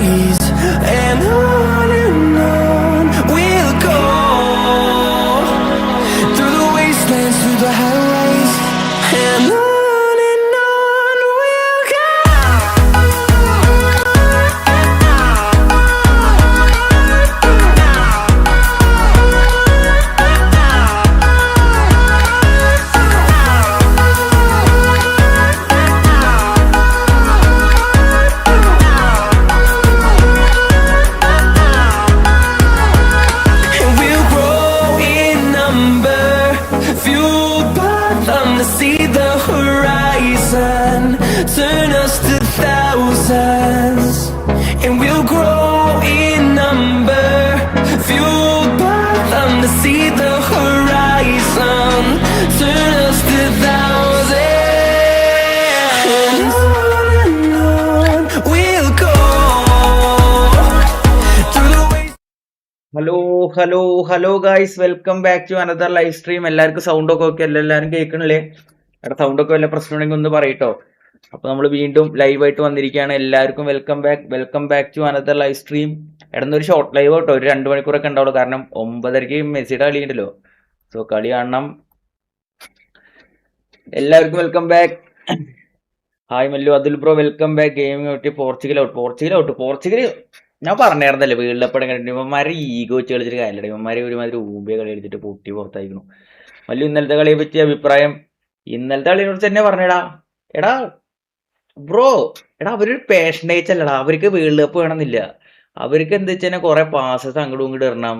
rise, and on we'll go, through the wastelands, through the highways, and on we'll go. And we'll grow in number, fueled by them to see the horizon, turn us to thousands. And we'll grow in number, fueled by them to see the horizon, turn us to thousands. And on we'll go, through the ways. Hello guys, welcome back to another live stream. എല്ലാവർക്കും sound ഒക്കെ okay അല്ല? എല്ലാവരും കേൾക്കണില്ലേ? എടാ sound ഒക്കെ വല്ല പ്രശ്നമുണ്ടെങ്കിൽ ഒന്ന് പറയട്ടോ. അപ്പൊ നമ്മൾ വീണ്ടും ലൈവായിട്ട് വന്നിരിക്കുകയാണ്. എല്ലാവർക്കും welcome back to another live stream. ഇടന്നൊരു ഷോർട്ട് ലൈവ് കേട്ടോ, ഒരു 2 മണിക്കൂറൊക്കെ ഉണ്ടാവുള്ളൂ. കാരണം 9:30 മെസ്സിയുടെ കളി ഉണ്ടല്ലോ, സോ കളി കാണണം. എല്ലാവർക്കും welcome back. Hi Mallu, Athul bro welcome back. Gaming out, Portugal ഞാൻ പറഞ്ഞായിരുന്നല്ലേ വേൾഡ് കപ്പ് കണ്ടിട്ട് ഇവന്മാരെ ഈഗോ വെച്ച് കളിച്ചിട്ട് കാര്യമില്ല. ഇവന്മാരെ ഒരുമാതിരി ഊമ്പിയ കളി കളിച്ചിട്ട് പൊട്ടി പുറത്തായിരുന്നു. മല്ലു, ഇന്നലത്തെ കളിയെ പറ്റിയ അഭിപ്രായം? ഇന്നലത്തെ കളിയെ കുറിച്ച് തന്നെ പറഞ്ഞടാ. എടാ ബ്രോ, അവരൊരു പാഷനേറ്റ് അല്ലടാ. അവർക്ക് വേൾഡ് കപ്പ് വേണമെന്നില്ല. അവർക്ക് എന്താ വെച്ചാൽ കുറെ പാസസ് അങ്ങോട്ടും ഇങ്ങോട്ട് ഇടണം.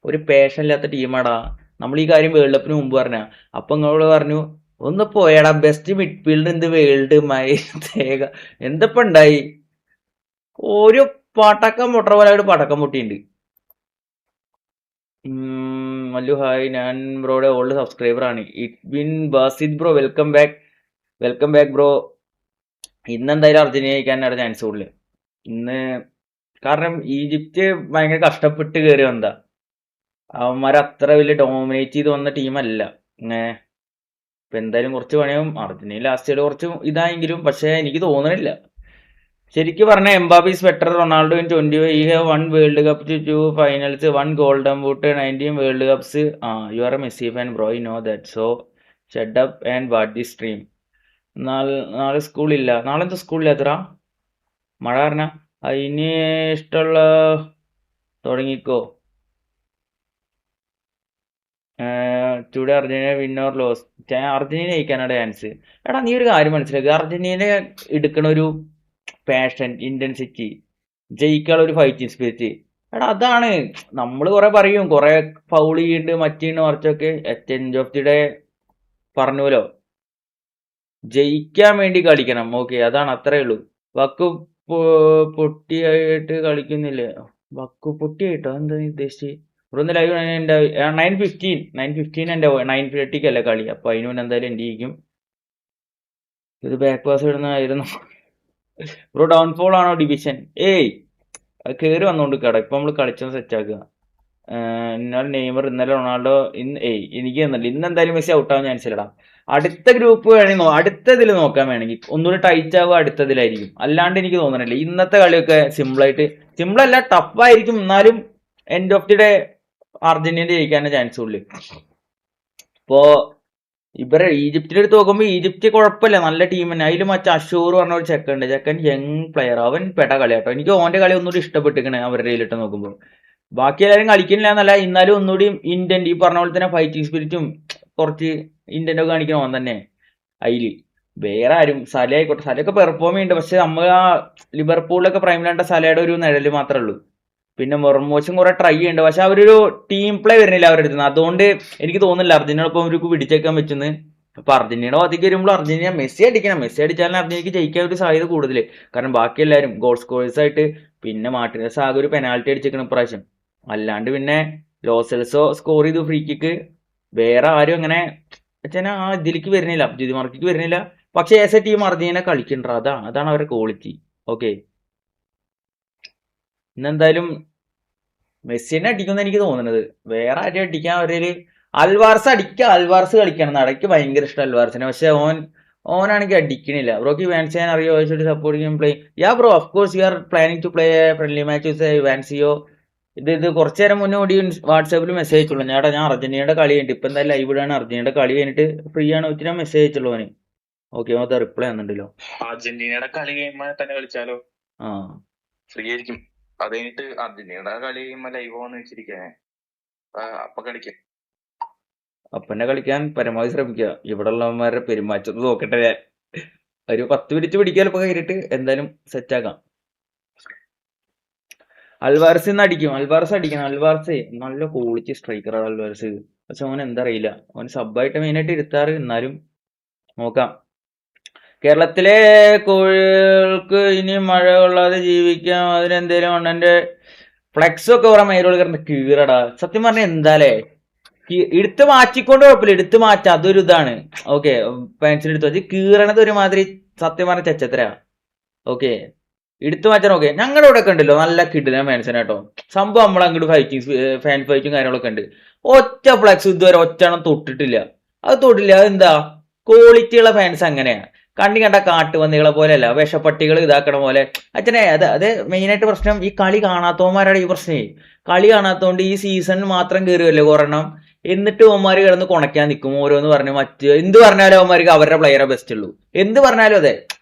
ഒരു പാഷൻ ഇല്ലാത്ത ടീമാടാ. നമ്മൾ ഈ കാര്യം വേൾഡ് കപ്പിന് മുമ്പ് പറഞ്ഞ. അപ്പൊ നിങ്ങളോട് പറഞ്ഞു ഒന്ന് പോയടാ, ബെസ്റ്റ് മിഡ്ഫീൽഡർ എന്ത് വേൾഡ് തേക എന്തപ്പോ ഉണ്ടായി? ഒരു പടക്കം പൊട്ട പോലെ പടക്കം പൊട്ടിയുണ്ട്. മല്ലു ഹായ്, ഞാൻ ബ്രോയുടെ ഓൾഡ് സബ്സ്ക്രൈബർ ആണ്. It bin Basid bro welcome back bro. ഇന്ന് എന്തായാലും അർജന്റീന ജയിക്കാനാണ് ചാൻസ് കൂടുതൽ ഇന്ന്. കാരണം ഈജിപ്റ്റ് ഭയങ്കര കഷ്ടപ്പെട്ട് കയറി വന്നതാ. അവന്മാർ അത്ര വലിയ ഡോമിനേറ്റ് ചെയ്ത് വന്ന ടീമല്ല. ഇപ്പൊ എന്തായാലും കുറച്ച് പണിയാവും. അർജന്റീന ലാസ്റ്റ് കുറച്ച് ഇതായെങ്കിലും പക്ഷെ എനിക്ക് തോന്നണില്ല. ശരിക്കും പറഞ്ഞ Mbappe is better. Ronaldo in 25. ഈ have 1 world cup, 2 finals, 1 golden boot, 19 world cups. You are A Messi fan bro, you know that. So shut up and watch the stream. നാളെ സ്കൂളില്ല. നാളെ എന്താ സ്കൂളില്ലാത്തറ? മഴ പറഞ്ഞ അതിന് ഇഷ്ടമുള്ള തുടങ്ങിക്കോ. Today Argentina win or lose? Argentina ജയിക്കാനാണ് ചാൻസ്. എടാ നീ ഒരു കാര്യം മനസ്സിലാക്കുക, അർജന്റീന എടുക്കണ ഒരു പാഷൻ, ഇന്റൻസിറ്റി, ജയിക്കാനുള്ള ഒരു ഫൈറ്റിംഗ് സ്പിരിറ്റ്. എടാ അതാണ് നമ്മൾ കുറെ പറയും, കുറെ ഫൗൾ ചെയ്യുന്നുണ്ട് മറ്റേണ്ട് മറിച്ചൊക്കെ. എൻഡ് ഓഫ് ദി ഡേ പറഞ്ഞുല്ലോ, ജയിക്കാൻ വേണ്ടി കളിക്കണം. ഓക്കെ, അതാണ്, അത്രേ ഉള്ളൂ. വക്കു പൊട്ടിയായിട്ട് കളിക്കുന്നില്ലേ? വക്കു പൊട്ടിയായിട്ടോ? എന്താ നീ ഉദ്ദേശിച്ച്? ഇവിടെ ഒന്ന് ലൈവ് എൻ്റെ 9:15 എൻ്റെ 9:30 അല്ലേ കളി. അപ്പൊ അതിന് മുന്നേ എന്തായാലും എൻ്റെ ഇരിക്കും. ഇത് ബാക്ക് പാസ് ഇടുന്നതായിരുന്നു. ബ്രോ ഡൗൺഫോൾ ആണോ ഡിവിഷൻ? ഏയ്, അത് കയറി വന്നോണ്ട് കട. ഇപ്പൊ നമ്മള് കളിച്ചത് സെറ്റ് ആക്കുക. ഇന്നലെ നെയ്മർ, ഇന്നലെ റൊണാൾഡോ. എനിക്ക് തന്നില്ല. ഇന്ന് എന്തായാലും മെസ്സി ഔട്ടാവാൻ ചാൻസ് ഇല്ലടാ. അടുത്ത ഗ്രൂപ്പ് വേണമെങ്കിൽ അടുത്തതിൽ നോക്കാൻ വേണമെങ്കിൽ ഒന്നുകൂടി ടൈറ്റ് ആവുക അടുത്തതിലായിരിക്കും. അല്ലാണ്ട് എനിക്ക് തോന്നണില്ല. ഇന്നത്തെ കളിയൊക്കെ സിമ്പിൾ അല്ല, ടഫായിരിക്കും. എന്നാലും end of the day Argentina ജയിക്കാനേ ചാൻസ് ഉള്ളു. ഇപ്പോ ഇവരെ ഈജിപ്തിന്റെ അടുത്ത് നോക്കുമ്പോ ഈജിപ്റ്റ് കുഴപ്പമില്ല, നല്ല ടീം തന്നെ. അതിൽ മറ്റേ അഷൂർ പറഞ്ഞ ഒരു ചെക്കുണ്ട്. ചെക്കൻ യങ് പ്ലെയർ, അവൻ പെട്ട കളിയാട്ടോ. എനിക്ക് ഓന്റെ കളി ഒന്നുകൂടി ഇഷ്ടപ്പെട്ടിരിക്കണേ അവരുടെ കയ്യിലിട്ട് നോക്കുമ്പോൾ. ബാക്കി എല്ലാവരും കളിക്കുന്നില്ല എന്നല്ല, എന്നാലും ഒന്നുകൂടി ഇന്ത്യൻ ഈ പറഞ്ഞ പോലെ തന്നെ ഫൈറ്റിംഗ് സ്പിരിറ്റും കുറച്ച് ഇന്ത്യൻ്റെ ഒക്കെ കാണിക്കണം ഓൻ തന്നെ അതില്. വേറെ ആരും സല ആയിക്കോട്ടെ, സലയൊക്കെ പെർഫോം ചെയ്യുന്നുണ്ട്. പക്ഷെ നമ്മൾ ആ ലിവർപൂളിലൊക്കെ പ്രൈമിലാണ്ട സലയുടെ ഒരു നിഴല് മാത്രമേ ഉള്ളൂ. പിന്നെ മൊറമോശം കുറെ ട്രൈ ചെയ്യുന്നുണ്ട്, പക്ഷെ അവരൊരു ടീം പ്ലേ വരുന്നില്ല അവരുടെ അടുത്ത്. അതുകൊണ്ട് എനിക്ക് തോന്നുന്നില്ല അർജന്റീനയൊപ്പം അവർക്ക് പിടിച്ചേക്കാൻ പറ്റുന്നത്. അപ്പൊ അർജന്റീനയുടെ ഭാഗത്തേക്ക് വരുമ്പോൾ അർജന്റീന മെസ്സി അടിക്കണം. മെസ്സി അടിച്ചാലും അർജന്റീനയ്ക്ക് ജയിക്കാൻ ഒരു സാധ്യത കൂടുതൽ. കാരണം ബാക്കി എല്ലാവരും ഗോൾ സ്കോറേഴ്സ് ആയിട്ട്, പിന്നെ മാർട്ടിനസ് ആകെ ഒരു പെനാൽറ്റി അടിച്ചേക്കണം ഇപ്രാവശ്യം. അല്ലാണ്ട് പിന്നെ ലോസെൽസോ സ്കോർ ചെയ്തു ഫ്രീ കിക്ക്. വേറെ ആരും അങ്ങനെ വെച്ചാൽ ആ ഇതിലേക്ക് വരുന്നില്ല, അബ്ജുദി മാർക്കിക്ക് വരുന്നില്ല. പക്ഷെ ആസ് എ ടീം അർജന്റീന കളിക്കണ്ട. അതാണ് അവരുടെ ക്വാളിറ്റി. ഓക്കെ, ഇന്നെന്തായാലും മെസ്സിനെ അടിക്കുമെന്ന് എനിക്ക് തോന്നുന്നത്. വേറെ ആരും അടിക്കാൻ അവരിൽ അൽവാർസ് കളിക്കണം. നടക്ക് ഭയങ്കര ഇഷ്ടം അൽവാർസിനെ. പക്ഷെ ഓനാണെങ്കിൽ അടിക്കണില്ല. ബ്രോക്ക് വാൻസിയാൻ അറിയോ? Supporting play ya bro, of course you are planning to play friendly matches വാൻസിയോ. ഇത് കുറച്ചു നേരം മുന്നേ ഓടി വാട്സാപ്പിൽ മെസ്സേജ് അയച്ചുള്ളൂ. ഞാൻ അർജന്റീനയുടെ കളി കഴിഞ്ഞിട്ട് ഇപ്പൊ എന്തായാലും ലൈവ് ഇടാണ്. അർജന്റീനയുടെ കളി കഴിഞ്ഞിട്ട് ഫ്രീ ആണ് വെച്ചിട്ട് ഞാൻ മെസ്സേജ് അയച്ചുള്ളൂ അവന്. ഓക്കെ, അത് റിപ്ലൈ വന്നിട്ടുണ്ടല്ലോ. അർജന്റീനയുടെ കളി കഴിയുമ്പോ തന്നെ കളിച്ചാലോ? ആ ഫ്രീ ആയിരിക്കും. അത് കഴിഞ്ഞിട്ട് അർജന്റീനയുടെ കളി കഴിയുമ്പോ ലൈവ് വന്ന് വെച്ചിരിക്കേ, അപ്പൊ കളിക്കാം. അപ്പന്നെ കളിക്കാൻ പരമാവധി ശ്രമിക്കുക. ഇവിടെ ഉള്ളവന്മാരുടെ പെരുമാറ്റം നോക്കട്ടെ ഞാൻ. ഒരു 10 മിനിറ്റ് പിടിക്കാലപ്പോ കയറിയിട്ട് എന്തായാലും സെറ്റ് ആക്കാം. അൽവാർസ് ഇന്ന് അടിക്കും. അൽവാർസ് അടിക്കണം. അൽവാർസ് നല്ല ക്വാളിറ്റി സ്ട്രൈക്കറാണ് അൽവാർസ്. പക്ഷെ അവൻ എന്താ അറിയില്ല, അവൻ സബ്ബായിട്ട് മെയിനായിട്ട് ഇരുത്താറ്. എന്നാലും നോക്കാം. കേരളത്തിലെ കോഴികൾക്ക് ഇനി മഴ കൊള്ളാതെ ജീവിക്കാം. അതിനെന്തേലും അണ്ണന്റെ ഫ്ലെക്സ് ഒക്കെ കുറെ മൈലുകൾ കിടന്ന് കീറടാ. സത്യം പറഞ്ഞ എന്താലേ, എടുത്ത് മാറ്റിക്കൊണ്ട് കുഴപ്പമില്ല, എടുത്ത് മാറ്റാം, അതൊരു ഇതാണ്. ഓക്കെ, പെൻസിൽ എടുത്ത് വെച്ച് കീറണത് ഒരുമാതിരി സത്യം പറഞ്ഞ ചെച്ചത്തരാ. ഓക്കെ, എടുത്തു മാറ്റാൻ. ഓക്കെ, ഞങ്ങളുടെ ഇവിടെ ഒക്കെ ഉണ്ടല്ലോ നല്ല കിടിലൻ ഫാൻസിന് കേട്ടോ. സംഭവം നമ്മൾ അങ്ങോട്ട് ഫാൻ ഫൈറ്റും കാര്യങ്ങളൊക്കെ ഉണ്ട്. ഒറ്റ ഫ്ലെക്സ് ഇതുവരെ ഒറ്റണം തൊട്ടിട്ടില്ല. അത് തൊട്ടില്ല. അതെന്താ, ക്വാളിറ്റിയുള്ള ഫാൻസ് അങ്ങനെയാ. കണ്ണി കണ്ട കാട്ടുപന്നികളെ പോലെയല്ല, വിഷപ്പട്ടികൾ ഇതാക്കണ പോലെ. അച്ഛനെ അത് മെയിനായിട്ട് പ്രശ്നം ഈ കളി കാണാത്തവന്മാരാണ് ഈ പ്രശ്നമേ. കളി കാണാത്തതുകൊണ്ട് ഈ സീസൺ മാത്രം കയറുമല്ലോ കൊറണം. എന്നിട്ട് അവന്മാര് കിടന്ന് കുണയ്ക്കാൻ നിൽക്കും. ഓരോന്ന് പറഞ്ഞു എന്ത് പറഞ്ഞാലും അവന്മാർക്ക് അവരുടെ പ്ലെയറെ ബെസ്റ്റ് ഉള്ളൂ. എന്ത് പറഞ്ഞാലും അതെ.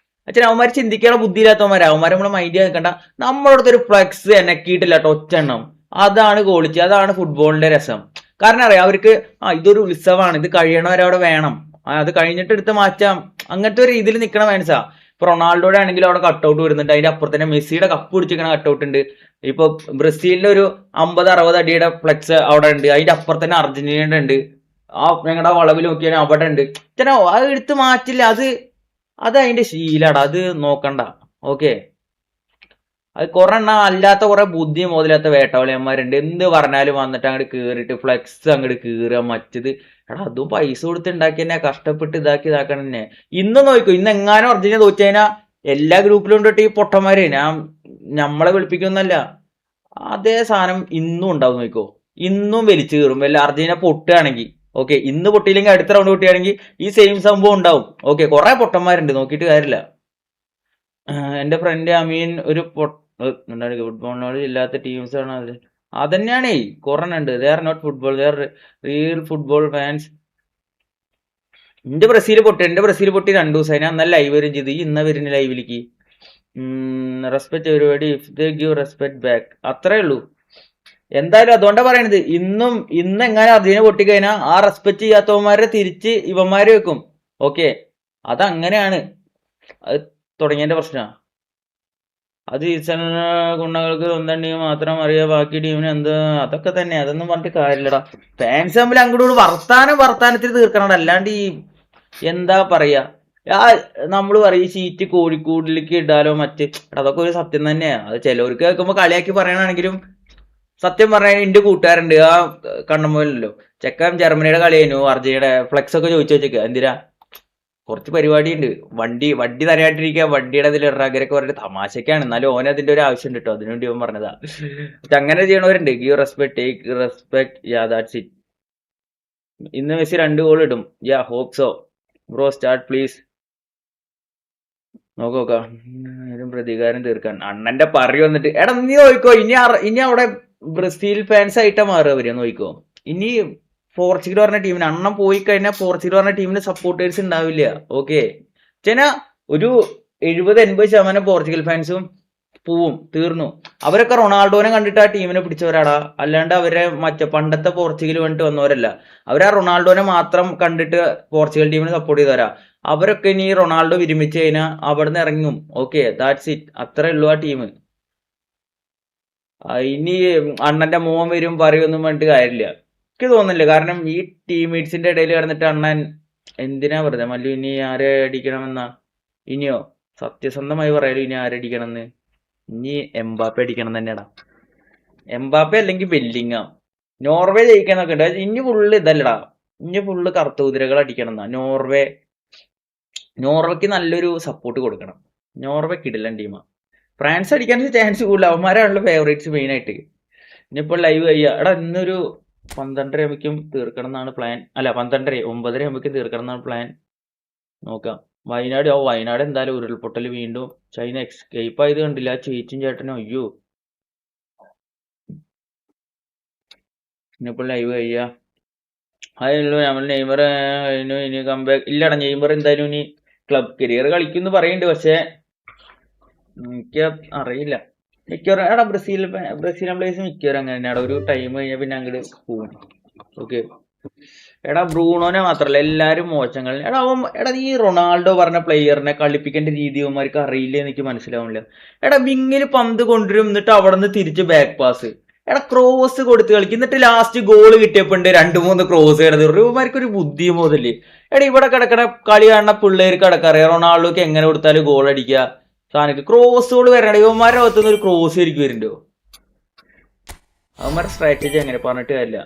അച്ഛൻ അവന്മാർ ചിന്തിക്കാനുള്ള ബുദ്ധിയില്ലാത്തവന്മാരാ. അവന്മാരെ നമ്മളെ മൈൻഡ് നിൽക്കണ്ട. നമ്മുടെ അടുത്ത് ഒരു ഫ്ലെക്സ് എനക്കിയിട്ടില്ല കേട്ടോ, ഒറ്റെണ്ണം. അതാണ് ക്വാളിറ്റി, അതാണ് ഫുട്ബോളിന്റെ രസം. കാരണം അറിയാം അവർക്ക്, ഇതൊരു ഉത്സവമാണ്, ഇത് കഴിയണവരെ അവിടെ വേണം, അത് കഴിഞ്ഞിട്ട് എടുത്ത് മാറ്റാം, അങ്ങനത്തെ ഒരു രീതിയിൽ നിൽക്കണ ഫാൻസാ. ഇപ്പൊ റൊണാൾഡോയുടെ ആണെങ്കിലും അവിടെ കട്ടൗട്ട് വരുന്നുണ്ട്. അതിന്റെ അപ്പുറത്ത് തന്നെ മെസ്സിയുടെ കപ്പ് പിടിച്ചിരിക്കണ കട്ടൗട്ട് ഉണ്ട്. ഇപ്പൊ ബ്രസീലിന്റെ ഒരു 50-60 അടിയുടെ ഫ്ലെക്സ് അവിടെ ഉണ്ട്. അതിന്റെ അപ്പുറത്ത് തന്നെ അർജന്റീനയുടെ ഉണ്ട്. ഞങ്ങളുടെ വളവിൽ നോക്കിയാൽ അവിടെ ഉണ്ട്. അത് എടുത്ത് മാറ്റില്ല. അത് അതിന്റെ ശീലാടാ, അത് നോക്കണ്ട. ഓക്കെ, അത് കുറെ എണ്ണം അല്ലാത്ത കുറെ ബുദ്ധി മുതലാത്ത വേട്ടവളിയന്മാരുണ്ട്. എന്ത് പറഞ്ഞാലും വന്നിട്ട് അങ്ങോട്ട് കീറിയിട്ട് ഫ്ലെക്സ് അങ്ങോട്ട് കീറുക. മറ്റത് എടാ, അതും പൈസ കൊടുത്ത് ഉണ്ടാക്കി തന്നെ, കഷ്ടപ്പെട്ട് ഇതാക്കണം തന്നെ. ഇന്ന് നോക്കൂ, ഇന്ന് എങ്ങാനും അർജന്റീന തോറ്റു കഴിഞ്ഞാൽ എല്ലാ ഗ്രൂപ്പിലും ഉണ്ടിട്ട് ഈ പൊട്ടന്മാര് നമ്മളെ വിളിപ്പിക്കുന്നല്ല. അതേ സാധനം ഇന്നും ഉണ്ടാവും. നോക്കോ, ഇന്നും വലിച്ചു കീറും. വല്ല അർജന്റീന പൊട്ടുകയാണെങ്കിൽ ഓക്കെ, ഇന്ന് പൊട്ടിയില്ലെങ്കിൽ അടുത്ത റൗണ്ട് പൊട്ടിയാണെങ്കിൽ ഈ സെയിം സംഭവം ഉണ്ടാവും. ഓക്കെ, കുറെ പൊട്ടന്മാരുണ്ട്, നോക്കിയിട്ട് കാര്യമില്ല. എന്റെ ഫ്രണ്ട് അമീൻ ഒരു എന്താണ് ഫുട്ബോൾ നോളജ് ഇല്ലാത്ത ടീംസ് ആണ് അത്. അതന്നെയാണേ, കുറെ ഉണ്ട്. They are not football, they are real football fans. എന്റെ ബ്രസീൽ പൊട്ടി 2 ദിവസം. ഞാൻ നല്ല ലൈവ് വരും ചെയ്ത്. ഇന്ന വരുന്ന ലൈവിലേക്ക്. Respect everybody if they give respect back. അത്രേ ഉള്ളൂ. എന്തായാലും അതുകൊണ്ടാ പറയണത്, ഇന്ന് എങ്ങനെ അർജന്റീന പൊട്ടിക്കഴിഞ്ഞാൽ ആ റെസ്പെക്ട് ചെയ്യാത്തവന്മാരെ തിരിച്ച് ഇവന്മാര് വെക്കും. ഓക്കെ, അതങ്ങനെയാണ്. അത് തുടങ്ങിയതിന്റെ പ്രശ്നമാണ്. അത് സീസൺ ഗുണങ്ങൾക്ക് സ്വന്തം ടീം മാത്രം അറിയാം, ബാക്കി ടീമിന് എന്ത്, അതൊക്കെ തന്നെ. അതൊന്നും പറഞ്ഞിട്ട് കാര്യമില്ലടാ. ഫാൻസ് തമ്മിൽ അങ്ങോട്ട് വർത്താനത്തിൽ തീർക്കണം. അല്ലാണ്ട് ഈ എന്താ പറയാ, നമ്മള് പറയും ഷീറ്റ് കോഴിക്കോടിലേക്ക് ഇടാലോ അതൊക്കെ ഒരു സത്യം തന്നെയാ. അത് ചിലവർക്ക് കേൾക്കുമ്പോ കളിയാക്കി പറയണമെങ്കിലും സത്യം പറഞ്ഞാൽ എന്റെ കൂട്ടുകാരുണ്ട്, ആ കണ്ണമ്പോലല്ലോ ചെക്കൻ ജർമ്മനിയുടെ കളി കഴിഞ്ഞു, അർജന്റീനയുടെ ഫ്ലെക്സ് ഒക്കെ ചോദിച്ചു വെച്ചേക്ക. എന്തിനാ, കുറച്ച് പരിപാടിയുണ്ട്, വണ്ടി തരായിട്ടിരിക്കുക, വണ്ടിയുടെ അതിൽ ഇറങ്ങരൊക്കെ പറഞ്ഞിട്ട് തമാശക്കാണ്. എന്നാലും ഓന് അതിന്റെ ഒരു ആവശ്യം ഉണ്ട് കേട്ടോ, അതിനുവേണ്ടി അവൻ പറഞ്ഞതാ. അങ്ങനെ ചെയ്യണവരുണ്ട്. Give respect, take respect, ya that's it. ഇന്ന് മെസ്സി 2 ഗോൾ ഇടും. Ya hope so bro, start please. നോക്കാം പ്രതികാരം തീർക്കാൻ. അണ്ണന്റെ പറ വന്നിട്ട് എടാ നീ നോക്കോ, ഇനി അവിടെ ബ്രസീൽ ഫാൻസ് ആയിട്ടാ മാറുക അവര്. നോക്കോ, ഇനി പോർച്ചുഗൽ പറഞ്ഞ ടീമിന് അണ്ണം പോയി കഴിഞ്ഞാൽ പോർച്ചുഗൽ പറഞ്ഞ ടീമിന് സപ്പോർട്ടേഴ്സ് ഉണ്ടാവില്ല. ഓക്കെ, ചേനാ ഒരു 70-80% പോർച്ചുഗൽ ഫാൻസും പോവും, തീർന്നു. അവരൊക്കെ റൊണാൾഡോനെ കണ്ടിട്ട് ആ ടീമിനെ പിടിച്ചവരാടാ. അല്ലാണ്ട് അവരെ പണ്ടത്തെ പോർച്ചുഗൽ വേണ്ടിട്ട് വന്നവരല്ല. അവരാ റൊണാൾഡോനെ മാത്രം കണ്ടിട്ട് പോർച്ചുഗൽ ടീമിനെ സപ്പോർട്ട് ചെയ്തവരാ. അവരൊക്കെ ഇനി റൊണാൾഡോ വിരമിച്ചു കഴിഞ്ഞാൽ അവിടെ നിന്ന് ഇറങ്ങും. Okay, that's it. അത്രേ ഉള്ളൂ ആ ടീം. ഇനി അണ്ണന്റെ മോൻ വരും പറയൊന്നും പറഞ്ഞിട്ട് കാര്യമില്ല. എനിക്ക് തോന്നുന്നില്ല. കാരണം ഈ ടീംമേറ്റ്സിന്റെ ഇടയിൽ കിടന്നിട്ട് അണ്ണൻ എന്തിനാ വെറുതെ മല്ലു ഇനി ആരെ അടിക്കണമെന്നാ. ഇനിയോ സത്യസന്ധമായി പറയാലോ, ഇനി ആരടിക്കണമെന്ന്. ഇനി എംബാപ്പെ അടിക്കണം തന്നെയാടാ. എംബാപ്പെ അല്ലെങ്കിൽ ബെല്ലിങ്ങാം. നോർവേ ജയിക്കാന്നൊക്കെ ഉണ്ട്. ഇനി ഫുള്ള് ഇതല്ലടാ, ഇനി ഫുള്ള് കറുത്ത കുതിരകൾ അടിക്കണം എന്നാ. നോർവേക്ക് നല്ലൊരു സപ്പോർട്ട് കൊടുക്കണം. നോർവേ കിടിലൻ ടീമാ. ഫ്രാൻസ് അടിക്കാൻ ചാൻസ് കൂടുതൽ. അവന്മാരാണല്ലോ ഫേവറേറ്റ്സ് മെയിൻ ആയിട്ട്. ഇനിയിപ്പോൾ ലൈവ് കഴിയാ. എടാ ഇന്നൊരു 12:30 ആകുമ്പോഴേക്കും തീർക്കണം എന്നാണ് പ്ലാൻ. അല്ല 12:30 9:30 ആകുമ്പോഴേക്കും തീർക്കണം എന്നാണ് പ്ലാൻ. നോക്കാം. വയനാട് എന്തായാലും ഉരുൾപൊട്ടൽ വീണ്ടും. ചൈന എസ്കേപ്പ് ആയത് കണ്ടില്ല, ചേച്ചിയും ചേട്ടനും. അയ്യോ, ഇനിയിപ്പോൾ ലൈവ് കഴിയാ. അതുള്ളൂ നമ്മൾ നെയ്മർ കഴിഞ്ഞു, ഇനി കംബാക്ക് ഇല്ലടാ. നെയ്മർ എന്തായാലും ഇനി ക്ലബ് കരിയർ കളിക്കുമെന്ന് പറയുന്നുണ്ട്, പക്ഷെ എനിക്ക് അറിയില്ല. മിക്കവാറും എടാ ബ്രസീലിയൻ പ്ലേയേഴ്സ് മിക്കവാറും അങ്ങനെ തന്നെയാണ്, ഒരു ടൈം കഴിഞ്ഞാൽ പിന്നെ അങ്ങോട്ട് പോകും. ഓക്കെ എടാ, ബ്രൂണോനെ മാത്രല്ല എല്ലാരും മോശങ്ങൾ. എടാ ഈ റൊണാൾഡോ പറഞ്ഞ പ്ലെയറിനെ കളിപ്പിക്കേണ്ട രീതി അവന്മാർക്ക് അറിയില്ല, എനിക്ക് മനസ്സിലാവുന്നില്ല. എടാ വിങ്ങില് പന്ത് കൊണ്ടുവരും, എന്നിട്ട് അവിടെ നിന്ന് തിരിച്ച് ബാക്ക് പാസ്. എടാ ക്രോസ് കൊടുത്ത് കളിക്കും, എന്നിട്ട് ലാസ്റ്റ് ഗോൾ കിട്ടിയപ്പോണ്ട് 2-3 ക്രോസ് കിടന്നു. ഇവന്മാർക്ക് ഒരു ബുദ്ധി മുതല്. എടാ ഇവിടെ കിടക്കണ കളി കാണുന്ന പിള്ളേർക്ക് കിടക്കറിയാം റൊണാൾഡോക്ക് എങ്ങനെ കൊടുത്താലും ഗോൾ അടിക്കുക. സാധനക്ക് ക്രോസുകൾ വരണ ഇവന്മാരുടെ ഭാഗത്തുനിന്ന് ഒരു ക്രോസ് ശരിക്കും വരുന്നുണ്ടോ? അവന്മാരുടെ സ്ട്രാറ്റജി എങ്ങനെ പറഞ്ഞിട്ട് കാര്യമില്ല.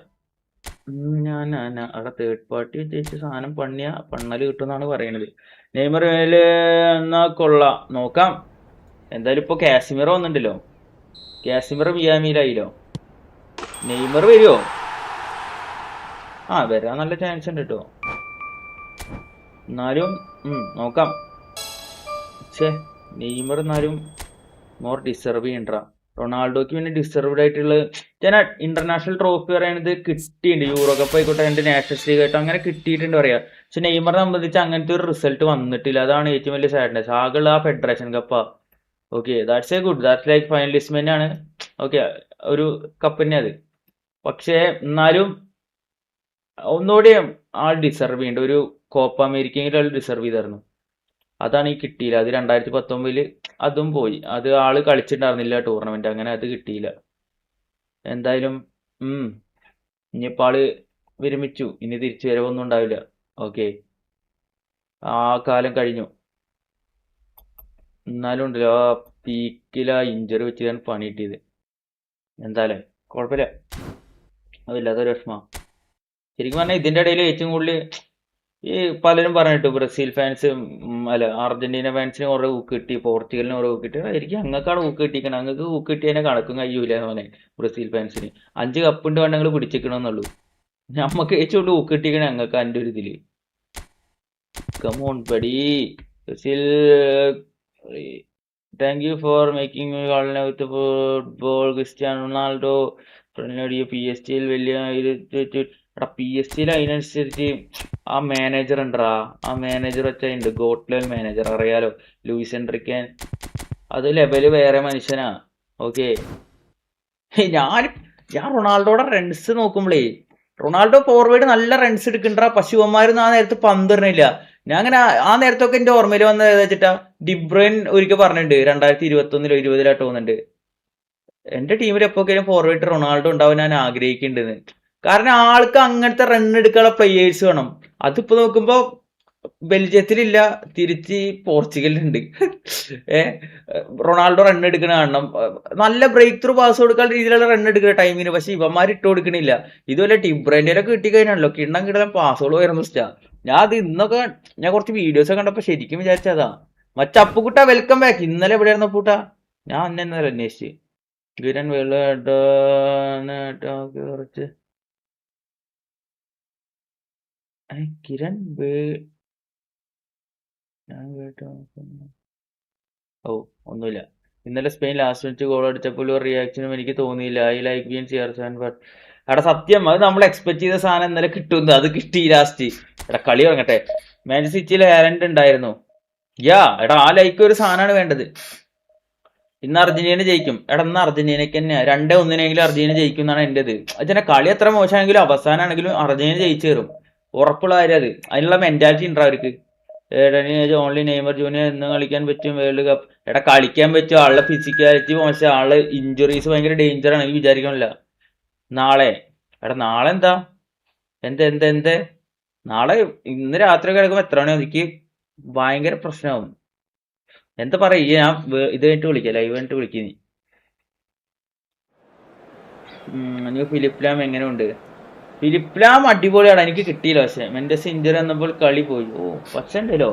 ഞാൻ അവിടെ തേർഡ് പാർട്ടി ജയിച്ച സാധനം പണ്ണല് കിട്ടുമെന്നാണ് പറയണത്. നെയ്മർ എന്നാ കൊള്ളാം, നോക്കാം. എന്തായാലും ഇപ്പൊ കാശ്മീർ വന്നിട്ടുണ്ടല്ലോ, കാശ്മീർ മിയാമിയിലായില്ലോ. നെയ്മർ വരുമോ? വരാൻ നല്ല ചാൻസ് ഉണ്ട് കേട്ടോ. എന്നാലും നോക്കാം. പക്ഷേ നെയ്മർ എന്നാലും മോർ ഡിസർവ് ചെയ്യണ്ട. റൊണാൾഡോക്ക് പിന്നെ ഡിസർവ്ഡ് ആയിട്ടുള്ള ഞാൻ ഇന്റർനാഷണൽ ട്രോഫി പറയുന്നത് കിട്ടിയിട്ടുണ്ട്. യൂറോ കപ്പ് ആയിക്കോട്ടെ, എൻ്റെ നാഷണൽസ് ലീഗ് ആയിട്ടോ അങ്ങനെ കിട്ടിയിട്ടുണ്ട് പറയാം. പക്ഷെ നെയ്മറിനെ സംബന്ധിച്ച് അങ്ങനത്തെ ഒരു റിസൾട്ട് വന്നിട്ടില്ല. അതാണ് ഏറ്റവും വലിയ സാഡ്നെസ്. ആകെയുള്ള ആ ഫെഡറേഷൻ കപ്പാ. Okay, that's a good, that's like finalist ആണ്. ഓക്കെ, ഒരു കപ്പ് തന്നെ അത്. പക്ഷേ എന്നാലും ഒന്നുകൂടി ആൾ ഡിസർവ് ചെയ്യേണ്ട ഒരു കോപ്പ അമേരിക്കയെങ്കിലും ആൾ ഡിസർവ് ചെയ്തായിരുന്നു. അതാണ് ഈ കിട്ടിയില്ല. അത് 2019 അതും പോയി. അത് ആള് കളിച്ചിട്ടുണ്ടായിരുന്നില്ല ടൂർണമെന്റ്, അങ്ങനെ അത് കിട്ടിയില്ല. എന്തായാലും ഇനിയിപ്പോൾ ആള് വിരമിച്ചു, ഇനി തിരിച്ചു വരവൊന്നും ഉണ്ടാവില്ല. ഓക്കെ, ആ കാലം കഴിഞ്ഞു. എന്നാലും ഉണ്ടല്ലോ ആ പീക്കില ഇഞ്ചറി വെച്ചിട്ടാണ് പണി കിട്ടിയത്. എന്തായാലും കുഴപ്പമില്ല, അതില്ലാത്തൊരു വിഷമ. ശരിക്കും പറഞ്ഞാൽ ഇതിന്റെ ഇടയിൽ ഏറ്റവും കൂടുതൽ ഈ പലരും പറഞ്ഞിട്ടു ബ്രസീൽ ഫാൻസ് അല്ല അർജന്റീന ഫാൻസിന് കുറെ ഊക്ക് കിട്ടി, പോർച്ചുഗലിന് കുറെ ഊക്ക് കിട്ടി. എനിക്ക് അങ്ങക്കാണ് ഊക്ക് കിട്ടിക്കണം, അങ്ങക്ക് ഊക്ക് കിട്ടിയതിനെ കണക്കും കഴിയൂല മോനെ. ബ്രസീൽ ഫാൻസിന് 5 കപ്പിന്റെ വണ്ണങ്ങൾ പിടിച്ചിക്കണമെന്നുള്ളൂ. നമ്മക്ക് ഏറ്റവും ഊക്ക് കിട്ടിക്കണേ അങ്ങക്ക് എൻ്റെ ഒരു ഇതില്. Come on buddy Brazil, thank you for making me വളർന്ന വിത്ത് ഫുട്ബോൾ. ക്രിസ്ത്യാനോ റൊണാൾഡോ നേടിയ PSG വലിയ PSG അതിനനുസരിച്ച് ആ മാനേജർ ഉണ്ടറാ. ആ മാനേജർ വെച്ചുണ്ട് ഗോട്ട് ലെവൽ മാനേജർ, അറിയാലോ, ലൂയിസ് എൻട്രിക്കൻ. അത് ലെവല് വേറെ മനുഷ്യനാ. ഓക്കെ, ഞാൻ റൊണാൾഡോയുടെ റൺസ് നോക്കുമ്പോഴേ റൊണാൾഡോ ഫോർവേഡ് നല്ല റൺസ് എടുക്കണ്ടാ, പശുവന്മാരൊന്നും ആ നേരത്ത് പന്തിടണില്ല. ഞാൻ അങ്ങനെ ആ നേരത്തൊക്കെ എന്റെ ഓർമ്മയിൽ വന്നത് ഏതാ വെച്ചിട്ടാ, ഡിബ്രൈൻ ഒരിക്കൽ പറഞ്ഞിട്ടുണ്ട് 2021-20 തോന്നുന്നുണ്ട്, എന്റെ ടീമിൽ എപ്പോഴേലും ഫോർവേഡ് റൊണാൾഡോ ഉണ്ടാവാൻ ഞാൻ ആഗ്രഹിക്കുന്നുണ്ടെന്ന്. കാരണം ആൾക്ക് അങ്ങനത്തെ റൺ എടുക്കാനുള്ള പ്ലേയേഴ്സ് വേണം. അതിപ്പോ നോക്കുമ്പോ ബെൽജിയത്തിലില്ല, തിരിച്ച് പോർച്ചുഗലിലുണ്ട്. റൊണാൾഡോ റൺ എടുക്കണ കാണണം, നല്ല ബ്രേക്ക് ത്രൂ പാസ് കൊടുക്കാനുള്ള രീതിയിലുള്ള റൺ എടുക്കുന്ന ടൈമിന്. പക്ഷെ ഇവന്മാർ ഇട്ട് കൊടുക്കണില്ല. ഇതുപോലെ ടിബ്രൈൻ്റെയൊക്കെ കിട്ടിക്കഴിഞ്ഞാണല്ലോ കിണ്ണം പാസുകൾ വരുന്ന ഇഷ്ടാ. ഞാൻ അത് ഇന്നൊക്കെ ഞാൻ കുറച്ച് വീഡിയോസ് കണ്ടപ്പോ ശരിക്കും വിചാരിച്ചതാ. മച്ചപ്പുകുട്ട വെൽക്കം ബാക്ക്. ഇന്നലെ എവിടെയായിരുന്നു പൂട്ട? ഞാൻ അന്നേരം അന്വേഷിച്ച് കിരൺ കുറച്ച് കിരൺ ഒന്നുമില്ല. ഇന്നലെ സ്പെയിൻ ലാസ്റ്റ് മിനിറ്റ് ഗോൾ അടിച്ചപ്പോൾ ഒരു റിയാക്ഷനും എനിക്ക് തോന്നിയില്ല. I like been CR7 but എടാ സത്യം, അത് നമ്മൾ എക്സ്പെക്ട് ചെയ്ത സാധനം ഇന്നലെ കിട്ടുന്നു, അത് കിട്ടി ലാസ്റ്റ്. എടാ കളി തുടങ്ങട്ടെ. മാഞ്ചസ്റ്റർ സിറ്റിയിൽ ഹാലൻഡ് ഉണ്ടായിരുന്നു. എടാ ആ ലൈക്ക് ഒരു സാധനമാണ് വേണ്ടത്. ഇന്ന് അർജന്റീന ജയിക്കും. എടാ ഇന്ന് അർജന്റീനക്ക് തന്നെ 2-1 അർജന്റീന ജയിക്കും എന്നാണ് എൻ്റെ ഇത്. അതിന്റെ കളി എത്ര മോശമാണെങ്കിലും അവസാനമാണെങ്കിലും അർജന്റീന ജയിച്ചു കയറും, ഉറപ്പുള്ള കാര്യം അത്. അതിനുള്ള മെന്റാലിറ്റി ഉണ്ടോ അവർക്ക്. ഓൺലി നെയ്മർ ജൂനിയർ എന്ന് കളിക്കാൻ പറ്റും വേൾഡ് കപ്പ്. എടാ കളിക്കാൻ പറ്റും, ആളുടെ ഫിസിക്കാലിറ്റി മോശം, ആള് ഇഞ്ചുറീസ് ഭയങ്കര ഡേഞ്ചറാണ്, ഈ വിചാരിക്കണില്ല. നാളെ നാളെ എന്താ നാളെ ഇന്ന് രാത്രി കിടക്കുമ്പോ എത്ര മണി എനിക്ക് ഭയങ്കര പ്രശ്നമാവും. എന്താ പറയാ, ഞാൻ ഇത് കഴിഞ്ഞിട്ട് വിളിക്കാം, ലൈവ് കഴിഞ്ഞിട്ട് വിളിക്കും നീ. ഫിലിപ്പ് ലാം എങ്ങനെയുണ്ട്? ഫിലിപ്പ് ലാം അടിപൊളിയാണ്, എനിക്ക് കിട്ടിയില്ല. പക്ഷെ മെൻഡസ് ഇഞ്ചറി വന്നപ്പോൾ കളി പോയി. പക്ഷെ ഉണ്ടല്ലോ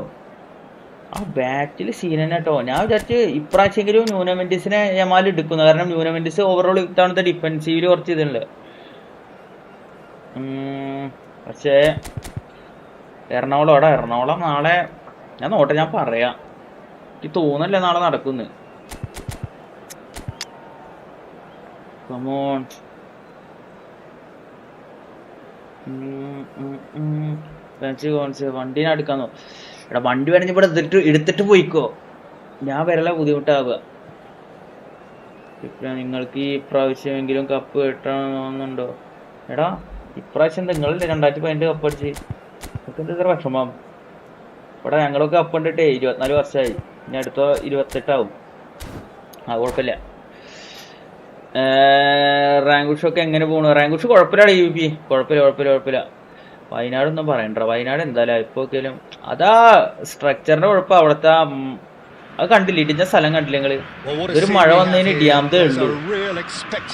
ആ ബാറ്റിൽ സീൻ തന്നെ കേട്ടോ. ഞാൻ വിചാരിച്ച് ഇപ്രാവശ്യമെങ്കിലും ന്യൂനോ മെൻഡിസിനെ യമാൽ എടുക്കുന്നു. കാരണം ന്യൂനോ മെൻഡിസ് ഓവറോൾ ഇത്തവണത്തെ ഡിഫൻസീവിൽ കുറച്ച് ഇതുണ്ട്. പക്ഷേ എറണാകുളം നാളെ ഞാൻ നോട്ടെ, ഞാൻ പറയാം. എനിക്ക് തോന്നല്ലേ നാളെ നടക്കുന്നു. കമോൺ. വണ്ടീനെ അടുക്കാന്നോ? എടാ വണ്ടി വേണമെങ്കിൽ ഇവിടെ എടുത്തിട്ട് പോയിക്കോ. ഞാൻ വരല ബുദ്ധിമുട്ടാവുക. ഇപ്പൊ നിങ്ങൾക്ക് ഈ പ്രാവശ്യമെങ്കിലും കപ്പ് കിട്ടണമെന്നുണ്ടോ? എടാ ഇപ്രാവശ്യം നിങ്ങളല്ലേ 2018 കപ്പ് അടിച്ച്. നിങ്ങൾക്ക് എന്താ ഇത്ര വിഷമം? ഇവിടെ ഞങ്ങളൊക്കെ കപ്പ് കണ്ടിട്ടേ 24 വർഷമായി. ഇനി അടുത്ത 28 ആവും. കുഴപ്പമില്ല. റാങ്കുഷൊക്കെ എങ്ങനെ പോണു? റാങ്കുഷ് കുഴപ്പമില്ല. UP കുഴപ്പമില്ല. വയനാടൊന്നും പറയണ്ട. വയനാട് എന്തായാലും ഇപ്പൊ ഒരിക്കലും അതാ സ്ട്രക്ചറിന്റെ കുഴപ്പം. അവിടുത്തെ അത് കണ്ടില്ല, ഇടിഞ്ഞ സ്ഥലം കണ്ടില്ല നിങ്ങള്? ഒരു മഴ വന്നതിന് ഇടിയാമതേ ഉള്ളൂ.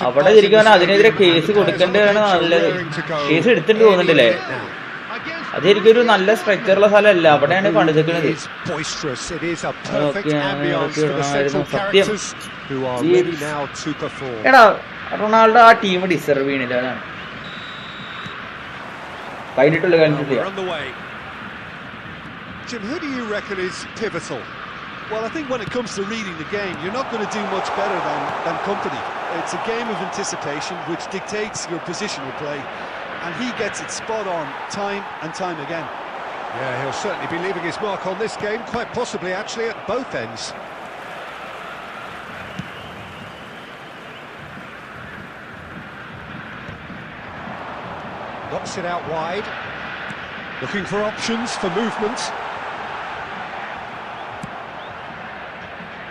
അവിടെ ഇരിക്കാൻ അതിനെതിരെ കേസ് കൊടുക്കേണ്ടതാണ് നല്ലത്. കേസ് എടുത്തിട്ട് പോകുന്നുണ്ടല്ലേ? അത് എനിക്കൊരു നല്ല സ്ട്രക്ചറുള്ള സ്ഥലമല്ല, അവിടെയാണ് പണിതെക്കുന്നത്. സത്യം. എടാ റൊണാൾഡോ ആ ടീം ഡിസർവ് ചെയ്യണില്ല. അതാണ് കഴിഞ്ഞിട്ടുള്ള കഴിഞ്ഞിട്ടില്ല. Well, I think when it comes to reading the game, you're not going to do much better than company. It's a game of anticipation which dictates your positional play, and he gets it spot on time and time again. Yeah, he'll certainly be leaving his mark on this game, quite possibly actually at both ends. Knocks it out wide, looking for options for movement.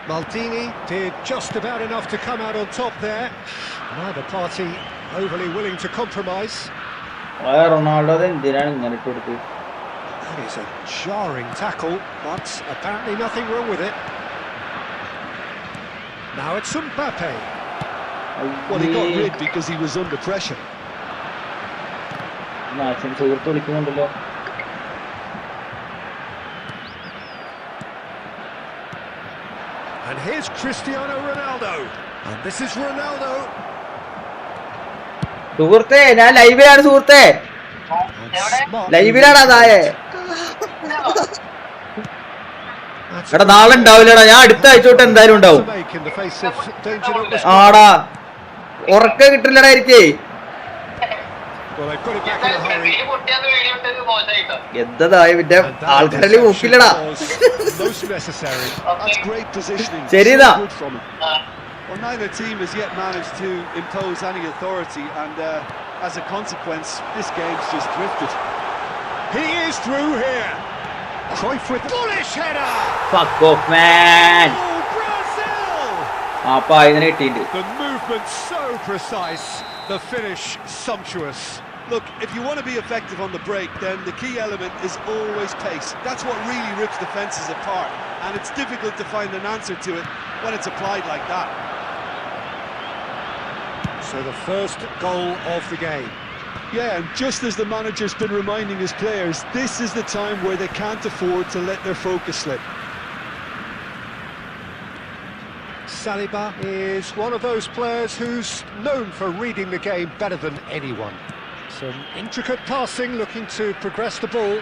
Maldini did just about enough to come out on top there. Neither party overly willing to compromise. Ronaldo എന്തിനാണ് ഇങ്ങനെ ഇട്ട് കൊടുത്തത്? That is a jarring tackle, but apparently nothing wrong with it. Now it's Mbappe. Well, he got rid because he was under pressure. നാശം സുഹൃത്ത് വിളിക്കുന്നുണ്ടല്ലോ. And here's Cristiano Ronaldo. And this is Ronaldo. സുഹൃത്തേ ഞാൻ ലൈവിലാണ് സുഹൃത്തേ. ലൈവിലാണ് അതായേ. എടാ നാളെ ഉണ്ടാവില്ലടാ, ഞാൻ അടുത്ത ആഴ്ച തൊട്ട് എന്തായാലും ഉണ്ടാവും. ആടാ ഉറക്കം കിട്ടില്ലടാ എനിക്ക്. എന്തായ പിന്നെ ആൾക്കാരിൽ മുക്കില്ലടാ. ശരിതാ. Well, neither team has yet managed to impose any authority, and as a consequence, this game's just drifted. He is through here. Cruyff with bullish header. Fuck off, man. Oh, Brazil! The movement so precise, the finish sumptuous. Look, if you want to be effective on the break, then the key element is always pace. That's what really rips defences apart, and it's difficult to find an answer to it when it's applied like that. So the first goal of the game. Yeah, and just as the manager's been reminding his players, this is the time where they can't afford to let their focus slip. Saliba is one of those players who's known for reading the game better than anyone. Some intricate passing, looking to progress the ball.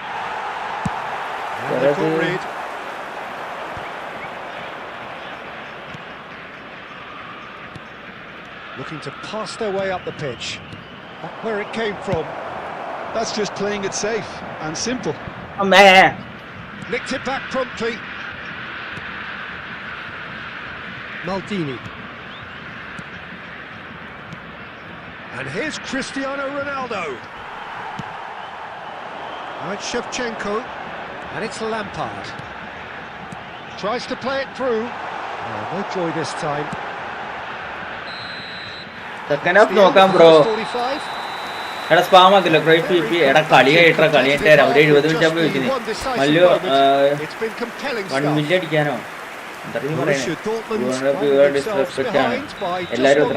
And they've got rid. Looking to pass their way up the pitch. Back where it came from. That's just playing it safe and simple. Oh man. Nicked it back promptly. Maldini. And here's Cristiano Ronaldo. Now it's Shevchenko. And it's Lampard. Tries to play it through. Oh, no joy this time. Second half നോക്കാം bro. എടാ spam ആക്കില്ല Cruyff P എടാ കളി കഴിയട്ടെ. കളി കഴിഞ്ഞിട്ട് അവര് 70 minute ആകുമ്പോൾ ചോദിക്കുന്നത് മല്ലു 1 മില്യൺ അടിക്കാനോ എന്താ പറയുന്നത്? ഡിസ്റെസ്പെക്റ്റ് ആണ് എല്ലാവരും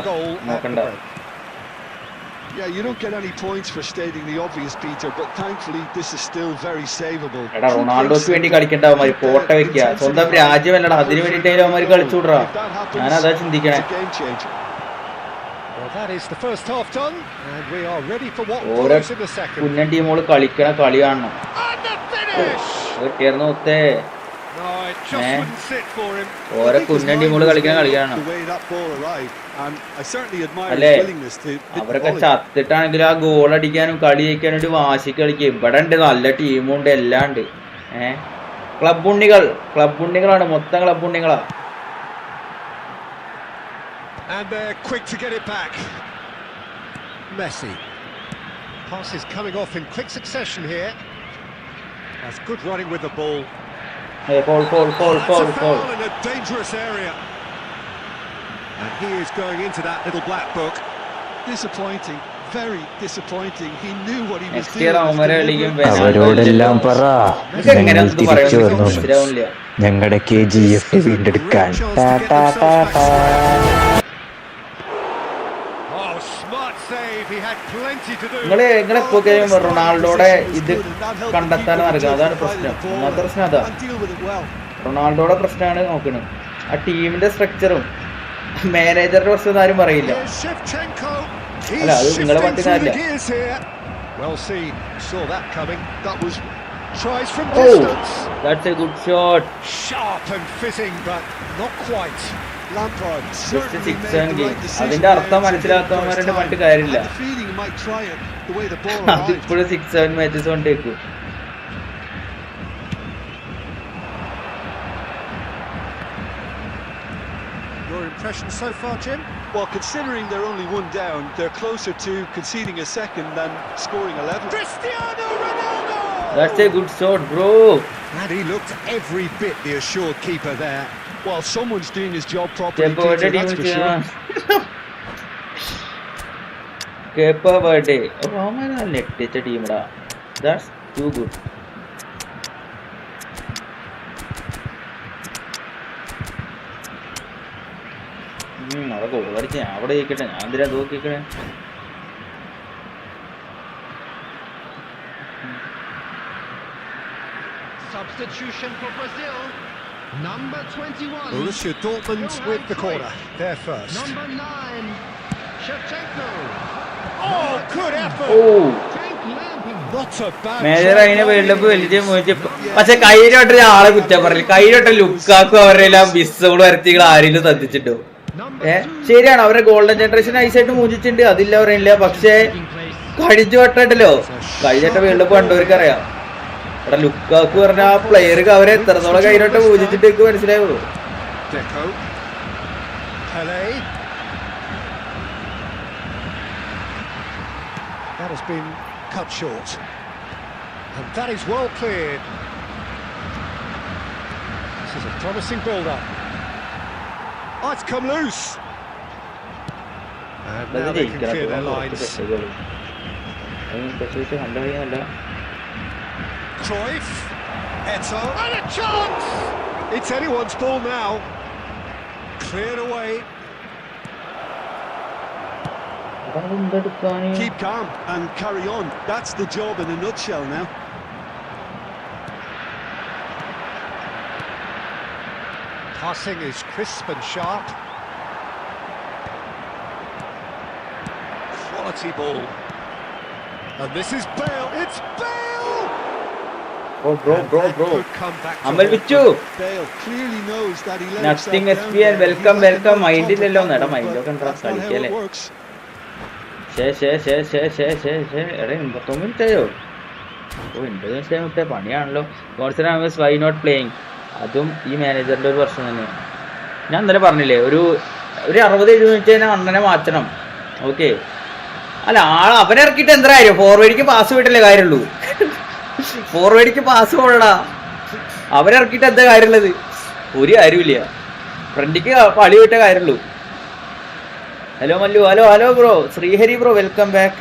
നോക്കണ്ട. Yeah, you don't get any points for stating the obvious, Peter, but thankfully this is still very savable. എടാ റൊണാൾഡോക്ക് വേണ്ടി കളിക്കണ്ടവന്മാര് ഫോട്ടോ വെക്കുക. സ്വന്തം രാജ്യമല്ലടാ, അതിന് വേണ്ടിയിട്ടായാലും അവന്മാര് കളിച്ചുവിടാ. ഞാനതാ ചിന്തിക്കണേ. Well, that is the first half done, and we are ready for what follows in the second. കുഞ്ഞൻ ടീമോള് കളിക്കണ കളി കാണണം. And the finish. കിട്ടിയായിരുന്നു ഒത്തേ. No, it just Eh? wouldn't sit for him. ഓരോ I think his Kunjan mind ടീമുകൾ was കളിക്കാൻ made up കളിക്കാനാണ്. the way that ball arrived, and I certainly admire his അല്ലേ willingness to hit the അവരൊക്കെ volley. ചത്തിട്ടാണെങ്കിലും ആ goal അടിക്കാനും കളി ജയിക്കാനും ഒരു വാശിക്ക് കളിക്കും. ഇവിടെ ഉണ്ട് നല്ല ടീമുണ്ട്, എല്ലാം ഉണ്ട്. ക്ലബ് ഉണ്ണികളാണ്, മൊത്തം club ഉണ്ണികളാ. And they're quick to get it back. Messi. Passes coming off in quick succession here. That's good running with the ball. Foul. That's a foul in a dangerous area. And he is going into that little black book. Disappointing, very disappointing. He knew what he was Next doing. year അവന്മാരെ കളിക്കും. അവരോടെല്ലാം പറ ഞങ്ങൾ തിരിച്ചു വന്നു, മനസ്സിലാവുന്നില്ല. ഞങ്ങളുടെ KGF വീണ്ടെടുക്കാൻ. Oh, smart save. He had plenty to do. നിങ്ങളെപ്പോ റൊണാൾഡോയുടെ ഇത് കണ്ടെത്താൻ നടക്കുന്നത്, അതാണ് പ്രശ്നം. ഒന്നാമത്തെ പ്രശ്നം അതാ, And deal with it well. റൊണാൾഡോയുടെ പ്രശ്നമാണ് നോക്കുന്നത്. ആ ടീമിന്റെ സ്ട്രക്ചറും മാനേജറുടെ പ്രശ്നം ആരും പറയില്ല. Here's Shevchenko. അല്ല, അത് He's നിങ്ങളെ shifting through the പറ്റുന്നതല്ല. gears here. Well seen. Saw that coming. That was Tries from Oh, distance. that's a good shot. Sharp and fitting, but not quite. Lampard Just a certainly made 6-7 the game. right decision അതിന്റെ there അർത്ഥം to മനസ്സിലാക്കാത്തവന്മാരുടെ take the പണ്ട് first കാര്യമില്ല. time. I had the feeling he might try it the way the ball arrived. അതിപ്പോഴും 6-7 matches കൊണ്ടേക്കും. Your impression so far, Jim? Well, considering they're only one down, they're closer to conceding a second than scoring 11. Cristiano Ronaldo! That's a good shot, bro. And he looked every bit the assured keeper there. Well, someone's doing his job properly, Kepa Peter, Verde that's for team sure. Kepa Verde. Oh, man, net teacher team da. That's too good. അവിടെ goal അടിച്ച് ഞാൻ അവിടെ ജയിക്കട്ടെ, ഞാൻ എന്തിനാ നോക്കിക്കണേ. Substitution for Brazil. Number 21. Borussia Dortmund with the corner. They're first. Number 9. Shevchenko. Oh, good effort! Oh, Frank Lampard. Not a bad major try. അതിനെ world cup വലിയ മോഹിച്ച്, പക്ഷെ കൈയിലോട്ട് ആളെ കുറ്റം പറയില്ല. കൈയിലോട്ട് ലുക്കാക്കും അവരുടെ എല്ലാം ബിസ്സോട് വരത്തികൾ ആരെങ്കിലും ശ്രദ്ധിച്ചിട്ടോ? ശരിയാണ്, അവരുടെ ഗോൾഡൻ ജനറേഷൻ ഐസായിട്ട് മൂജിച്ചിട്ടുണ്ട്, അതില്ല പറയില്ല. പക്ഷേ കഴിച്ചു വട്ടല്ലോ, കഴിഞ്ഞിട്ട് വേൾഡ് കപ്പ് കണ്ടവർക്ക് അറിയാം. ഇവിടെ ലുക്കാക്ക് പറഞ്ഞ ആ പ്ലെയർക്ക് അവരെ എത്രത്തോളം കൈയിലോട്ട് പൂജിച്ചിട്ട് എനിക്ക് മനസ്സിലാവുള്ളൂ. Deco. Pele. That has been cut short. And that is well cleared. This is a promising build-up. Oh, it's come loose. And now they can clear their lines. Cruyff. Eto'o. And a chance! It's anyone's ball now. Cleared away. Keep calm and carry on. That's the job in a nutshell now. Passing is crisp and sharp. Quality ball. And this is Bale. It's Bale! Bro. Good comeback to Amal hold Vichu, Bale clearly knows that he let nothing himself SP down there. Welcome He was welcome. on top മൈൻഡിലല്ലോ of നേടാ, that, മൈൻഡൊക്കെ but ഉണ്ടാ that's not how കളിക്കല്ലേ. it works. എടേ 89 മിനിറ്റായോ? ഓ, 80 minute മുട്ടേ പണിയാണല്ലോ. Concept why not playing, അതും ഈ മാനേജറിന്റെ ഒരു പ്രശ്നം തന്നെയാണ്. ഞാൻ ഇന്നലെ പറഞ്ഞില്ലേ, ഒരു 60-70 മിനിറ്റ് കഴിഞ്ഞാൽ അണ്ണനെ മാറ്റണം. ഓക്കെ, അല്ല അവനെ ഇറക്കിയിട്ട് എന്താ കാര്യം? ഫോർവേഡിക്ക് പാസ് പോയിട്ടല്ലേ കാര്യമുള്ളൂ. ഫോർവേഡിക്ക് പാസ് പോകണടാ, അവനിറക്കിയിട്ട് എന്താ കാര്യമുള്ളത്? ഒരു കാര്യമില്ല. ഫ്രണ്ടിക്ക് പളി വിട്ട കാര്യമുള്ളൂ. Hello Mallu, hello bro. Sreehari bro, welcome back.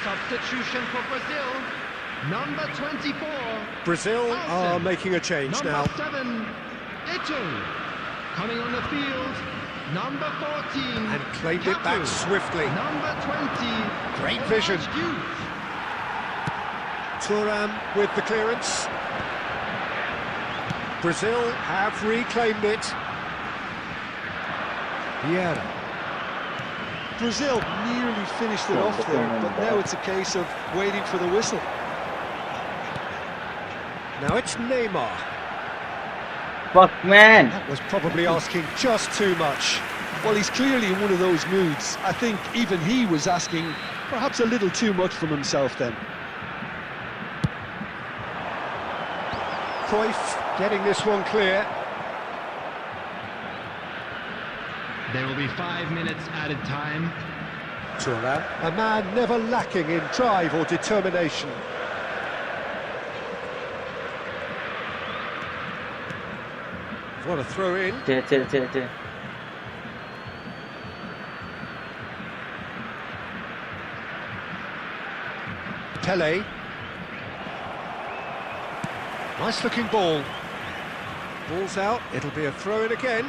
Substitution for Brazil. Number 24. Brazil are making a change Number now. 7. Eto'o. Coming on the field. Number 14. And claimed it back Cafu. swiftly. Number 20. Great vision. Youth. Thuram with the clearance. Brazil have reclaimed it. Vieira. Brazil nearly finished it off there, but now it's a case of waiting for the whistle. Now it's Neymar. Fuck man. That was probably asking just too much. Well, he's clearly in one of those moods. I think even he was asking perhaps a little too much from himself then. Cruyff getting this one clear. There will be 5 minutes added time. Thuram, a man never lacking in drive or determination. What a throw in. Che. Pele. Nice looking ball. Ball's out, it'll be a throw in again.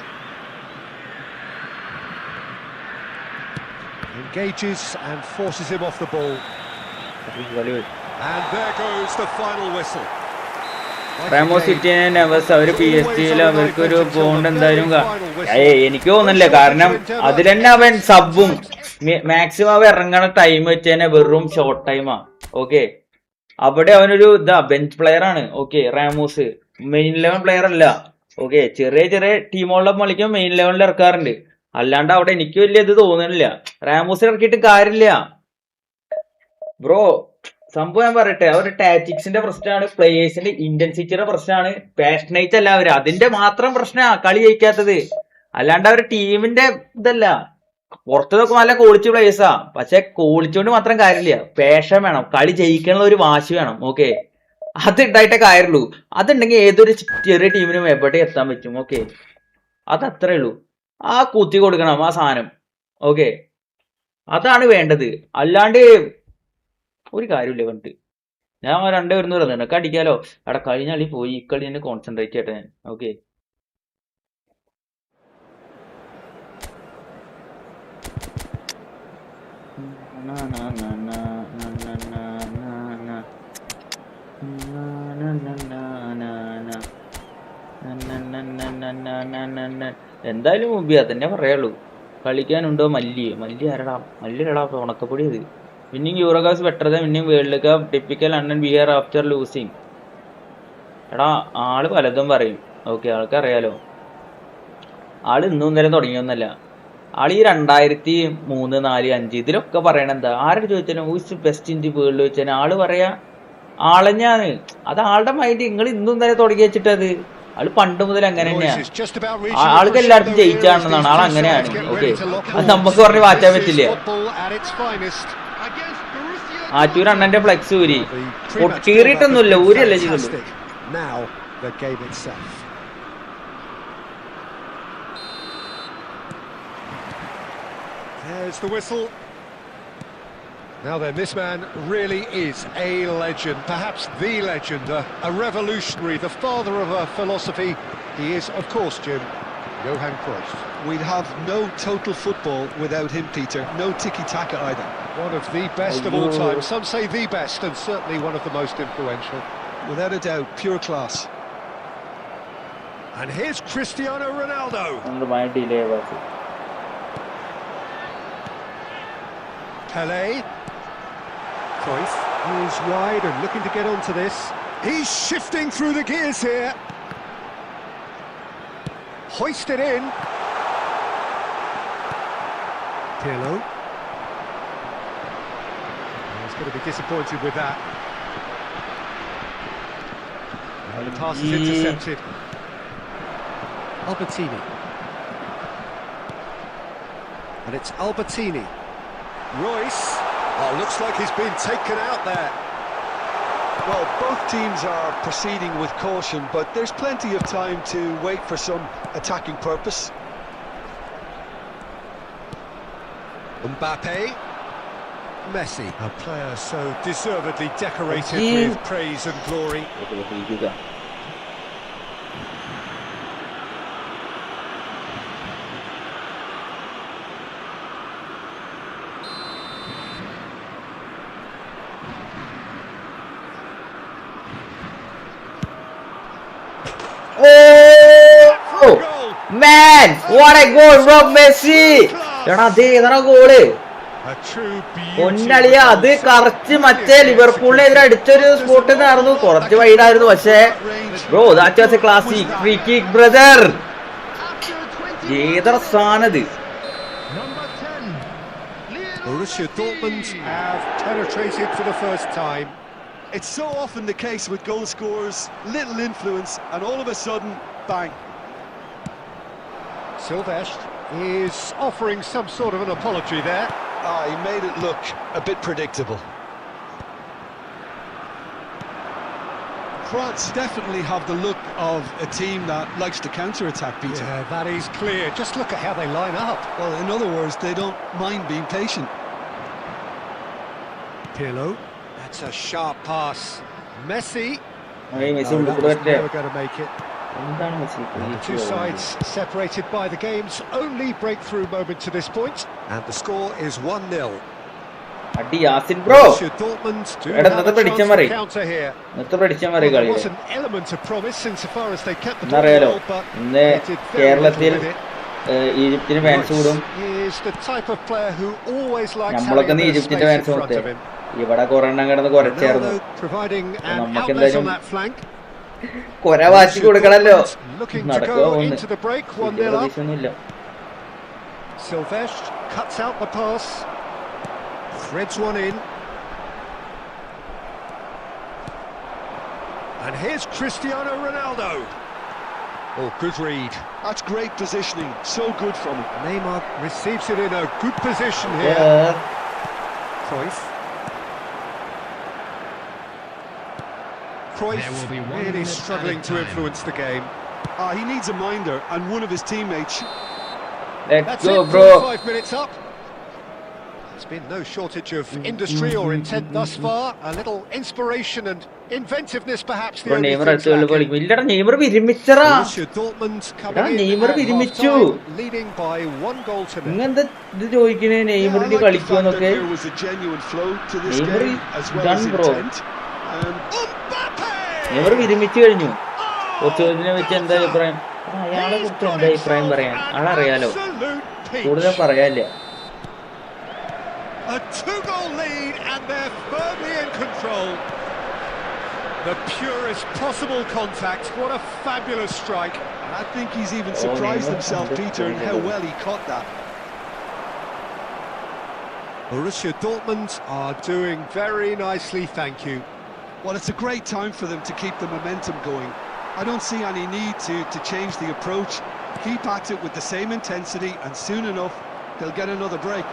Engages and forces him off the ball. And there goes the final whistle. Ramos സിറ്റിനെ നെവേഴ്സ് അവര് PSG-യിൽ അവർക്കൊരു bond എന്തായാലും എനിക്ക് തോന്നുന്നില്ല. കാരണം അതിൽ തന്നെ അവൻ സബും മാക്സിമം അവൻ ഇറങ്ങണ ടൈം വെച്ച് തന്നെ വെറും ഷോർട്ട് ടൈമാ. ഓക്കെ, അവിടെ അവനൊരു ബെഞ്ച് പ്ലെയർ ആണ്. Okay, Ramos main eleven player അല്ല. ഓക്കെ, ചെറിയ ടീമുകളിലൊപ്പം കളിക്കുമ്പോൾ മെയിൻ ലെവലിൽ ഇറക്കാറുണ്ട്. അല്ലാണ്ട് അവിടെ എനിക്ക് വലിയ ഇത് തോന്നുന്നില്ല. റാമോസ് ഇറക്കിയിട്ട് കാര്യമില്ല ബ്രോ. സംഭവം ഞാൻ പറയട്ടെ, അവരുടെ ടാറ്റിക്സിന്റെ പ്രശ്നമാണ്, പ്ലേയേഴ്സിന്റെ ഇന്റൻസിറ്റിയുടെ പ്രശ്നമാണ്, പാഷനേറ്റ് അല്ല അവര്. അതിന്റെ മാത്രം പ്രശ്നമാണ് കളി ജയിക്കാത്തത്. അല്ലാണ്ട് അവരുടെ ടീമിന്റെ ഇതല്ല. പുറത്തു നോക്കുമ്പോൾ നല്ല ക്വാളിറ്റി പ്ലേയേഴ്സാ, പക്ഷെ ക്വാളിറ്റി കൊണ്ട് മാത്രം കാര്യമില്ല. പാഷൻ വേണം, കളി ജയിക്കാനുള്ള ഒരു വാശി വേണം. ഓക്കെ, അത് ഉണ്ടായിട്ടേ കാര്യമുള്ളൂ. അതുണ്ടെങ്കിൽ ഏതൊരു ചെറിയ ടീമിനും എവിടെ എത്താൻ പറ്റും. ഓക്കെ, അതത്രേ ഉള്ളൂ. ആ കുത്തി കൊടുക്കണം ആ സാധനം. ഓക്കെ, അതാണ് വേണ്ടത്. അല്ലാണ്ട് ഒരു കാര്യമില്ല. കണ്ടിട്ട് ഞാൻ 2 വരുന്ന പറഞ്ഞിട്ട് അടിക്കാലോ. അവിടെ കഴിഞ്ഞ കളി പോയി, ഈ കളി തന്നെ കോൺസെൻട്രേറ്റ് ചെയ്യട്ടെ ഞാൻ. ഓക്കെ, എന്തായാലും മുമ്പിയാ തന്നെ പറയാളൂ. കളിക്കാനുണ്ടോ മല്ലി ആരടാ ഉണക്കപ്പൊടി. അത് winning Eurocup better than winning World Cup. Typical London beer after losing. എടാ ആള് പലതും പറയും. ഓക്കെ, ആൾക്കറിയാലോ. ആള് ഇന്നും നേരം തുടങ്ങിയൊന്നല്ല. ആള് ഈ 2003, 4, 5 ഇതിലൊക്കെ പറയണ എന്താ, ആരോട് ചോദിച്ചാലും who's best in the world ചോദിച്ചാൽ ആള് പറയാ ആളെഞ്ഞാണ്. അത് ആളുടെ മൈൻഡ്. നിങ്ങൾ ഇന്നും നേരം തുടങ്ങി വെച്ചിട്ടത്. ആള് പണ്ട് മുതൽ അങ്ങനെ തന്നെയാ. ആൾക്ക് എല്ലായിടത്തും ജയിച്ചാണെന്നാണ്. ആൾ അങ്ങനെയാണ്. ഓക്കെ, അത് നമുക്ക് പറഞ്ഞ് മാറ്റാൻ പറ്റില്ല. ആറ്റൂർ അണ്ണന്റെ ഫ്ലെക്സ് ഊരി കീറിയിട്ടൊന്നുമില്ല, ഊരിയല്ലേ ചെയ്തുള്ളൂ. There's the whistle. Now then, this man really is a legend, perhaps the legend, a revolutionary, the father of a philosophy. He is, of course, Jim, Johan Cruyff. We'd have no total football without him, Peter. No tiki-taka either. One of the best of all time. Some say the best, and certainly one of the most influential. Without a doubt, pure class. And here's Cristiano Ronaldo. Pele. Cruyff is wide and looking to get onto this. He's shifting through the gears here. Hoisted in. Pirlo. He's going to be disappointed with that. And the pass is intercepted. Albertini. And it's Albertini. Royce. Oh, looks like he's been taken out there. Well, both teams are proceeding with caution, but there's plenty of time to wait for some attacking purpose. Mbappe. Messi, a player so deservedly decorated with praise and glory. Oh man, what a goal from Messi! എടാ അതേ ഏതാ goal. A true beauty. പൊന്നളിയ അത് കറച്ച് മറ്റേ ലിവർപൂളിനെതിരെ അടിച്ചൊരു spot ആയിരുന്നു. കുറച്ച് വൈഡായിരുന്നു, പക്ഷേ bro that was A classic free kick brother. ഏതൊരു സാധനത്. Number 10. Borussia Dortmund have penetrated for the first time. It's so often the case with goal scorers, little influence, and all of a sudden, bang. Silvestre is offering some sort of an apology there. He made it look a bit predictable. France definitely have the look of a team that likes to counter-attack, Peter. Yeah, that is clear. Just look at how they line up. Well, in other words, they don't mind being patient. Pirlo, that's a sharp pass. Messi, Messi no, ഉള്ളിൽ that കൂടെ was പറ്റേ. never going to make it. എന്താണ് Messi The two sides separated by the game's only breakthrough moment to this point, and the score is 1-0. അടി Yasin bro. Borussia Dortmund do എടാ, have a ഇന്നത്തെ chance പിടിച്ചാൻ to മതി. counter here. ഇന്നത്തെ പഠിച്ചാൽ മതി Well, there കളി. was an element of promise insofar as they kept the ball എന്നറിയാലോ well, but ഇന്ന് they did very കേരളത്തിൽ little with it. ഈജിപ്തിന് ഫാൻസ് കൂടും. He is the type of player who always likes having നമ്മളൊക്കെ a bit of ഈജിപ്തിന്റെ space fans in front മൊത്തേ of him. ഇവിടെ കൊറെണ്ണം കിടന്ന് കുറച്ചായിരുന്നു. Ronaldo providing an നമുക്ക് outlet എന്തായാലും on that flank. കൊര വാശി കൊടുക്കണല്ലോ. Looking to നടക്കുക go ഒന്ന്. into the break, വലിയ 1-0 up. പ്രതീക്ഷയൊന്നുമില്ല. Silvestre cuts out the pass, threads one in, and here's Cristiano Ronaldo. Oh, good read. That's great positioning, so good from him. Neymar receives it in a good position here. Cruyff. There will Cruyff be 1 really minute struggling added to time. influence the game. He needs a minder, and one of his teammates. Let's That's go it, bro. 5 minutes up. There's been no shortage of industry or intent thus far. A little inspiration and inventiveness, perhaps the ഇപ്പൊ only Neymar things അടുത്ത് കളി lacking. കളിക്കും. ഇല്ലടാ Neymar വിരമിച്ചറാ. Borussia Dortmund coming in Neymar at വിരമിച്ചു. half-time, leading by 1 goal to nil. ഇങ്ങെന്താ ഇത് ചോദിക്കണേ Yeah, I നെയ്മറിന് like the fact that കളിക്കുമെന്നൊക്കെ. there was a genuine flow to this Neymar game, as well done, as bro. intent. Mbappe! Neymar വിരമിച്ചു കഴിഞ്ഞു. കൊച്ചുവിനെ വെച്ച് എന്താ അഭിപ്രായം? അയാളെ കുറിച്ച് എന്താ അഭിപ്രായം പറയാൻ ആളറിയാലോ. കൂടുതൽ പറയാനില്ല. A 2-goal lead and they're firmly in control. The purest possible contact. What a fabulous strike. And I think he's even surprised himself, Peter, in how well he caught that. Borussia Dortmund are doing very nicely, thank you. Well, it's a great time for them to keep the momentum going. I don't see any need to change the approach. Keep at it with the same intensity, and soon enough, they'll get another break.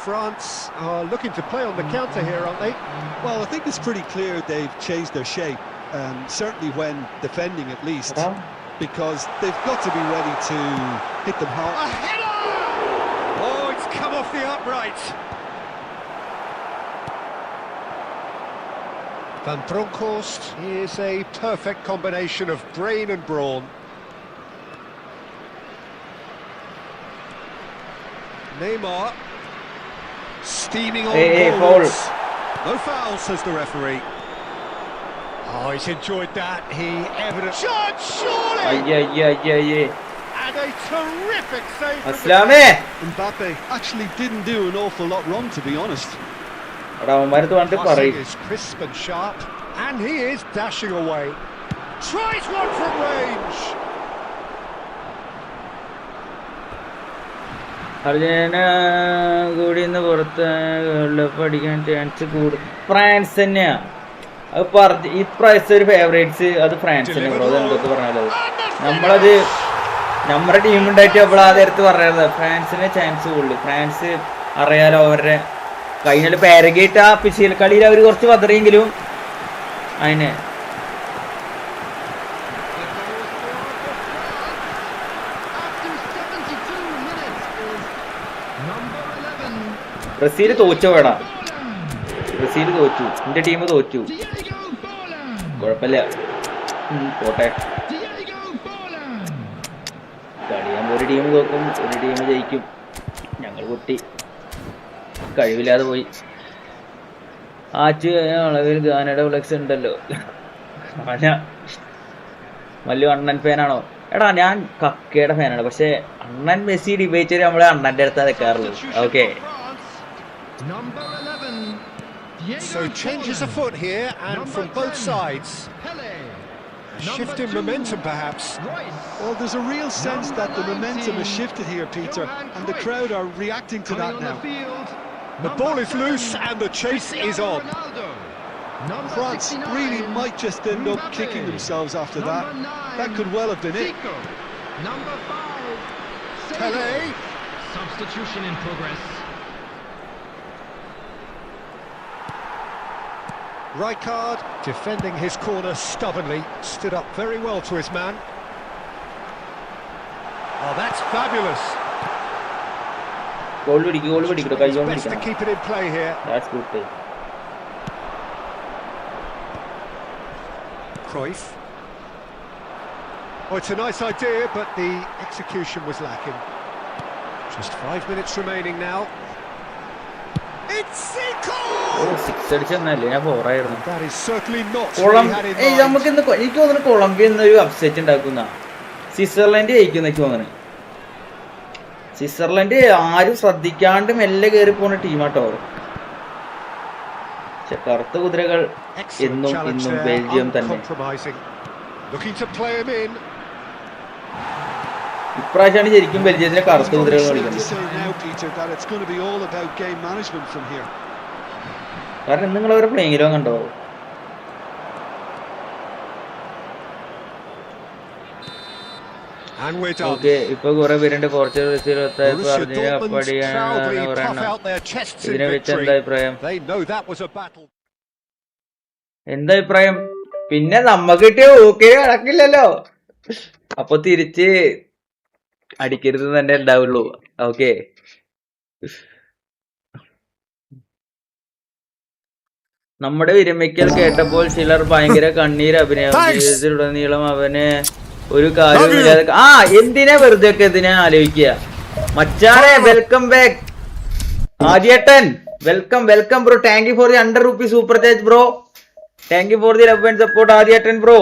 France are looking to play on the counter here, aren't they? Well, I think it's pretty clear they've changed their shape, certainly when defending at least, എടാ, because they've got to be ready to hit them hard. A header! Oh, it's come off the upright. Van Bronckhorst is a perfect combination of brain and brawn. Neymar steaming on foul. No foul, says the referee. Oh, he's enjoyed that. He evidently shot, surely, അയ്യയ്യയ്യയ്യേ. and a terrific save. from the അസ്ലാമേ. Mbappe actually didn't do an awful lot wrong, to be honest. എടാ അവന്മാരത്ത് വന്നിട്ട് Passing പറയും. is crisp and sharp, and he is dashing away. Tries one from range. Argentina കൂടി ഇന്ന് പുറത്ത് world cup അടിക്കാൻ chance കൂടും. France തന്നെയാ അത് പറഞ്ഞ് ഇപ്രാവശ്യത്തെ ഒരു ഫേവറേറ്റ്സ് അത് ഫ്രാൻസ് തന്നെ ബ്രോ. എന്തൊക്കെ പറഞ്ഞാലത് നമ്മളത് നമ്മുടെ ടീം ഉണ്ടായിട്ട് അപ്പോൾ ആ നേരത്ത് പറഞ്ഞത് ഫ്രാൻസിനെ ചാൻസ് കൂടുതൽ. ഫ്രാൻസ് അറിയാലോ അവരുടെ കഴിഞ്ഞ പാരഗേറ്റ് ആ പിശീൽ കളിയിൽ അവർ കുറച്ച് പതറിയെങ്കിലും അതിനെ After 72 minutes is number 11. Brazil തോറ്റോ വേടാ. Bola. ബ്രസീൽ തോറ്റു. എന്റെ ടീം തോറ്റു. Diego Bola. കുഴപ്പമില്ല, പോട്ടെ. Diego Bola. കളിയാകുമ്പോൾ ഒരു ടീം തോക്കും, ഒരു ടീം ജയിക്കും. ഞങ്ങൾ പൊട്ടി, കഴിവില്ലാതെ പോയി. ആച്ച് അളവിൽ ഗാനയുടെ ഫ്ലെക്സ് ഉണ്ടല്ലോ. മല്ലു അണ്ണൻ ഫാനാണോ? എടാ ഞാൻ കക്കയുടെ ഫാനാണ്, പക്ഷെ അണ്ണൻ മെസ്സി ഡിബേറ്റ് നമ്മള് അണ്ണന്റെ അടുത്താ നിൽക്കാറുള്ളൂ. Okay, Number 11. Diego So changes Forlan. afoot here, and Number from both 10, sides. Pele. A Number shift in 2, momentum, perhaps. Royce. Well, there's a real sense that the momentum has shifted here, Peter, Johan and the Cruyff. crowd are reacting to Coming that on now. the field. The Number ball is 7, loose, and the chase is Cristiano on. Ronaldo. Number France 69, really might just end up Mbappe. kicking themselves after that. Number 9, That could well have been it. Zico. Number 5, Pele. Substitution in progress. Rijkaard defending his corner stubbornly, stood up very well to his man. Oh, that's fabulous. Goal പിടിക്കട്ടോ, കൈ goal Best to പിടിക്കണം. keep it in play here. That's good play. Cruyff. Oh, it's a nice idea, but the execution was lacking. Just 5 minutes remaining now. It's Zico! Six അടിച്ചെന്നല്ലേ, ഞാൻ 4 ആയിരുന്നു. That is certainly not what കൊളം he had in mind. നമുക്ക് ഇന്ന് എനിക്ക് തോന്നുന്നു Colombia എന്നൊരു upset ഉണ്ടാക്കുന്ന സ്വിറ്റ്സർലൻഡ് ജയിക്കുന്ന എനിക്ക് തോന്നുന്നു. സ്വിറ്റ്സർലൻഡ് ആരും ശ്രദ്ധിക്കാണ്ട് മെല്ലെ കയറി പോകുന്ന ടീമാട്ടോ. പക്ഷെ കറുത്ത കുതിരകൾ Excellent എന്നും challenge ഇന്നും there, ബെൽജിയം തന്നെ. uncompromising. Looking to play him in. ഇപ്രാവശ്യമാണ് ശരിക്കും ബെൽജിയത്തിലെ കറുത്ത It's കുതിരകൾ safe to കളിക്കുന്നത്. say now, Peter, that it's going to be all about game management from here. കാരണം നിങ്ങൾ അവരെ പ്ലേയിങ്ങിലോ കണ്ടോ? And we're done. ഓക്കെ, ഇപ്പൊ കുറെ പേരുണ്ട് Portugal Borussia Argentina Dortmund കപ്പടിയാണെന്ന് proudly puff പറയണം. out their chests in ഇതിനെ വെച്ച് എന്താ victory. അഭിപ്രായം? They know that was a battle. എന്താ അഭിപ്രായം? പിന്നെ നമ്മക്ക് കിട്ടിയ ഓക്കെ നടക്കില്ലല്ലോ, അപ്പൊ തിരിച്ച് അടിക്കരുത് തന്നെ ഉണ്ടാവുള്ളൂ. ഓക്കെ, നമ്മുടെ വിരമിക്കൽ കേട്ടപ്പോൾ ചിലർ ഭയങ്കര കണ്ണീര് അഭിനയം. ജീവിതത്തിലുടനീളം അവന് ഒരു കാര്യമില്ലാതെ എന്തിനാ വെറുതെ ഒക്കെ ഇതിനെ ആലോചിക്കുക. മച്ചാനെ വെൽക്കം ബാക്ക് ആദ്യേട്ടൻ, welcome welcome bro. Thank you for the 100 rupees super chat bro. Thank you for the love and support ആദ്യേട്ടൻ ബ്രോ.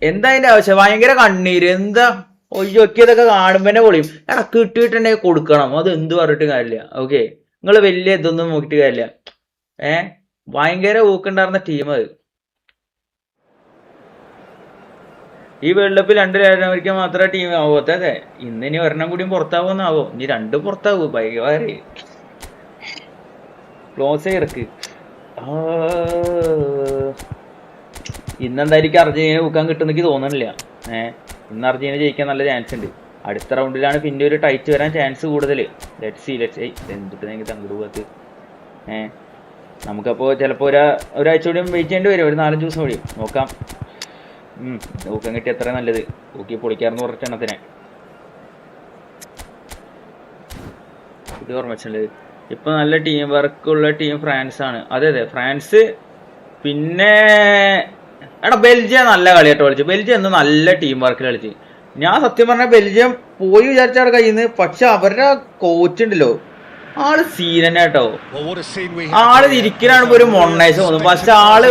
എന്താ അതിന്റെ ആവശ്യം? ഭയങ്കര കണ്ണീര്. എന്താ ഒയ്യൊക്കിയതൊക്കെ കാണുമ്പോ തന്നെ പൊളിയും. കിട്ടിയിട്ടുണ്ടെങ്കിൽ കൊടുക്കണം, അത് എന്ത് പറഞ്ഞിട്ട് കാര്യമില്ല. ഓക്കെ, നിങ്ങൾ വലിയ ഇതൊന്നും നോക്കിയിട്ട് കാര്യമില്ല. ഭയങ്കര ഊക്കുണ്ടായിരുന്ന ടീം അത്. ഈ വേൾഡ് കപ്പിൽ 2 ലാറ്റിനമേരിക്ക മാത്രമേ ടീം ആവത്തെ. അതെ, ഇനി ഒരെണ്ണം കൂടിയും പുറത്താവുമെന്നാവോ? ഇനി 2 പുറത്താവൂ. ഭയങ്കര ക്ലോസ് ഇറക്ക്. ഇന്നെന്തായിരിക്കും അർജന്റീന ഊക്കാൻ കിട്ടുന്നെനിക്ക് തോന്നണില്ല. ഇന്ന് അർജന്റീന ജയിക്കാൻ നല്ല ചാൻസ് ഉണ്ട്. അടുത്ത റൗണ്ടിലാണ് പിന്നെ ഒരു ടൈറ്റ് വരാൻ ചാൻസ് കൂടുതൽ. ലെറ്റ്സ് സീ എന്തൊക്കെ തങ്ങട് പോകത്ത്. നമുക്കപ്പോൾ ചിലപ്പോൾ ഒരാഴ്ച കൂടിയും വെയിറ്റ് ചെയ്യേണ്ടി വരും, ഒരു 4-5 ദിവസം കൂടി നോക്കാം. ഊക്കം കിട്ടിയ എത്ര നല്ലത്. ഊക്കി പൊളിക്കാറെന്ന് പറഞ്ഞെണ്ണത്തിനെ ഇത് ഓർമ്മച്ചുണ്ട്. ഇപ്പൊ നല്ല ടീം വർക്കുള്ള ടീം ഫ്രാൻസ് ആണ്. അതെ അതെ, ഫ്രാൻസ്. പിന്നെ എടാ ബെൽജിയം നല്ല കളിയായിട്ട് കളിച്ചു. ബെൽജിയം എന്ന് നല്ല ടീം വർക്കിൽ കളിച്ച്. ഞാൻ സത്യം പറഞ്ഞ ബെൽജിയം പോയി വിചാരിച്ച അവിടെ കയ്യിൽ നിന്ന്. പക്ഷെ അവരുടെ കോച്ച് ഉണ്ടല്ലോ, ആള് സീൻ തന്നെ കേട്ടോ. ആള് ഇരിക്കലാണ് ഒരു മൊണ്ണേഴ്സ് തോന്നുന്നു. പക്ഷെ ആള്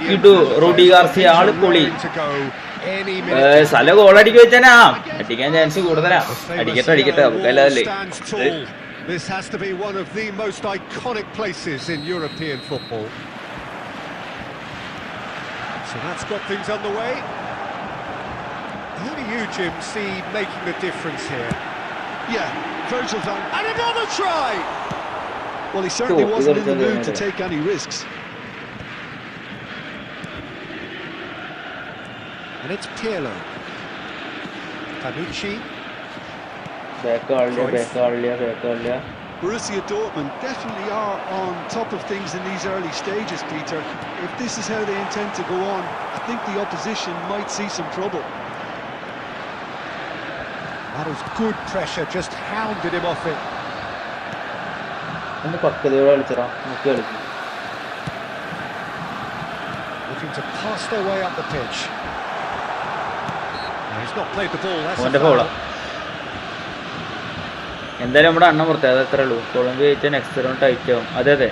കിട്ടു റൂഡി ഗാർസിയ, ആള് പൊളി. സ്ഥലം ഗോളടിക്ക് വെച്ചാ അടിക്കാൻ ചാൻസ് കൂടുതലാ. അടിക്കട്ടെ നമുക്കല്ലേ. This has to be one of the most iconic places in European football. So that's got things underway. Who do you, Jim, see making the difference here? Yeah, Virgil van... And another try! Well, he certainly wasn't in the mood to take any risks. And it's Pirlo. Panucci. Borussia Dortmund definitely are on top of things in these early stages, Peter. If this is how they intend to go on, I think the opposition might see some trouble. That was good pressure, just hounded him off it. Looking to pass their way up the pitch. No, he's not played the ball, that's a foul. എന്തായാലും നമ്മുടെ അണ്ണൻ പുറത്തേ, അത് അത്രേ ഉള്ളൂ. Colombia ജയിച്ചാൽ next round tight ആവും. അതെ അതെ,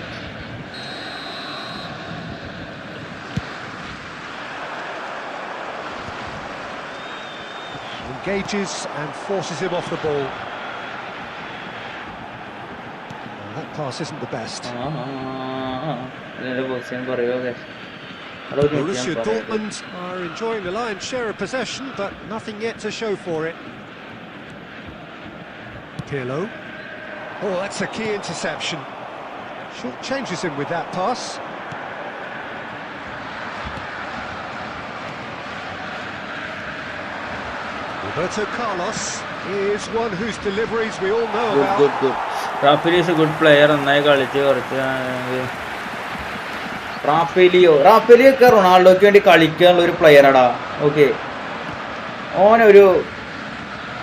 engages and forces him off the ball. Well, that pass isn't the best. അതിന്റെ പൊസിഷൻ പറയുമോ Borussia Dortmund are enjoying the lion's share of possession, but nothing yet to show for it. Pirlo. Oh, that's a key interception. Short changes him with that pass. Roberto Carlos is one whose deliveries we all know about. Good. Rafael is a good player. നന്നായി കളിച്ച് കുറച്ച് റാഫേലിയോ ഒക്കെ റൊണാൾഡോയ്ക്ക് വേണ്ടി കളിക്കാനുള്ള ഒരു പ്ലെയറാടാ. Okay, ഓനൊരു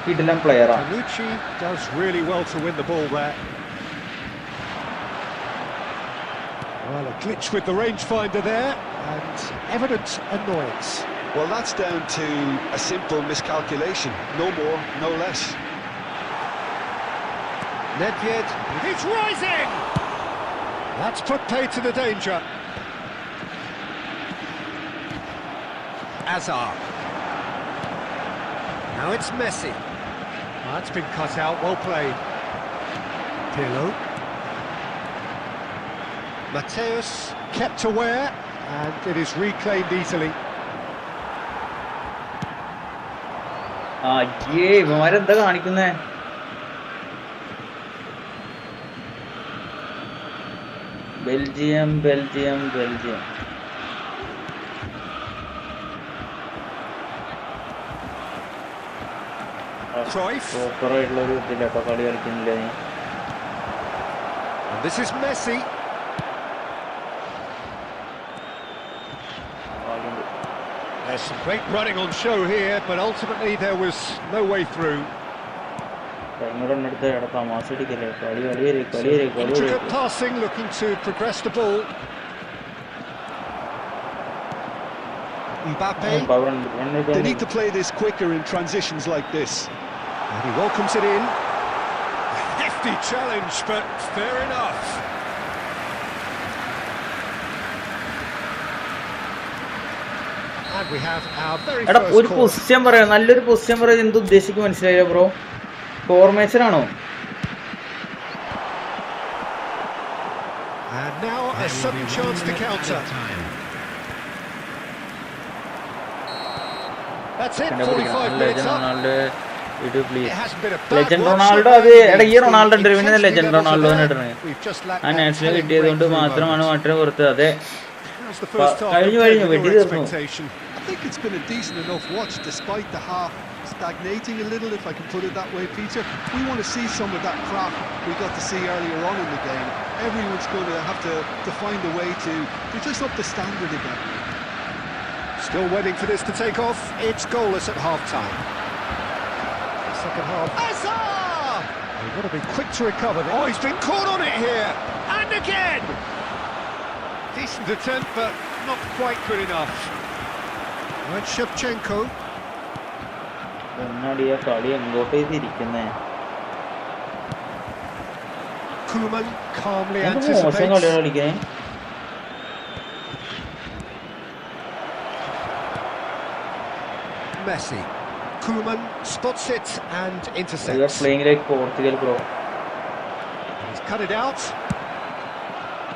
കിടിലൻ പ്ലെയറാ. Bonucci does really well to win the ball there. Well, a glitch with the rangefinder there and evident annoyance. Well, that's down to a simple miscalculation. No more, no less. Nedved, he's rising! That's put paid to the danger. Azar. Now it's Messi. That's been cut out, well played. Pirlo. Mateus kept aware, and it is reclaimed easily. ഇവന്മാരെന്താ കാണിക്കുന്നേ? Belgium സൂപ്പറായിട്ടുള്ളൊരു ഇതിലൊക്കെ കളി കളിക്കുന്നില്ല നീ. And this is Messi. There's some great running on show here, but ultimately there was no way through. Intricate passing, looking to progress the ball. Mbappe. They need to play this quicker in transitions like this. And he welcomes it in. A hefty challenge, but fair enough. And we have our very എടാ first ഒരു call. Position പറയാം, നല്ലൊരു position പറയാം. എന്ത് ഉദ്ദേശിക്കും മനസ്സിലായില്ല bro? Formation ആണോ? And now a sudden chance to counter. That's it, 45 minutes up. It hasn't been a bad legend watch Ronaldo so അത് far. എടാ ഈ റൊണാൾഡോ ഉണ്ട് പിന്നെ ലെജൻഡ് റൊണാൾഡോ ഇടണേ. We've just lacked ആ that നാഷണൽ telling കിട്ടിയത് കൊണ്ട് breakthrough മാത്രമാണ് moment. മറ്റേ പുറത്ത്. അതെ, How's the first half കഴിഞ്ഞു, compared with വെട്ടി your തീർന്നു. expectation? I think it's been a decent enough watch despite the half stagnating a little, if I can put it that way, Peter. We want to see some of that craft we got to see earlier on in the game. Everyone's going to have to find a way to just up the standard again. Still waiting for this to take off. It's goalless at half-time. Second half. Azar! They've got to be quick to recover. Oh, he's been caught on it here. And again! Decent attempt, but not quite good enough. Right, Shevchenko. എന്നാടി ആ കളി എങ്ങോട്ടേ തിരിക്കുന്നേ? Koeman calmly മോശം കളിയാണ് anticipates. കളിക്കണേ. Messi. Koeman spots it and We are intercepts. playing like Portugal, bro. He's cut it out.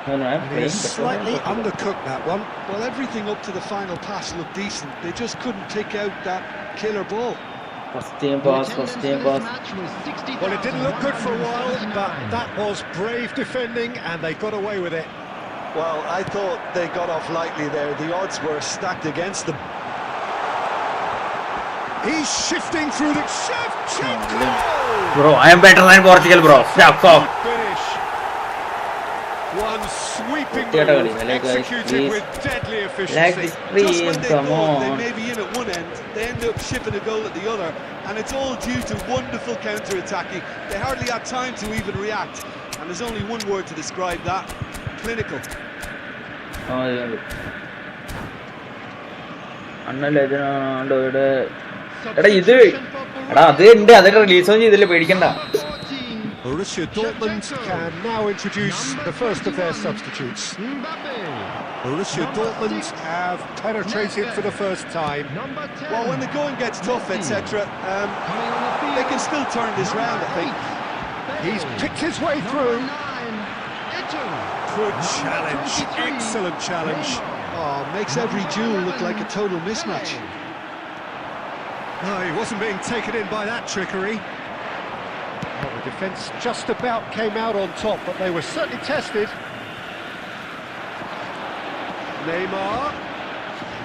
No, I'm And playing he's slightly better. undercooked that one. Well, everything up to the final pass looked decent. They just couldn't pick out that killer ball. First team pass. Well, it didn't look good for a while, but that was brave defending and they got away with it. Well, I thought they got off lightly there. The odds were stacked against them. He's shifting through the Shevchenko! Bro, I am better than Portugal, bro. Stop. Finish. One sweeping Get out of move here, like, guys, executed please. with deadly Like efficiency. this Just when stream, they come thought they on. may be in at one end, they end up shipping a goal at the other, and it's all due to wonderful counter-attacking. They hardly had time to even react, and there's only one word to describe that: clinical. അണ്ണ ലെജൻഡോയുടെ എടാ ഇത് എടാ അത് ഉണ്ട്, അതിന്റെ റിലീസൊന്നും ചെയ്തില്ല, പേടിക്കണ്ട. Borussia Dortmund can now introduce the first of their substitutes. Mbappe. Borussia Dortmund have penetrated for the first time. Number 10. Well, when the going gets tough, etc., Coming on the field. they can still turn this round, I think. He's picked his way through. Number 9. Eto'o. Good challenge, excellent challenge. Oh, makes every duel look like a total mismatch. No, he wasn't being taken in by that trickery. Well, the defence just about came out on top, but they were certainly tested.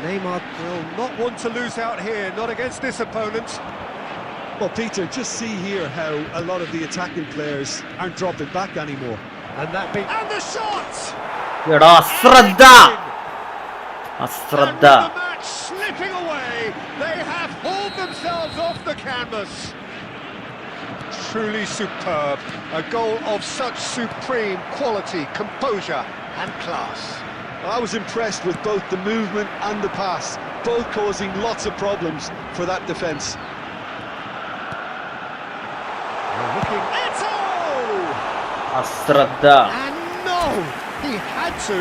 Neymar will not want to lose out here, not against this opponent. Well, Peter, just see here how a lot of the attacking players aren't dropping back anymore. And the shot! എടാ അശ്രദ്ധ And അശ്രദ്ധ with the match slipping away, they have hauled themselves off the canvas. Truly superb. A goal of such supreme quality, composure and class. I was impressed with both the movement and the pass, both causing lots of problems for that defence. Looking Eto'o! അശ്രദ്ധ And no! He had to.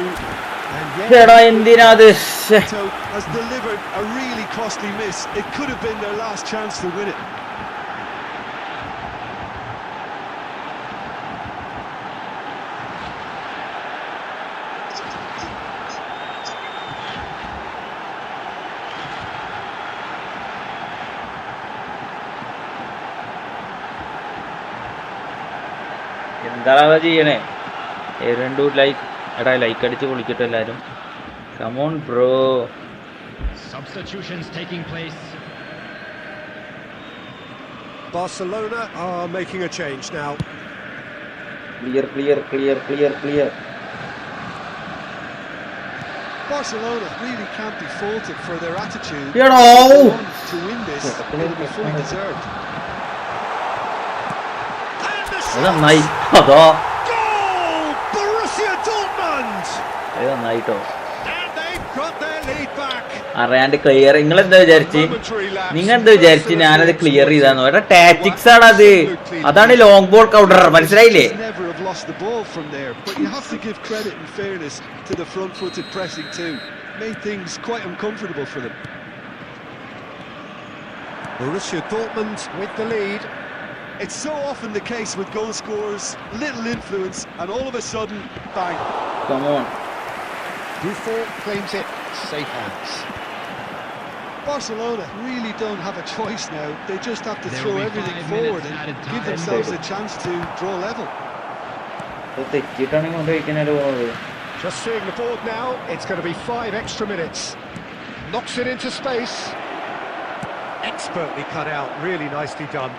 And എടാ yet, എന്തിനാ അത് ശ്ശെ. So has delivered a really costly miss. It could have been their last chance to win it. എന്താണാ ചെയ്യണേ രണ്ടു like എടാ like അടിച്ച് പൊളിക്കട്ടെ എല്ലാരും. Come on bro. Substitutions taking place. Barcelona are making a change now. Clear. Barcelona really can't be faulted for their attitude. എടാ To win this, it'll be fully deserved. And the അത് നന്നായി. അതോ goal! Borussia Dortmund! അത് നന്നായിട്ടോ. And they've got their lead back. അറിയാണ്ട് clear. നിങ്ങളെന്താ വിചാരിച്ച് Momentary lapse. നിങ്ങളെന്താ വിചാരിച്ച് ഞാനത് ക്ലിയർ ചെയ്താന്നോ? എടാ ടാറ്റിക്സ് ആണത്. അതാണ് ലോങ് ബോൾ കൗണ്ടർ. മനസ്സിലായില്ലേ? Never have lost the ball from there, but you have to give credit and fairness to the front-footed pressing too. Made things quite uncomfortable for them. Borussia Dortmund with the lead. It's so often the case with goal scorers, little influence, and all of a sudden, bang. Come on. Buffon claims it. Safe hands. Barcelona really don't have a choice now. They just have to There throw will be everything 5 forward minutes added and time. give themselves a chance to draw level. തെറ്റിട്ടാണ് കൊണ്ടുപോയിക്കാനല്ലോ പോകുന്നത്. Just seeing the board now, it's going to be 5 extra minutes. Knocks it into space. Expertly cut out, really nicely done.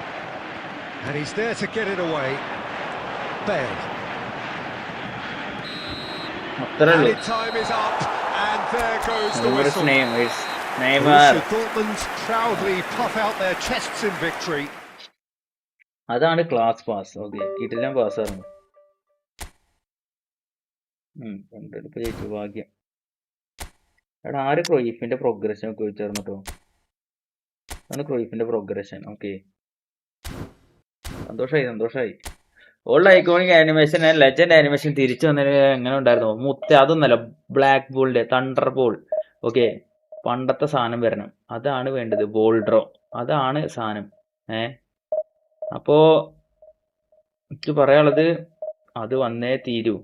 And he's there to get it away. Bale. അത്രേ ഉള്ളൂ. Added time is up, and there goes the What's his whistle. name? It's Neymar. Borussia Dortmund proudly puff out their chests in victory. അതാണ് class pass. Okay കിട്ടില്ല പാസ്സാണ്. രണ്ടെടുപ്പ് ജയിച്ചു. ഭാഗ്യം. എടാ ആര് ക്രോയിഫിന്റെ progression ഒക്കെ ചോദിച്ചായിരുന്നു കേട്ടോ. അതാണ് ക്രോയിഫിന്റെ പ്രോഗ്രഷൻ. ഓക്കെ സന്തോഷായി. Old iconic animation and legend animation തിരിച്ചു വന്നതിന് എങ്ങനെ ഉണ്ടായിരുന്നു? അതൊന്നല്ല, ബ്ലാക്ക് ബോളിന്റെ തണ്ടർ ബോൾ. ഓക്കെ പണ്ടത്തെ സാധനം വരണം. അതാണ് വേണ്ടത്. ബോൾ ഡ്രോ അതാണ് സാധനം. അപ്പോ എനിക്ക് പറയാനുള്ളത് അത് വന്നേ തീരൂ.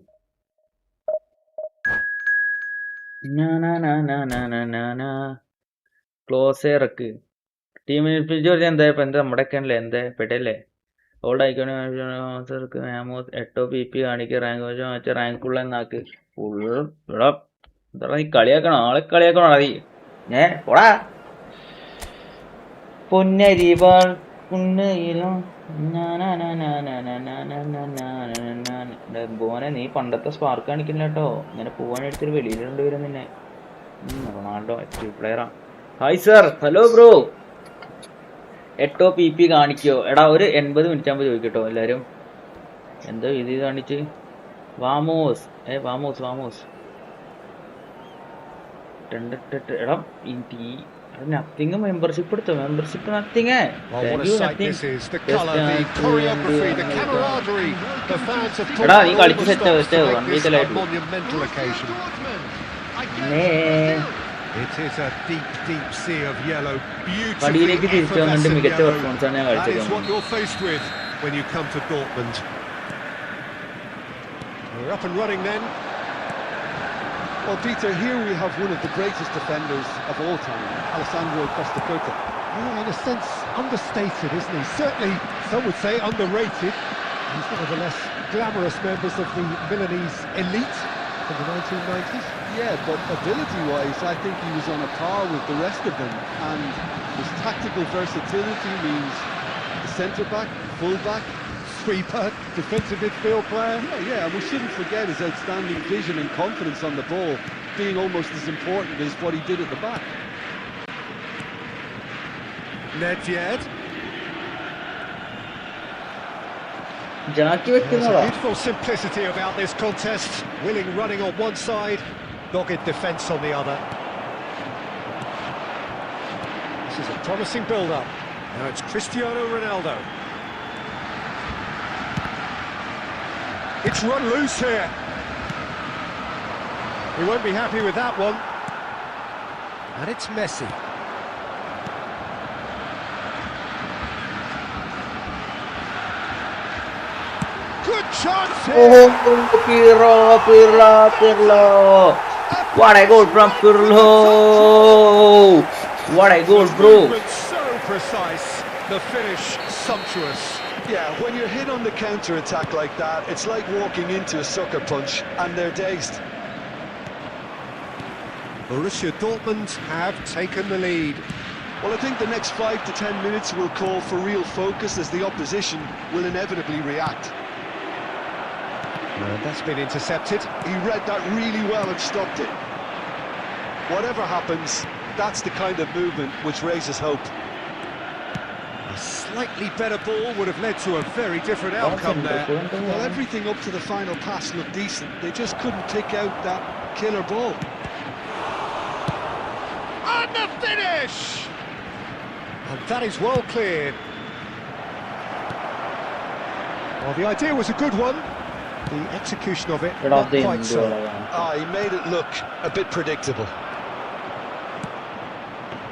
ക്ലോസ് ഇറക്ക് ടീമിന് എന്താ ഇപ്പൊ എന്താ നമ്മുടെ ഒക്കെ അല്ലേ എന്താ പെട്ടല്ലേ? ഓൾഡ് ഐക്കോണിക് മാമോസ് 8 PP കാണിക്ക്. റാങ്കുള്ള എന്നാക്ക് ഫുള്ള് എന്താ നീ കളിയാക്കണോ? ആളെ കളിയാക്കണോ? നീ പോടാ പൊന്നരിവാൾ കുന്നയിലും പോനെ. നീ പണ്ടത്തെ സ്പാർക്ക് കാണിക്കില്ല കേട്ടോ. ഇങ്ങനെ പോവാനെടുത്തൊരു വെളിയിലുണ്ട് വരും നിന്നെ. റൊണാൾഡോ ആക്റ്റീവ് പ്ലെയറാ. Hi sir. Hello bro. 8 PP കാണിക്കോ? എടാ ഒരു 80 മിനിറ്റ് ആകുമ്പോൾ ചോദിക്കട്ടോ എല്ലാരും. എന്തോ ഇത് കാണിച്ച് വാമോസ് വാമോസ് എടാ നത്തിങ് മെമ്പർഷിപ്പ് എടുത്തു. Membership nothing. Well, what a sight this is. The Just, colour, the choreography, the camaraderie. The fans have എടാ, നീ pulled കളിച്ച് all the set ആവ്, stops to set ആവ്. make this a അൺബീറ്റലായിട്ട്. monumental occasion. It is a deep, deep sea of yellow. Beautifully പടിയിലേക്ക് തിരിച്ചു വന്നിട്ട് effervescent മികച്ച yellow. Performance ആണ് ഞാൻ That is what കാഴ്ചവെക്കുന്നത്. you're faced with when you come to Dortmund. We're up and running then. Well, Peter, here we have one of the greatest defenders of all time, Alessandro Costa Curta. Yeah, in a sense, understated, isn't he? Certainly, some would say underrated. He's one of the less glamorous members of the Milanese elite in the 1990s. Yeah, but ability-wise, I think he was on a par with the rest of them. And his tactical versatility means the centre-back, full-back, Sweeper, defensive midfield player. Yeah, and we shouldn't forget his outstanding vision and confidence on the ball, being almost as important as what he did at the back. Nedved. Jackie There's വെക്കുന്നതാ. a beautiful simplicity about this contest. Willing running on one side, dogged defence on the other. This is a promising build-up. Now it's Cristiano Ronaldo. It's run loose here. He won't be happy with that one. And it's Messi. Good chance here. Pirlo. What a goal from Pirlo. What a goal, bro. Movement so precise. The finish sumptuous. Yeah, when you're hit on the counter-attack like that, it's like walking into a sucker punch, and they're dazed. Borussia Dortmund have taken the lead. Well, I think the next 5 to 10 minutes will call for real focus as the opposition will inevitably react. And that's been intercepted. He read that really well and stopped it. Whatever happens, that's the kind of movement which raises hope. A slightly better ball would have led to a very different outcome there. Well, everything up to the final pass looked decent. They just couldn't pick out that killer ball. And the finish! And that is well cleared. Well, the idea was a good one. The execution of it, not quite so. He made it look a bit predictable.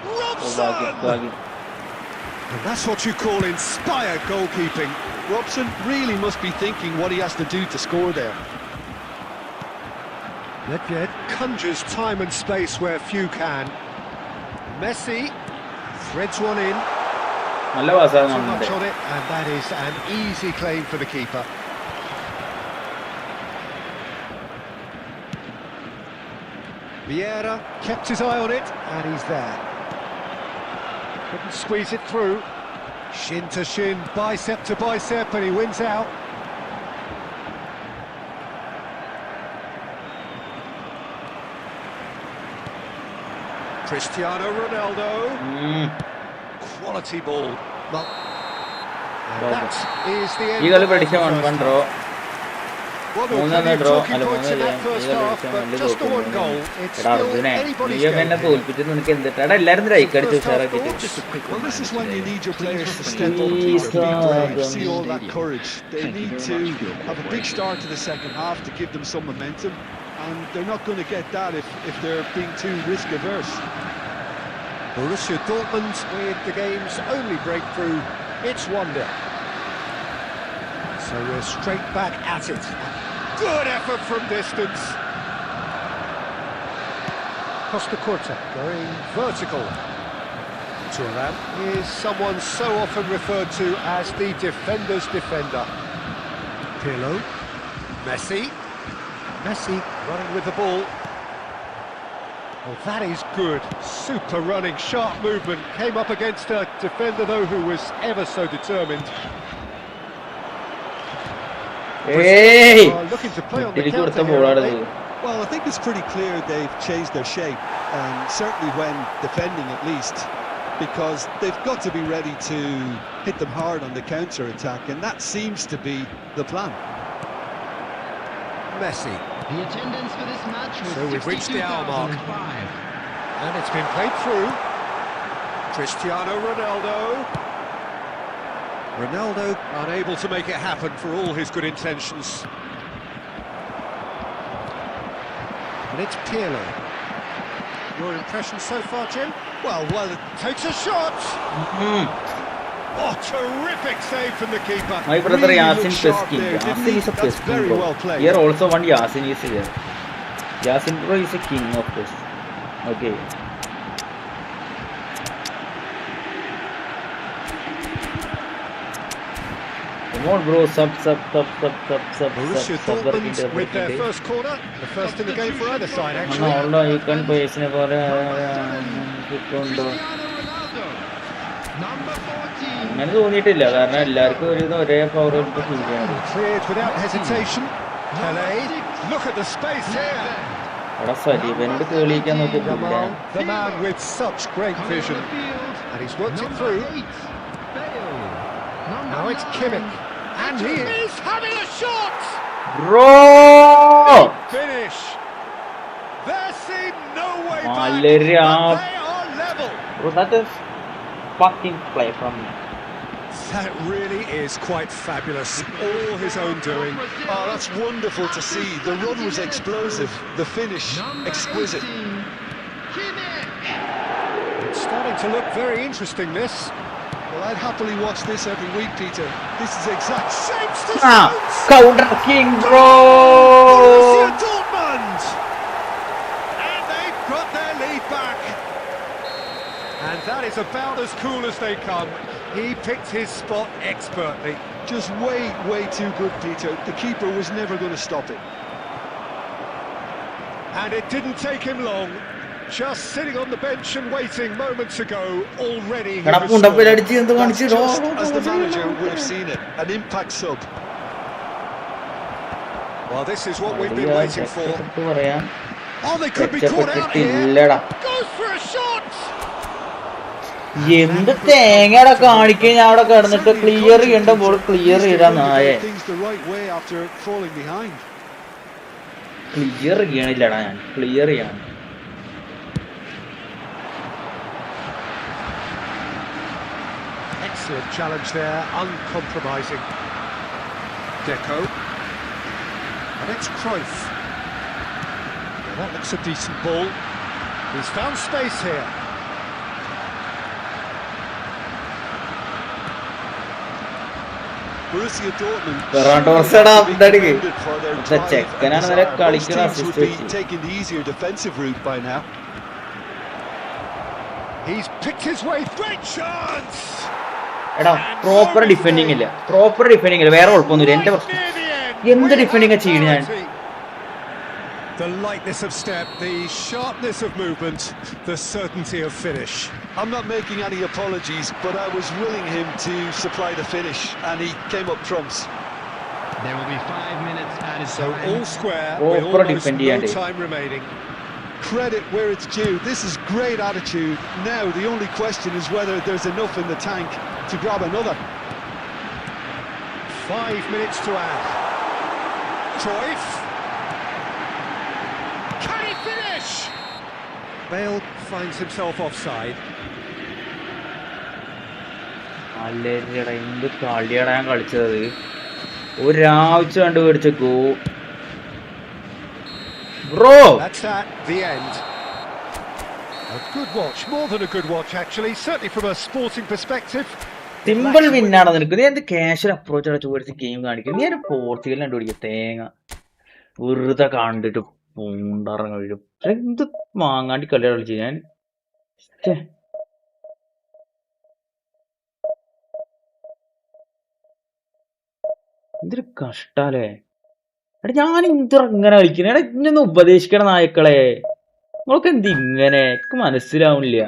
Robson! And that's what you call inspired goalkeeping. Robson really must be thinking what he has to do to score there. Nedved conjures time and space where few can. Messi threads one in. നല്ല പാസ്സാണ് Too much നമ്മുടെ. on it, and that is an easy claim for the keeper. Vieira kept his eye on it, and he's there. Couldn't squeeze it through. Shin to shin, bicep to bicep, and he wins out. Cristiano Ronaldo. Quality ball. Well, and that is the end ഈ കളി of പഠിച്ച the first 1-1 draw. Well, there were മൂന്നെണ്ണം plenty of draw. talking അല്ല points in that first half, but just the one goal. It's എടാ still അർജുനെ anybody's നീ game എന്നെ here. തോൽപ്പിച്ചിട്ട് നിനക്ക് എന്തിട്ടാ എല്ലാരും ലൈക്ക് അടിച്ച് First half ഉഷാറാക്കിട്ട് goal. Well, this is when you need your players to step up to be brave, see all that courage. They need to have a big start to the second half to give them some momentum, and they're not going to get that if they're being too risk-averse. Borussia Dortmund with the game's only breakthrough. It's 1-0. So we're straight back at it. Good effort from distance. Costa Curta going vertical. Thuram is someone so often referred to as the defender's defender. Pirlo, Messi running with the ball. Oh, that is good. Super running, sharp movement. Came up against a defender, though, who was ever so determined. ഏയ് Looking to play on the തിരിച്ചു കൊടുത്ത counter here, aren't ബോളാണ് they? Well, I think it's pretty clear they've changed their shape, certainly when defending at least, because they've got to be ready to hit them hard on the counter-attack, and that seems to be the plan. Messi. The attendance for this match was So we've reached the hour mark. 62,005. And it's been played through. Cristiano Ronaldo. Ronaldo unable to make it happen for all his good intentions. And it's Pirlo. Your impression so far, Jim? Well, it takes a shot. Oh, terrific save from the keeper. My brother Really Yasin looked sharp Peskin. there, didn't Yasin he? is a That's Peskin, very bro. well played. Here also one Yasin is here. Yasin bro is a king of this. Okay. Come on, bro. Sub. Borussia Dortmund with their first corner, the first in the game for either side, actually. No, you can't pay പോലെ Cristiano Ronaldo. Number 14. അങ്ങനെ തോന്നിയിട്ടില്ല കാരണം എല്ലാവർക്കും ഒരു ഒരേ power feel ചെയ്യണം. Cleared without hesitation. Pele, look at the space here. അവിടെ സലീബനോട് കേളിയിക്കാൻ നോക്കിയിട്ടില്ല. Yamal, the man with such great vision, and he's worked it through. Now it's Kimmich, and he is having a shot. Bro! Finish. There seemed no way back, Malaria. but they are level. Bro, that is fucking play from me. That really is quite fabulous. All his own doing. Oh, that's wonderful to see. The run was explosive, the finish exquisite. It's starting to look very interesting, this. Well, I'd happily watch this every week, Peter. This is exact shapes to Counter king, bro! Borussia Dortmund! And they've got their lead back. And that is about as cool as they come. He picked his spot expertly. Just way too good, Peter. The keeper was never going to stop it. And it didn't take him long. Just sitting on the bench and waiting moments ago, already he was scored. That's just as the manager would have seen it. An impact sub. Well, this is what we've been waiting for. Oh, they could be caught out here. ഇല്ലടാ. Goes for a shot. എന്ത് തേങ്ങയുടെ കാണിക്കാൻ ഞാൻ അവിടെ കിടന്നിട്ട് clear ചെയ്യേണ്ട ball clear ചെയ്താ നായേ. Things the right way after falling behind. Clear ചെയ്യണില്ലടാ ഞാൻ. ക്ലിയർ ചെയ്യാണ്. Excellent challenge there, uncompromising. Deco. And it's Cruyff. Well, that looks a decent ball. He's found space here. Borussia Dortmund Ferran Torres should എടാ, be ഇതടിക്ക്. commended for their ഇത് drive, ചെക്കനാണ് and നേരെ desire. കളിക്കണ Most teams assist would be വെച്ച്. taking the easier defensive route by now. He's picked his way. Great chance! എടാ proper defending ഇല്ല. വേറെ കുഴപ്പമൊന്നുമില്ല. എന്റെ പ്രശ്നം Near the end. എന്ത് ഡിഫെൻഡിങ് ചെയ്യണ ഞാൻ. The lightness of step, the sharpness of movement, the certainty of finish. I'm not making any apologies, but I was willing him to supply the finish, and he came up trumps. There will be 5 minutes added So time. all square Oh, with pro almost defend no ചെയ്യണ്ടേ. time remaining. Credit where it's due. This is great attitude. Now the only question is whether there's enough in the tank to grab another. 5 minutes to add. Cruyff. Can he finish? Bale finds himself offside. അല്ലേടാ എന്ത് കളിയാടാ ഞാൻ കളിച്ചത്. ഒരാഴ്ച കണ്ടു മേടിച്ച go bro. That's at the end. A good watch, more than a good watch actually, certainly from a sporting perspective. Simple വിന്നാണോ നിനക്ക്? നീ എന്ത് ക്യാഷ്വൽ അപ്രോച്ച് അടച്ചു പോയിട്ട് ഗെയിം കാണിക്കും. നീ ഒരു പോർച്ചുഗൽ കണ്ടുപിടിക്കുക തേങ്ങ വെറുതെ കണ്ടിട്ട് പൂണ്ടറങ്ങ വീഴും. എന്ത് മാങ്ങാണ്ടി കളിയാണ് കളിച്ചു ഞാൻ. എന്തൊരു കഷ്ടാലേ. എടാ ഞാൻ എന്തിറ ഇങ്ങനെ കളിക്കണേ. എടാ ഇന്നൊന്ന് ഉപദേശിക്കണ നായക്കളെ. നിങ്ങൾക്ക് എന്ത് ഇങ്ങനെ എനിക്ക് മനസ്സിലാവണില്ല.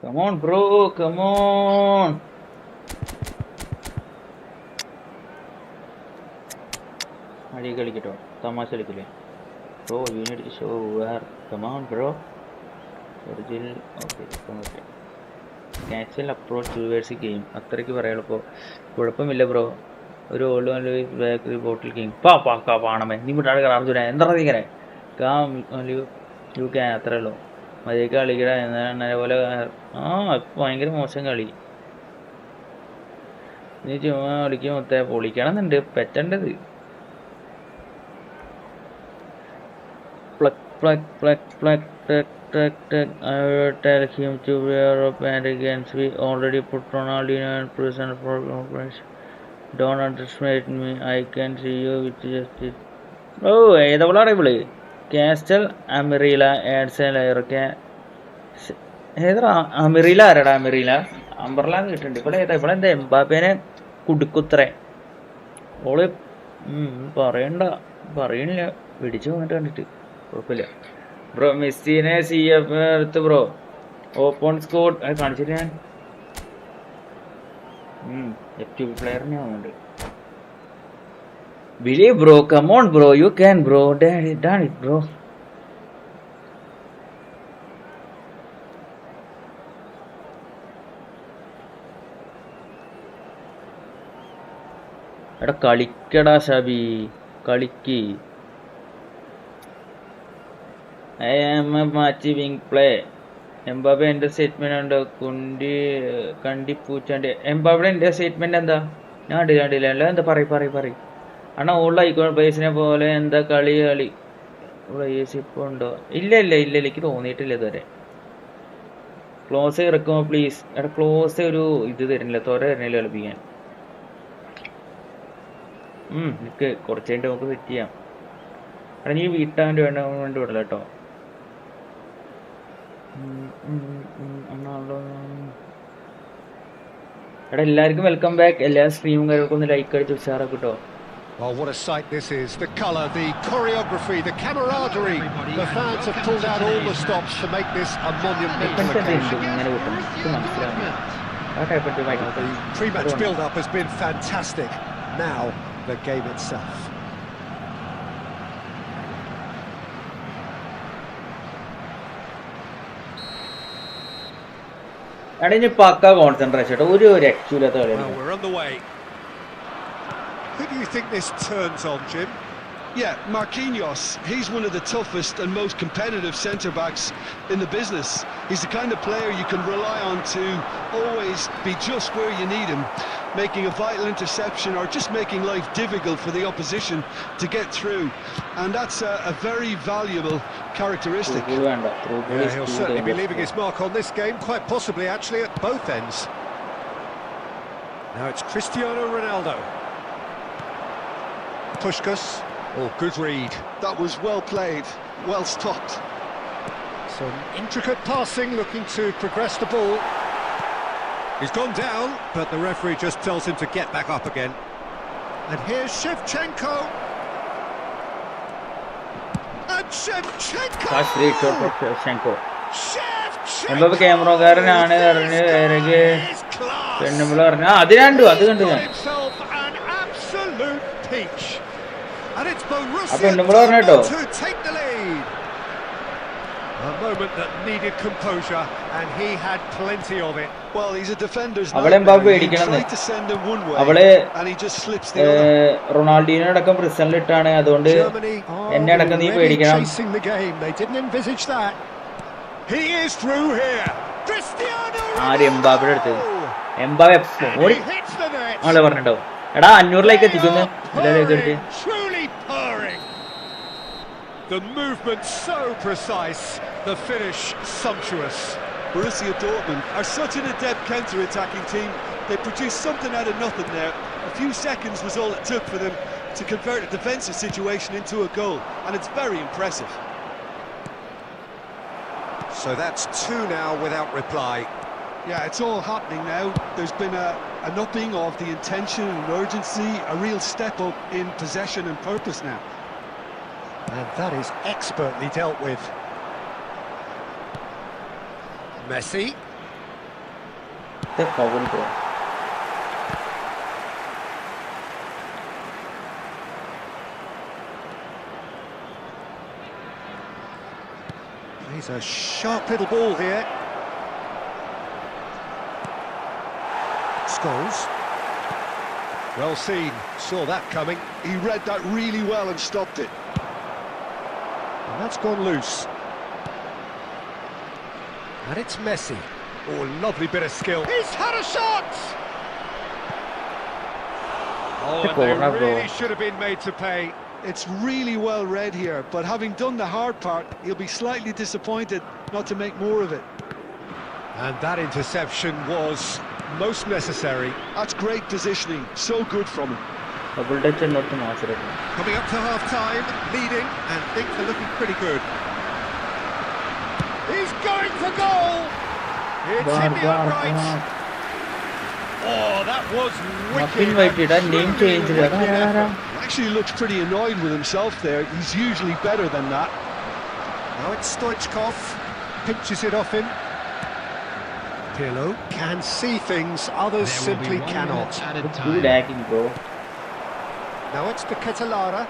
Come on, bro. Come on. അടി കളിക്കട്ടോ. തമാശ കളിക്കില്ലേ. Bro, you need to show where. Come on, bro. Original. Okay, okay. Casual approach towards the game. അത്രയ്ക്ക് പറയാനുള്ളപ്പോൾ കുഴപ്പമില്ല ബ്രോ. ഒരു ഓൾഡ് ഓൾവേസ് ബാക്ക് ബോട്ടിൽ കിങ് പാ പാണമേ നീ വിട്ടാണ് അർജുന എന്താ ഇങ്ങനെ യു ക്യാൻ അത്രേ ഉള്ളൂ മതിയൊക്കെ കളിക്കട എന്നാ പോലെ ഭയങ്കര മോശം കളി നീ ചുമ്മാ കളിക്കും മൊത്തം പൊളിക്കണമെന്നുണ്ട് പെറ്റേണ്ടത് പ്ലക് പ്ലക് പ്ലക് പ്ലക് I will tell him to wear up and against we already put Ronaldinho in prison for operation. Don't underestimate me. I can see you with justice. Oh, ഏതാ വിളി കാസ്റ്റൽ അമിറീല ആഡ്സൺ ഒക്കെ ഏതാ അമിറീല ആരാടാ അമിറീല അമ്പർലാന്ന് കിട്ടുന്നുണ്ട് ഇവിടെ ഏതാ ഇവിടെ എന്താ എംബാപ്പേനെ കുടുക്കുത്രേ ഓള് പറയണില്ല പിടിച്ചു വന്നിട്ട് കണ്ടിട്ട് കുഴപ്പമില്ല ബ്രോ മെസ്സിനെ CF എടുത്ത് ബ്രോ ഓപ്പൺ സ്കോഡ് അത് കാണിച്ചിട്ട് ഞാൻ FTP പ്ലെയറിനെ ആവുന്നുണ്ട് believe bro come on bro you can bro done it bro എടാ കളിക്കടാ ഷബി കളിക്ക് I am a match wing play Mbappé എൻ്റെ സ്റ്റേറ്റ്മെന്റ് ഉണ്ട് കണ്ടിപ്പൂച്ചാണ്ട് എംബാബയുടെ എൻ്റെ സ്റ്റേറ്റ്മെന്റ് എന്താ ഞാൻ കണ്ടില്ല അല്ല എന്താ പറയും അണ്ണാ ഓൾഡ് ഐക്കോൺ പ്ലേസിനെ പോലെ എന്താ കളി ഇവിടെ ഇപ്പോൾ ഉണ്ടോ ഇല്ല എനിക്ക് തോന്നിയിട്ടില്ല ഇതുവരെ ക്ലോസ് ഇറക്കുമോ പ്ലീസ് എടാ ക്ലോസ് ഒരു ഇത് തരുന്നില്ല തരുന്നില്ല കളിപ്പിക്കാൻ എനിക്ക് കുറച്ച് കഴിഞ്ഞിട്ട് നമുക്ക് സെറ്റ് ചെയ്യാം എടാ നീ വീട്ടാൻ്റെ വേണ്ടി വിടല കേട്ടോ എടാ എല്ലാവർക്കും വെൽക്കം ബാക്ക് എല്ലാ സ്ട്രീമും കാര്യങ്ങൾക്കും ഒന്ന് ലൈക്ക് അടിച്ച് ഉഷാറാക്കും കേട്ടോ Oh, what a sight this is. The colour, the choreography, the camaraderie. The fans have pulled out all the stops to make this a monumental occasion. The pre-match build-up has been fantastic. Now, the game itself. പക്ക concentration ഒരു രക്ഷയില്ലാത്ത കളിയാണ് We're on the way. Who do you think this turns on, Jim? Yeah, Marquinhos. He's one of the toughest and most competitive centre-backs in the business. He's the kind of player you can rely on to always be just where you need him, making a vital interception or just making life difficult for the opposition to get through. And that's a very valuable characteristic. Yeah, he'll certainly be leaving his mark on this game, quite possibly actually at both ends. Now it's Cristiano Ronaldo. Puskas. Oh, good read. That was well played, well stopped. Some intricate passing, looking to progress the ball. He's gone down, but the referee just tells him to get back up again. And here's Shevchenko. And Shevchenko! That's great shot for Shevchenko. Mbappe ക്യാമറക്കാരനാണ് പെണ്ണുമ്പിള പറഞ്ഞു അത് കണ്ടു ഞാൻ ആ പെണ്ണുമ്പിള പറഞ്ഞു കേട്ടോ A moment that needed composure, and he had plenty of it. Well, he's a defender's അവളെ എംബാപ്പെ nightmare. He പേടിക്കണം tried to send him one way, അവളെ and he just slips the other. Ronaldinho അടക്കം പ്രിസണിലിട്ടാണ് അതുകൊണ്ട് Germany എന്നെ അടക്കം നീ already പേടിക്കണം chasing the game. They didn't envisage that. He is through here. Cristiano ആര് എംബാപ്പയുടെ അടുത്ത് എംബാപ്പെ ഓടി hits the net. ആളെ പറഞ്ഞിട്ടോ എടാ 500 എത്തിക്കുന്നു Truly purring. The movement so precise, the finish sumptuous. Borussia Dortmund are such an adept counter-attacking team. They produced something out of nothing there. A few seconds was all it took for them to convert a defensive situation into a goal, and it's very impressive. So that's 2 now without reply. Yeah, it's all happening now. There's been an upping of the intention and urgency, a real step up in possession and purpose now. And that is expertly dealt with. Messi. He's a sharp little ball here. Scholes. Well seen, saw that coming. He read that really well and stopped it. And that's gone loose. And it's Messi. Oh, lovely bit of skill. He's had a shot! Oh, and corner, they bro. really should have been made to pay. It's really well read here, but having done the hard part, he'll be slightly disappointed not to make more of it. And that interception was most necessary. That's great positioning, so good from him. Double touch എന്നോട്ട് മാസം Coming up to half-time, leading, and things are looking pretty good. He's going for goal! It's hit the upright. Oh, that was മപ്പിൻ wicked. White ഇടാ name change ചെയ്താ Actually looks pretty annoyed with himself there. He's usually better than that. Now it's Stoichkov, pinches it off him. Pirlo can see things others simply cannot. good acting bro. Now it's the Catalara.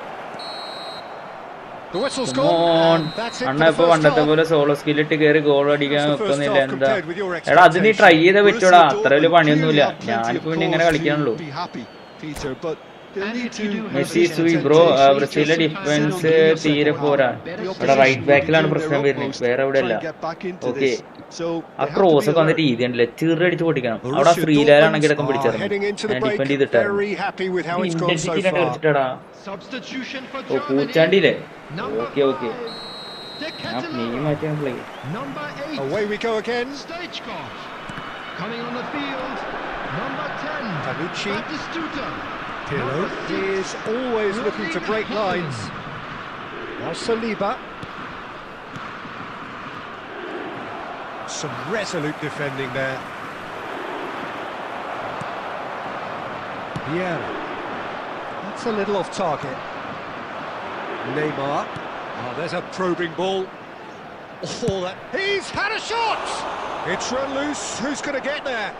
The whistle's Come gone, on. and that's it അണ്ണ for ഇപ്പൊ the first പണ്ടത്തെ half. പോലെ solo സ്കില്ലിട്ട് കയറി goal അടിക്കാൻ That's the first വെക്കുന്നില്ല half എന്താ compared with your എടാ അത് നീ ട്രൈ ചെയ്താ വെച്ചോടാ Borussia അത്ര വലിയ Dortmund പണിയൊന്നുമില്ല clearly have plenty ഞാനിപ്പോ of പിന്നെ ഇങ്ങനെ cause കളിക്കാനുള്ളൂ to be happy, Peter, but they'll need to Messi സൂയി ബ്രോ ബ്രസീലിലെ ഡിഫൻസ് തീരെ പോരാ ഇവിടെ റൈറ്റ് ബാക്കിലാണ് പ്രശ്നം വരുന്നത് വേറെ എവിടെ അല്ല ഓക്കെ ആ ക്രോസ് ഒക്കെ വന്ന രീതി ഉണ്ടല്ലേ ചെറിയടിച്ച് പൊട്ടിക്കണം അവിടെ ശ്രീലാലാണെങ്കിൽ ഇടക്കം പിടിച്ചിരുന്നു heading into the ഞാൻ break, ഡിഫെൻഡ് ചെയ്തിട്ടായിരുന്നു very happy with how it's gone so intensity far. കളിച്ചിട്ടാടാ Substitution for ഓ Germany. പൂച്ചാണ്ടിയില്ലേ Number ഓക്കെ ഓക്കെ 5, De ഞാൻ നീ Ketelaere. മാറ്റി play Number 8, Away we go again. Stoichkov. Coming on the field, number 10, Panucci. Batistuta. Pirlo is always looking to break lines. Now Saliba. Some resolute defending there. Vieira. That's a little off target. Neymar. Oh, there's a probing ball. Oh, that... He's had a shot! It's run loose. Who's going to get there?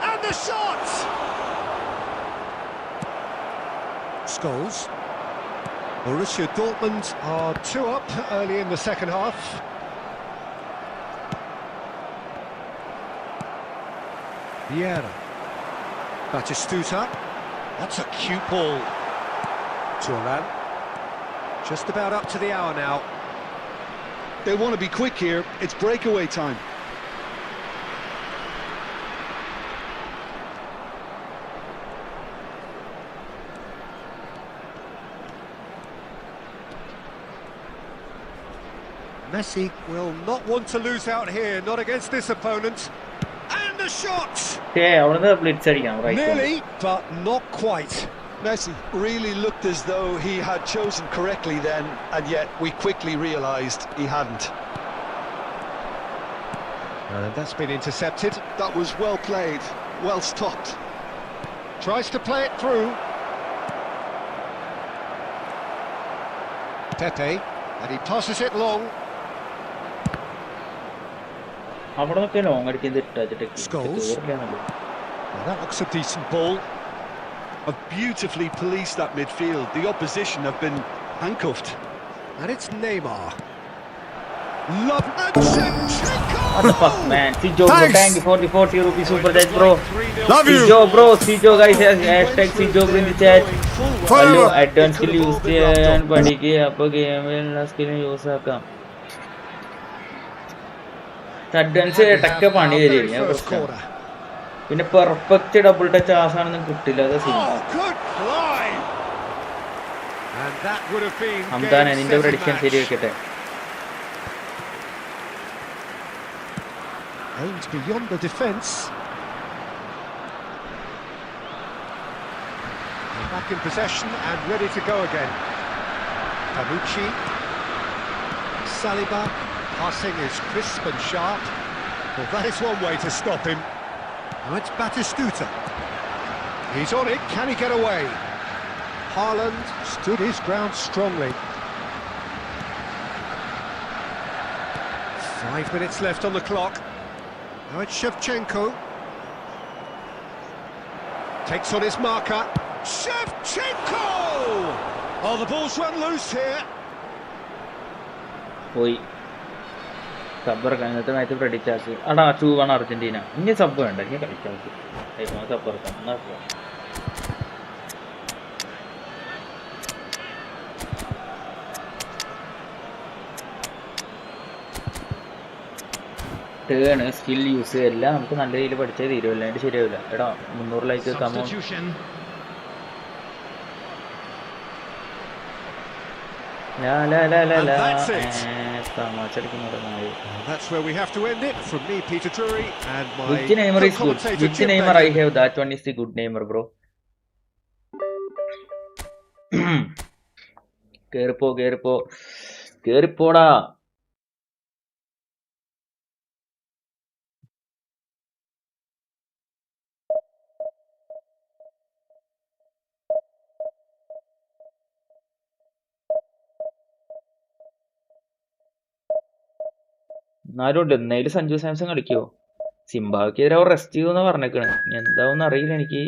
And the shot! Scholes. Borussia Dortmund are 2 up early in the second half. Vieira. Batistuta. That's a cute ball. Thuram. Just about up to the hour now. They want to be quick here. It's breakaway time. Messi will not want to lose out here, not against this opponent. And the shot! അവിടുന്ന് blitz അടിക്കണം right Nearly, but not quite. Messi really looked as though he had chosen correctly then, and yet we quickly realised he hadn't. And that's been intercepted. That was well played, well stopped. Tries to play it through. Pepe, and he passes it long. അവിടെ നിന്നൊക്കെ long അടിക്കുന്നത് Scholes. Well, that looks a decent ball. Have beautifully policed that midfield. The opposition have been handcuffed. And it's Neymar. Love and Shevchenko! What the fuck, man? Sijo, bro, thank you for the 40 rupees super chat, bro. 3-0. Love you. Sijo, bro. Sijo, guys, hashtag Sijo in the chat. Hello, advanced skill use ചെയ്യാൻ പഠിക്കുക അപ്പൊ ഗെയിമിലുള്ള സ്കില്ലും use ആക്കാം advance ടക്ക പണി തരും ഞാൻ First പ്രശ്നം corner. പിന്നെ perfect double touch ആസാനൊന്നും കിട്ടില്ല അത് scene Oh, good fly! And that would have been Hamdan game, നിന്റെ set, പ്രഡിക്ഷൻ match. ശരി വെക്കട്ടെ Aimed beyond the defence. Back in possession and ready to go again. Panucci. Saliba. Passing is crisp and sharp. Well, that is one way to stop him. Now it's Batistuta. He's on it. Can he get away? Haaland stood his ground strongly. 5 minutes left on the clock. Now it's Shevchenko. Takes on his marker. Shevchenko! Oh, the ball's run loose here. പോയി sub ഇറക്കാം. ഇന്നത്തെ match predict ആക്കി. അടാ 2-1 Argentina. ഇനി sub വേണ്ട, ഇനി കളിക്കാം. Sub ഇറക്കാം. എന്നാ ടേണ് സ്കിൽ യൂസ് എല്ലാം നമുക്ക് നല്ല രീതിയിൽ പഠിച്ചേ തീരുമല്ല, അതിൻ്റെ ശരിയാവില്ല. എടാ 300 like come on. That's where we have to end it. From me, Peter Drury, and my Which Neymar is good? Which Neymar I have? That one is the good Neymar, bro. കേറിപ്പോടാ. എന്നാലും ഉണ്ട്, എന്നാലും സഞ്ജു സാംസൺ കളിക്കുവോ? സിംബാബ്വെക്കെതിരെ അവർ റെസ്റ്റ് ചെയ്യൂന്ന് പറഞ്ഞേക്കണ്. എന്താവെന്ന് അറിയില്ല എനിക്ക്.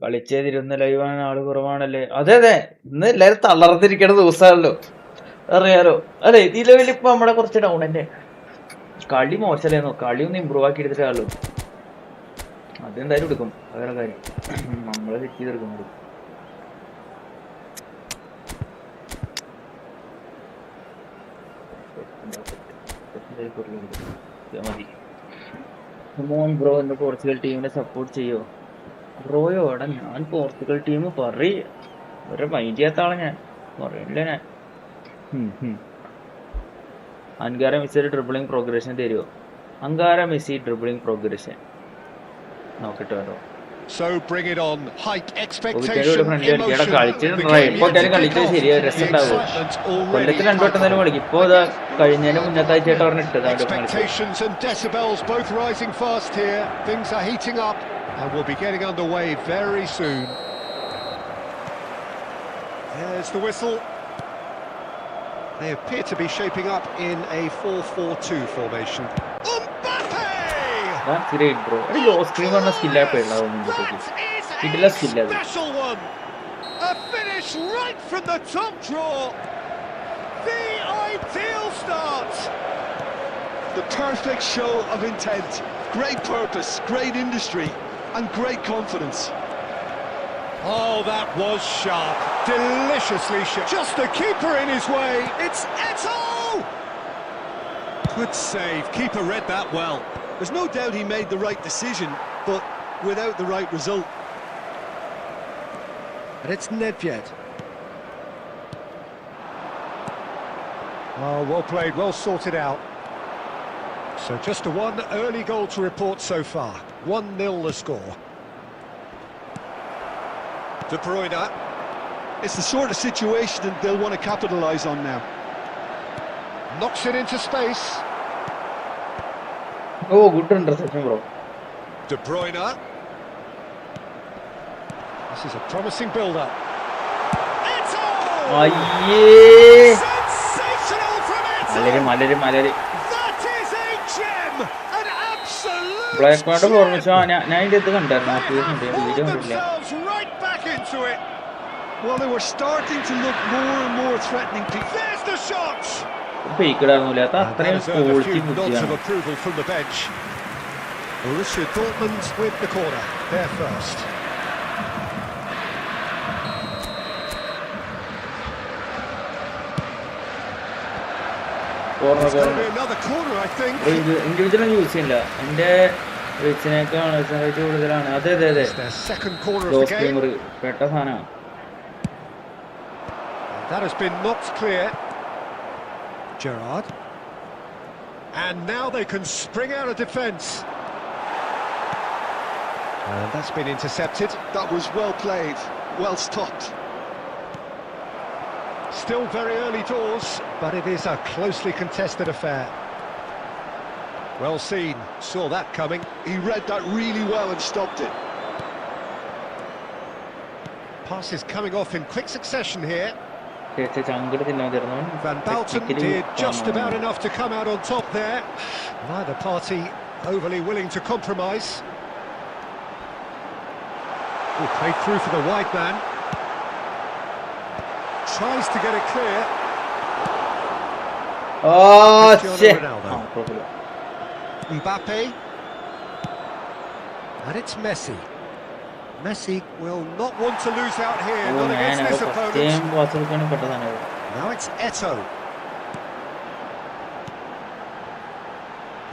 കളിച്ചേതിരുന്ന ലൈവാണ്, ആള് കുറവാണല്ലേ? അതെ അതെ, ഇന്ന് എല്ലാരും തളർന്നിരിക്കണ ദിവസമാണല്ലോ, അറിയാലോ അല്ലെ? ഈ ലെവലിൽ ഇപ്പൊ നമ്മളെ കുറച്ച് ഡൗൺ തന്നെ. കളി മോശമല്ലായിരുന്നു, കളി ഒന്ന് ഇമ്പ്രൂവ് ആക്കി എടുത്തിട്ടാണല്ലോ. അതെന്തായാലും എടുക്കും, വേറെ കാര്യം. നമ്മളെ സെറ്റ് ചെയ്തെടുക്കുന്നത് മതി. ബ്രോ എന്റെ പോർച്ചുഗൽ ടീമിനെ സപ്പോർട്ട് ചെയ്യോ? ബ്രോയോ എടാ, ഞാൻ പോർച്ചുഗൽ ടീം ഒരു മൈൻഡ് ചെയ്യാത്ത ആളെ ഞാൻ പറയില്ല. ഞാൻ അങ്കാര മെസ്സി ഡ്രിബിളിംഗ് പ്രോഗ്രഷൻ തരുമോ? അങ്കാര മെസ്സി ഡ്രിബിളിംഗ് പ്രോഗ്രഷൻ നോക്കിട്ട് വരോ? So bring it on. Hype, expectation, കളിച്ചത് ശരിയാ, രസം ഉണ്ടാവും. കൊല്ലത്തിൽ 2 വട്ടം തന്നെ കളിക്കും. ഇപ്പൊ ഇതാ കഴിഞ്ഞതിന് മുന്നത്തെ ആഴ്ചയായിട്ട് പറഞ്ഞ ഇട്ടത്. expectations and decibels both rising fast here. Things are heating up and we'll be getting underway very soon. There's the whistle. They appear to be shaping up in a 4-4-2 formation. Mbappe! That's great, bro. Low screen on a skill up. Special one. A finish right from the top draw. The ideal start. The perfect show of intent. Great purpose, great industry, and great confidence. Oh, that was sharp. Deliciously sharp. Just the keeper in his way. It's Eto'o! Good save. Keeper read that well. There's no doubt he made the right decision, but without the right result. And it's Nedved. Oh, well played, well sorted out. So just a one early goal to report so far. 1-0 the score. De Bruyne. It's the sort of situation that they'll want to capitalise on now. Knocks it into space. Oh, good interception, bro. De Bruyne. This is a promising build-up. Aye. Sensational from Eto'o. Malari. That is a gem. An absolute. Black Panther formation. ഞാൻ ഇത് കണ്ടായിരുന്നു. Pulled themselves right back into it. Well, they were starting to look more and more threatening. There's the shot. ഫേക്കിടായിരുന്നില്ല, അത്രയും Nods of quality. approval from the bench. Borussia Dortmund with the corner. They're first. It's going to be another corner, I think. Individual use ചെയ്യില്ല, എന്റെ റിച്ചിനേക്കാൾ കൂടുതലാണ്. അതെ It's their second corner of the loss game. ക്രീമർ പെട്ട സാധനമാണ്. That has been knocked clear. Gerrard. And now they can spring out of defence. And that's been intercepted. That was well played, well stopped. Still very early doors, but it is a closely contested affair. Well seen, saw that coming. He read that really well and stopped it. Passes coming off in quick succession here. വെച്ച് ചങ്കട് തിന്നാതിരുന്നു. Van Bouten did just about enough to come out on top there. Neither party overly willing to compromise. Played through for the wide man. Tries to get it clear. Oh, Cristiano Ronaldo. Mbappe. And it's Messi. Messi will not want to lose out here, not against this opponent. Now it's Eto'o.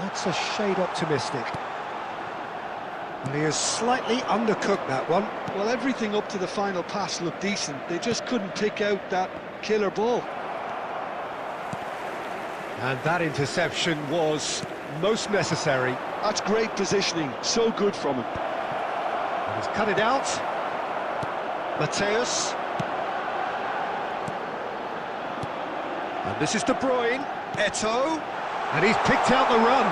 That's a shade optimistic. And he has slightly undercooked that one. Well, everything up to the final pass looked decent. They just couldn't pick out that killer ball. And that interception was most necessary. That's great positioning. So good from him. And he's cut it out. Mateus. And this is De Bruyne. Eto'o. And he's picked out the run.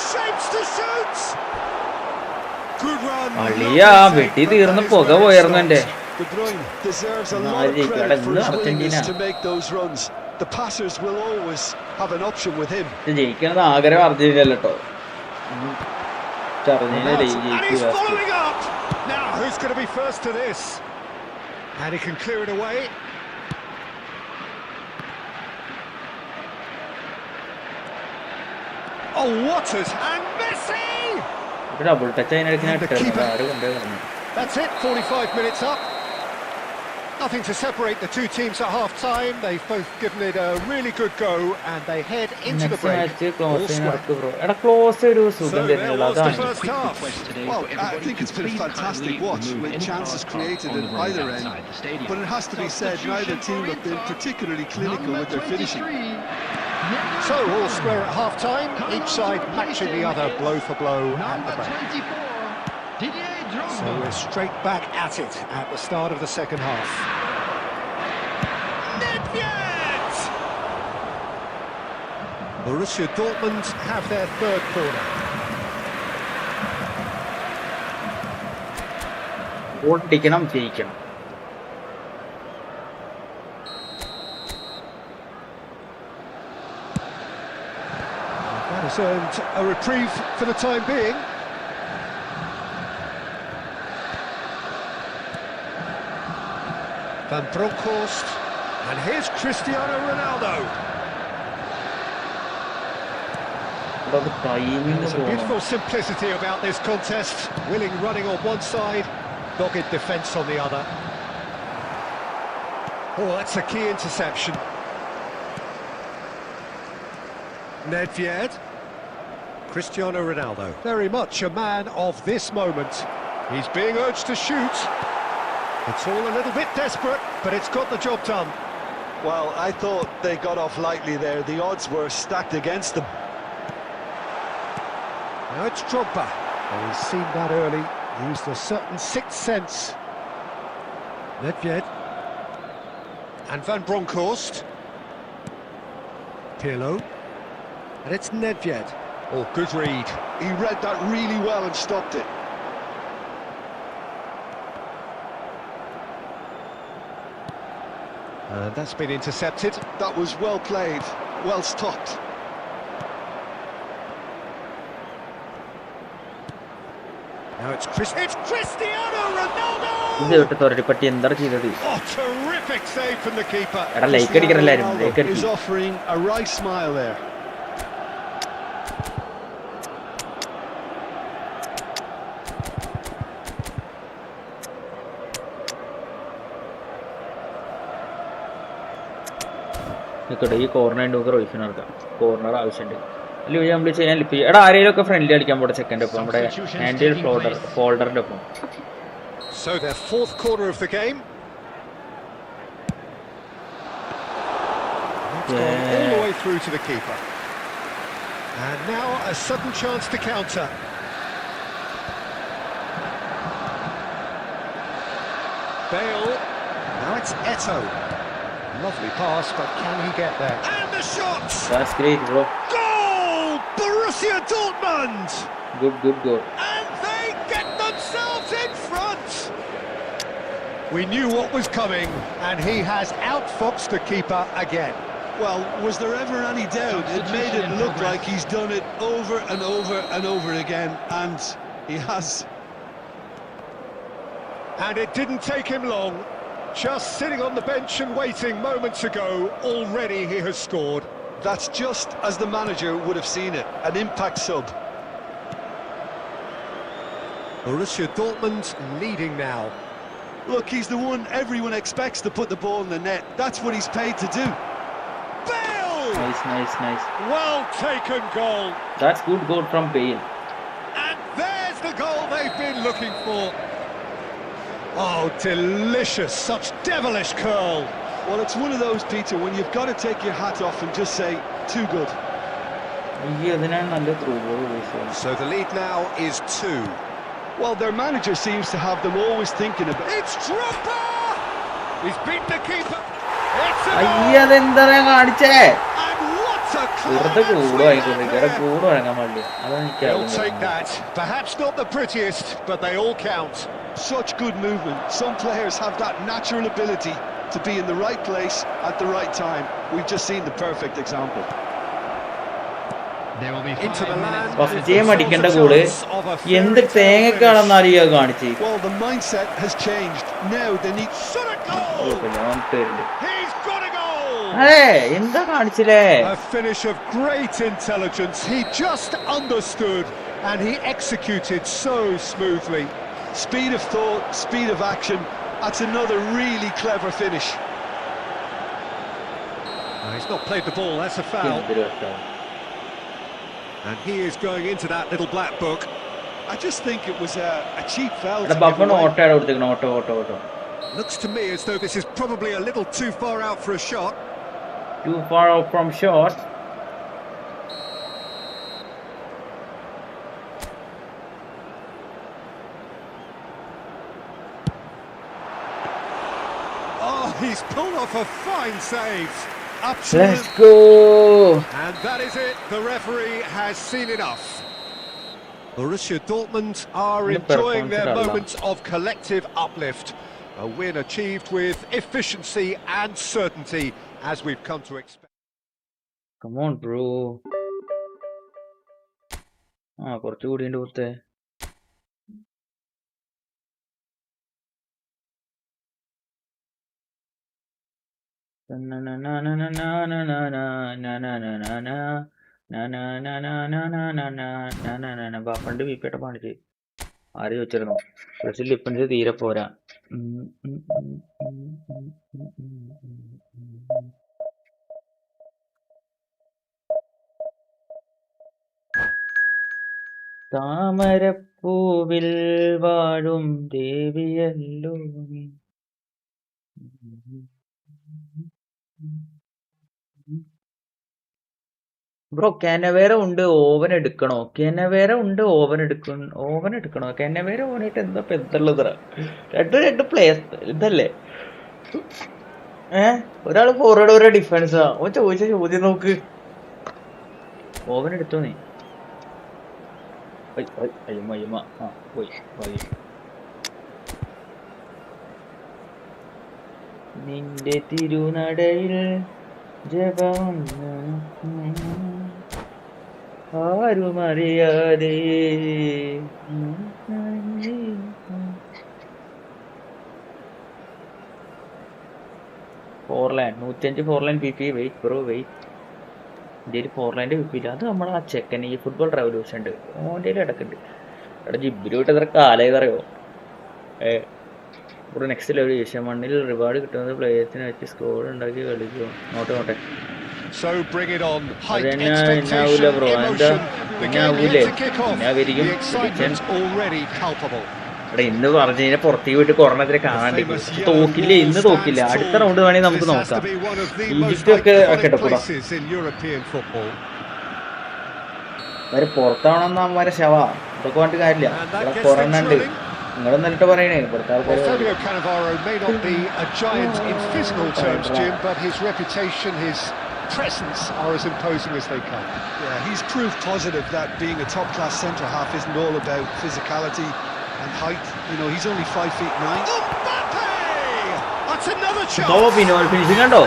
Shapes to shoot! Good run. അളിയാ വെട്ടി തീർന്ന് പുക പോയിരുന്നു എന്റെ. De Bruyne deserves a lot of credit for his willingness to make those runs. The passers will always have an option with him. ജയിക്കണത് ആഗ്രഹം അർജന്റീനയല്ല കേട്ടോ. And he's following up. Now who's going to be first to this? And he can clear it away. Oh, Waters and Messi! Double touch That's it, 45 minutes up. Nothing to separate the two teams at half-time. They've both given it a really good go and they head into the break. All square. So there was the first half. Well, I think it's been a fantastic watch with chances created at either end. But it has to be said, neither team have been particularly clinical with their finishing. So all square at half-time, each side matching the other blow for blow at the break. So we're straight back at it at the start of the second half. Nedved! Borussia Dortmund have their third corner. ഓടിക്കണം ജയിക്കണം. That has earned a reprieve for the time being. Van Bronckhorst, and here's Cristiano Ronaldo. There's a beautiful simplicity about this contest. Willing running on one side, dogged defence on the other. Oh, that's a key interception. Nedved. Cristiano Ronaldo, very much a man of this moment. He's being urged to shoot. It's all a little bit desperate, but it's got the job done. Well, I thought they got off lightly there. The odds were stacked against them. Now it's Drogba. Oh, he's seen that early, used a certain sixth sense. Nedved. And Van Bronckhorst. Pirlo. And it's Nedved. Oh, good read. He read that really well and stopped it. And that's been intercepted. That was well played, well stopped. Now it's Cristiano Ronaldo! ഇത് തൊരടി പട്ടി എന്താ ചെയ്തത്? Oh, terrific save from the keeper. എടാ like അടിക്കണല്ലായിരുന്നു. Like He's അടിച്ചു. offering a right smile there. നിൽക്കട്ടെ, ഈ corner നമുക്ക് റോയിഫിന് നടക്കാം. കോർണർ ആവശ്യമുണ്ട്. അല്ലെങ്കിൽ നമ്മൾ ചെയ്യാൻ ലിപ്പ് ചെയ്യും. എടാ ആരെയും ഒക്കെ ഫ്രണ്ട്ലി കളിക്കാൻ പോട്ടെ സെക്കൻഡ് ഒപ്പം നമ്മുടെ ഹാൻഡിൽ ഫോൾഡറിന്റെ ഒപ്പം. So their fourth quarter of the game. It's gone all the way through to the keeper. And now a sudden chance to counter. Bale. Now it's Eto'o. Lovely pass, but can he get there? And the shot! That's great, bro. Goal! Borussia Dortmund! Good goal. And they get themselves in front! We knew what was coming, and he has outfoxed the keeper again. Well, was there ever any doubt? It made it look like he's done it over and over and over again, and he has. And it didn't take him long. Just sitting on the bench and waiting moments ago, already he has scored. That's just as the manager would have seen it, an impact sub. Borussia Dortmund leading now. Look, he's the one everyone expects to put the ball in the net. That's what he's paid to do. Bale! Nice. Well taken goal. That's good goal from Bale. And there's the goal they've been looking for. Oh, delicious, such devilish curl. Well, it's one of those, Peter, when you've got to take your hat off and just say, too good. So the lead now is 2. Well, their manager seems to have them always thinking about... It's Drogba! He's beaten the keeper. It's a goal! അതെന്താ കാണിച്ചേ And what a വെറുതെ clever കൂട് വാങ്ങിക്കൊണ്ടിരിക്കും കൂട് വാങ്ങാൻ വേണ്ടി They'll take അതാണ് that. Perhaps not the prettiest, but they all count. such good movement. Some players have that natural ability to be in the right place at the right time. We've just seen the perfect example. There will be Into the 5 land. minutes. First time അടിക്കേണ്ട goal എന്ത് തേങ്ങക്കാണെന്ന് അറിയാ കാണിച്ച് Well, the mindset has changed. Now they need... Shot a goal! He's got a goal! എന്താ കാണിച്ചില്ലേ A finish of great intelligence. He just understood and he executed so smoothly. Speed of thought, speed of action. That's another really clever finish. He's not played the ball, that's a foul. And he is going into that little black book. I just think it was a cheap foul. to give Buffon away. ഓട്ടോ കൊടുത്തേക്കണം ഓട്ടോ Looks to me as though this is probably a little too far out for a shot. too far out from shot. Oh, he's pulled off a fine save. Let's Absolutely. go. And that is it. The referee has seen enough. Borussia Dortmund are The enjoying their performance moments of collective uplift. A win achieved with efficiency and certainty, as we've come to expect. Come on, bro. കുറച്ചുകൂടി ഉണ്ട് പുറത്തെ പണ്ട് വിപ്പേട്ട പാടിച്ച് ആരെയും വെച്ചിരുന്നു Brazil defence തീരെ പോരാ താമരപ്പൂവിൽ വാഴും ദേവിയല്ലോ നീ. ബ്രോ കെനവേര ഉണ്ട് ഓവൻ എടുക്കണോ കെനവേര ഓവനായിട്ട് എന്താ പെന്തള്ളത് രണ്ട് പ്ലേസ് ഇതല്ലേ ഒരാള് ഫോർവേഡ് ഒരാൾ ഡിഫൻസാ ഓൻ ചോദിച്ച ചോദ്യം നോക്ക് ഓവൻ എടുത്തോ നീ അയ്യമ്മ പോയി നിന്റെ തിരുനടയിൽ ജപം ആരുമറിയാതെ ഫോർലാൻഡ് 105 ഫോർലാൻഡ് പി പി വെയിറ്റ് ബ്രോ വെയിറ്റ് ഇന്ത്യയിൽ ഫോർലാൻഡ് പി പി ഇല്ല അത് നമ്മളെ ആ ചെക്കൻ ഈ ഫുട്ബോൾ റെവല്യൂഷൻ ഉണ്ട് ഓൻ്റെ കിടക്കുന്നുണ്ട് എടാ ജിബിലി വിട്ട് എത്ര കാലായതറിയോ ഇവിടെ നെക്സ്റ്റ് ലെവൽ ഏഷ്യ മണ്ണിൽ റിവാർഡ് കിട്ടുന്നത് പ്ലേയേഴ്സിനെ വെച്ച് സ്കോർ ഉണ്ടാക്കി കളിക്കും നോട്ടെ So bring it on. Height, Adena expectation, inaula bro, emotion. The game inaule. yet to kick off. Inavirikum. The excitement already palpable. എടാ ഇന്ന് പറഞ്ഞു കഴിഞ്ഞാൽ പുറത്തേക്ക് പോയിട്ട് കൊറോണത്തിനെ കാണാണ്ട് തോക്കില്ല ഇന്ന് തോക്കില്ല അടുത്ത റൗണ്ട് വേണമെങ്കിൽ നമുക്ക് This has നോക്കാം to be one of the most Egypt ഒക്കെ iconic കിടക്കൂടാ places in European football. അവര് പുറത്താവണമെന്ന് അമ്മമാരെ ശവ ഇതൊക്കെ പറഞ്ഞിട്ട് കാര്യമില്ല ഇവിടെ കൊറോണ ഉണ്ട് നിങ്ങളും എന്നിട്ട് പറയണേ ഇവിടുത്തെ Well, ആൾക്കാർ Fabio Cannavaro may not be a giant in physical terms, Jim, but his reputation, his presence are as imposing as they come. Yeah, he's proof positive that being a top-class centre-half isn't all about physicality and height. You know, he's only 5'9". Mbappe! That's another finishing കണ്ടോ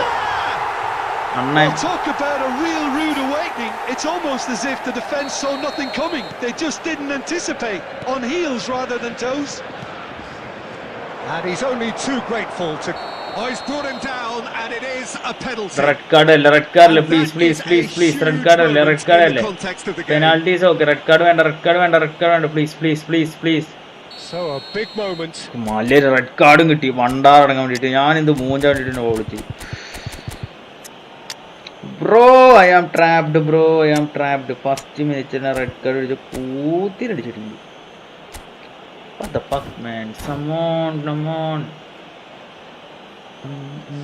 അണ്ണൻ Well, talk about a real rude awakening. It's almost as if the defence saw nothing coming. They just didn't anticipate. On heels rather than toes. And he's only too grateful to... Oh, he's brought him down, and it is a penalty. Red card അല്ല please red card അല്ലേ penalties okay red card വേണ്ട please So a big moment. മലര് red കാർഡും കിട്ടി വണ്ടാറടങ്ങാൻ വേണ്ടിട്ട് ഞാൻ എന്ത് മൂഞ്ചാൻ വേണ്ടിട്ട് ഓടിച്ചു bro I am trapped first മിനിറ്റിന് റെഡ് കാർഡ് അടിച്ച് കൂത്തിരടിച്ചിട്ടുണ്ട് What the fuck, man? Come on.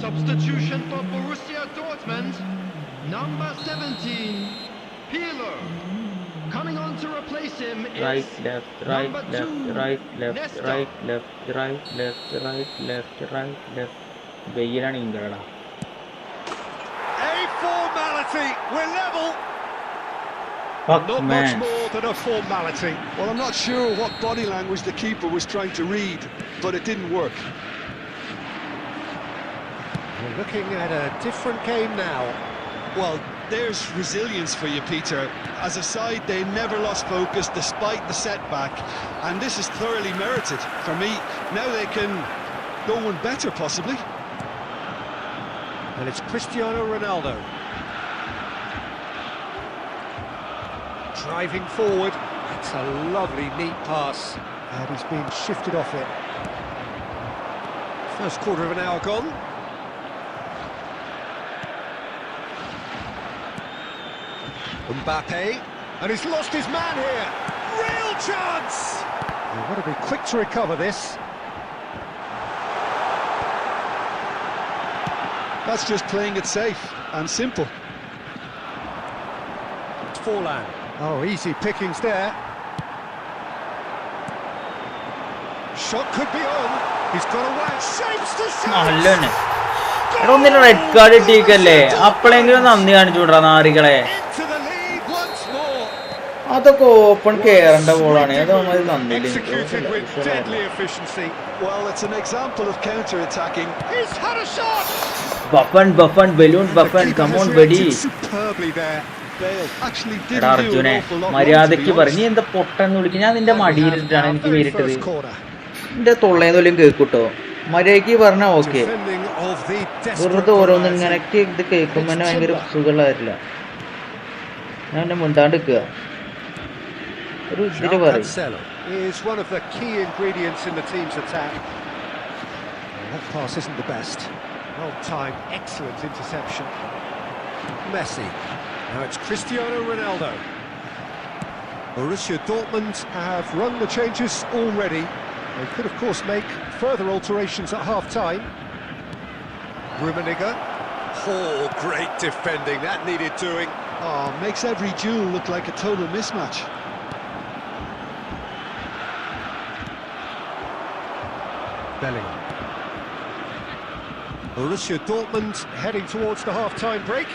Substitution for Borussia Dortmund. Number 17, Pirlo. Coming on to replace him is Right, left. വെയിലാണ് ഇങ്കടാ A formality. We're level. Fuck, Not man. much more than a formality. Well, I'm not sure what body language the keeper was trying to read, but it didn't work. We're looking at a different game now. Well, there's resilience for you, Peter. As a side, they never lost focus despite the setback, and this is thoroughly merited. For me, now they can go one better, possibly. And it's Cristiano Ronaldo. Driving forward. It's a lovely, neat pass. And he's been shifted off it. First quarter of an hour gone. Mbappe. And he's lost his man here. Real chance! You've got to be quick to recover this. That's just playing it safe and simple. It's Forlan. Oh, easy pickings there. Shot could be on. He's got away. Shapes to നല്ലന്നെ shoot. എടാ ഒന്നിന് red card ഇട്ടീക്കല്ലേ അപ്പളെങ്കിലും നന്ദി കാണിച്ചു വിടാ നാറികളെ Into the lead once more. അതൊക്കെ open കേറേണ്ട ബോളാണ് അത് നമ്മൾ നന്ദിയില്ല Executed with deadly efficiency. Well, it's an example of counter-attacking. He's had a shot. Buffon balloon come on buddy Superbly there. Bale actually എടാ didn't do an അർജുനെ awful lot. മര്യാദക്ക് പറഞ്ഞു നീ എന്താ പൊട്ടെന്ന് വിളിക്കും ഞാൻ നിന്റെ മടിയിലിട്ടാണ് എനിക്ക് പേരിട്ടത് First corner. എന്റെ തൊള്ളേന്ന് വല്ലതും കേൾക്കൂട്ടോ മര്യാദക്ക് പറഞ്ഞാ ഓക്കെ Defending of the വെറുതെ desperate ഓരോന്നും horizon. ഇങ്ങനെയൊക്കെ ഇത് കേൾക്കുമ്പോ തന്നെ ഭയങ്കര സുഖമുള്ളതായിരില്ല ഞാൻ എന്നെ മിണ്ടാണ്ട് നിൽക്കുക ഒരു ഇതില് João പറയും Cancelo is one of the key ingredients in the team's attack. Well, that pass isn't the best. Well timed, excellent interception. Messi. Now it's Cristiano Ronaldo. Borussia Dortmund have run the changes already. They could, of course, make further alterations at half-time. Rummenigge. Oh, great defending. That needed doing. Oh, makes every duel look like a total mismatch. Bellingham. Borussia Dortmund heading towards the half-time break.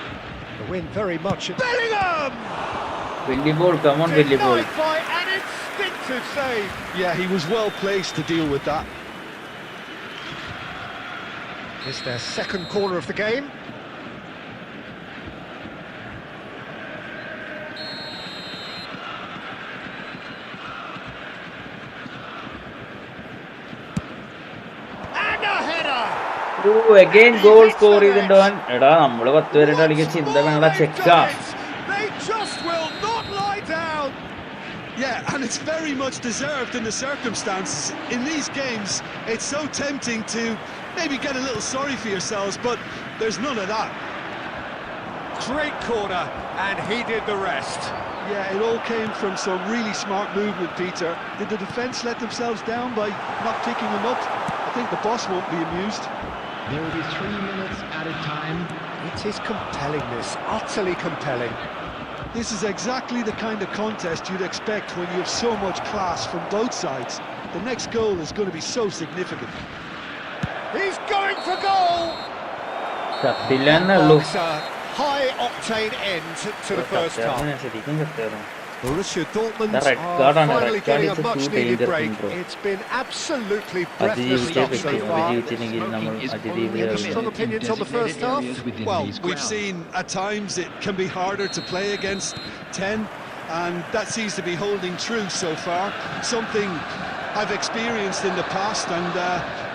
The win very much. Bellingham! വലിയ ball come on വലിയ ball Denied by an instinctive save. Yeah, he was well placed to deal with that. It's their second corner of the game. And a header! Again goal score ചെയ്തിട്ടുണ്ടോ എടാ നമ്മള് 10 പേരുടെ കളിക്കാൻ ചിന്ത വേണ്ട ചെക്ക They just will not lie down. Yeah, and it's very much deserved in the circumstances. In these games, it's so tempting to maybe get a little sorry for yourselves, but there's none of that. Great corner, and he did the rest. Yeah, it all came from some really smart movement, Peter. Did the defence let themselves down by not picking them up? I think the boss won't be amused. There will be 3 minutes added time. It is compelling, this, utterly compelling. This is exactly the kind of contest you'd expect when you have so much class from both sides. The next goal is going to be so significant. He's going for goal. തട്ടില്ല എന്നുള്ളൂ It's a high-octane end to the first half. ശരിക്കും സത്യം Borussia Dortmund The red are card and the finally red card getting is a a much too needed dangerous break. thing, bro. It's been absolutely breathless അതിജീവിച്ചേ stuff പറ്റൂ. so far. അതിജീവിച്ചില്ലെങ്കിൽ നമ്മൾ Any അതിജീവിതരാകും. strong opinions on the first half? Well, we've seen at times it can be harder to play against 10, and that seems to be holding true so far. Something I've experienced in the past, and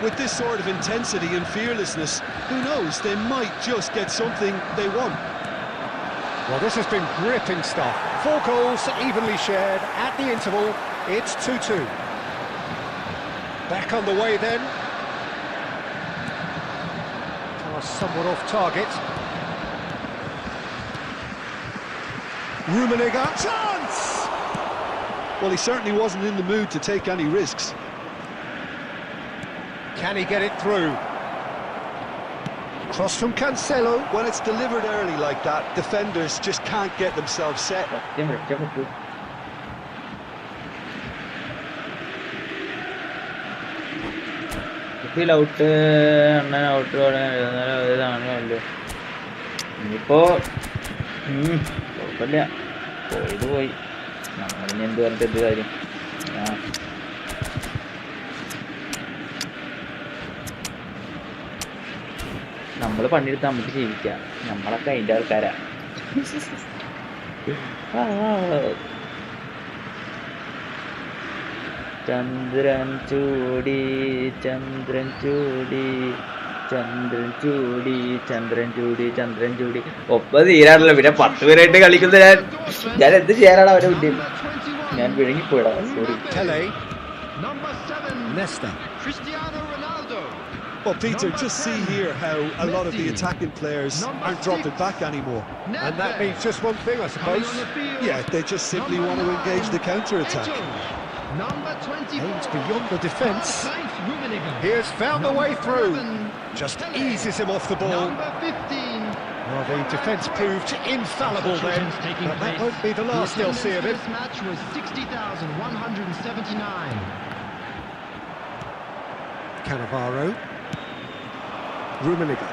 with this sort of intensity and fearlessness, who knows, they might just get something they want. Well, this has been gripping stuff. 4 goals evenly shared at the interval. It's 2-2. Back on the way then. Pass somewhat off target. Rummenigge. Chance! Well, he certainly wasn't in the mood to take any risks. Can he get it through? Cross from Cancelo. When it's delivered early like that, defenders just can't get themselves set. സത്യം രക്ഷപ്പെട്ടു. Out അണ്ണൻ out ഇതാണല്ലോ. ഇനിയിപ്പോ കുഴപ്പമില്ല, പോയത് പോയി. നമ്മളിനി എന്ത് പറഞ്ഞിട്ട് എന്ത് കാര്യം. നമ്മള് പണിയെടുത്ത് നമുക്ക് ജീവിക്കാം. നമ്മളൊക്കെ അതിന്റെ ആൾക്കാരാ. ചന്ദ്രൻ ചൂടി ചന്ദ്രൻ ചൂടി ചന്ദ്രൻ ചൂടി ചന്ദ്രൻ ചൂടി ചന്ദ്രൻ ചൂടി. ഒപ്പം തീരാണല്ലോ, പിന്നെ 10 പേരായിട്ട് കളിക്കുന്നത് ഞാൻ എന്ത് ചെയ്യാനാണ് അവരെ മുന്നിൽ. ഞാൻ വിഴുങ്ങിപ്പോയിടാ, sorry. Tele. Number 7, Nesta. Cristiano Ronaldo. Well, Peter, just see here how a lot of the attacking players aren't dropping back anymore. And that means just one thing, I suppose. Yeah, they just simply want to engage the counter-attack. Number 24. Aims beyond the defence. Matthijs Rummenigge. He has found the way through. Just eases him off the ball. Number 15. Well, the defence proved infallible then, but that won't be the last they'll see of it. This match was 60,179. Cannavaro. Rummenigge.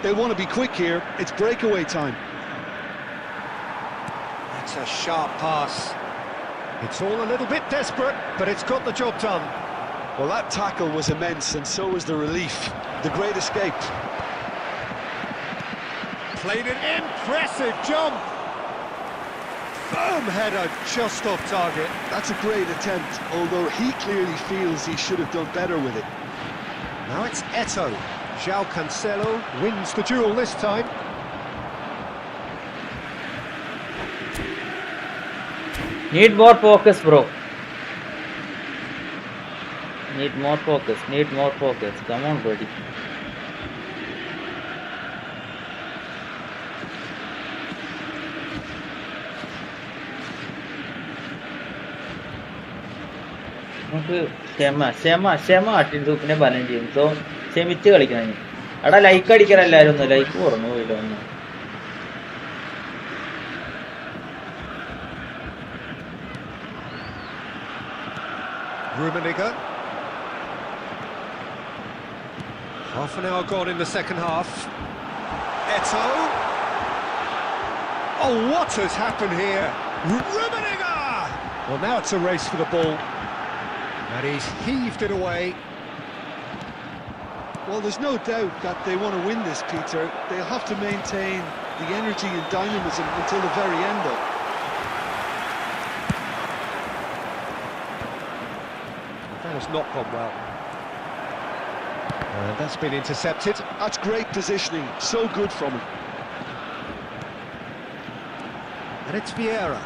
They'll want to be quick here. It's breakaway time. That's a sharp pass. It's all a little bit desperate, but it's got the job done. Well, that tackle was immense, and so was the relief. The great escape. Played an impressive jump. Firm header just off target. That's a great attempt, although he clearly feels he should have done better with it. Now it's Eto'o. João Cancelo wins the duel this time. Need more focus, bro. Need more focus. Need more focus. Come on, buddy. നമുക്ക് ക്ഷമ അട്ടിൻസൂപ്പിനെ ബലം ചെയ്യും. So ക്ഷമിച്ച് കളിക്കണം. എടാ like അടിക്കാൻ എല്ലാവരും ഒന്ന് ലൈക്ക് കുറഞ്ഞു പോയില്ല ഒന്ന്. Rummenigge. Half an hour gone in the second half. Eto'o. Oh, what has happened here? Rummenigge! Well, now it's a race for the ball. And he's heaved it away. Well, there's no doubt that they want to win this, Peter. They'll have to maintain the energy and dynamism until the very end, though. That has not gone well. And that's been intercepted. That's great positioning. So good from him. And it's Vieira.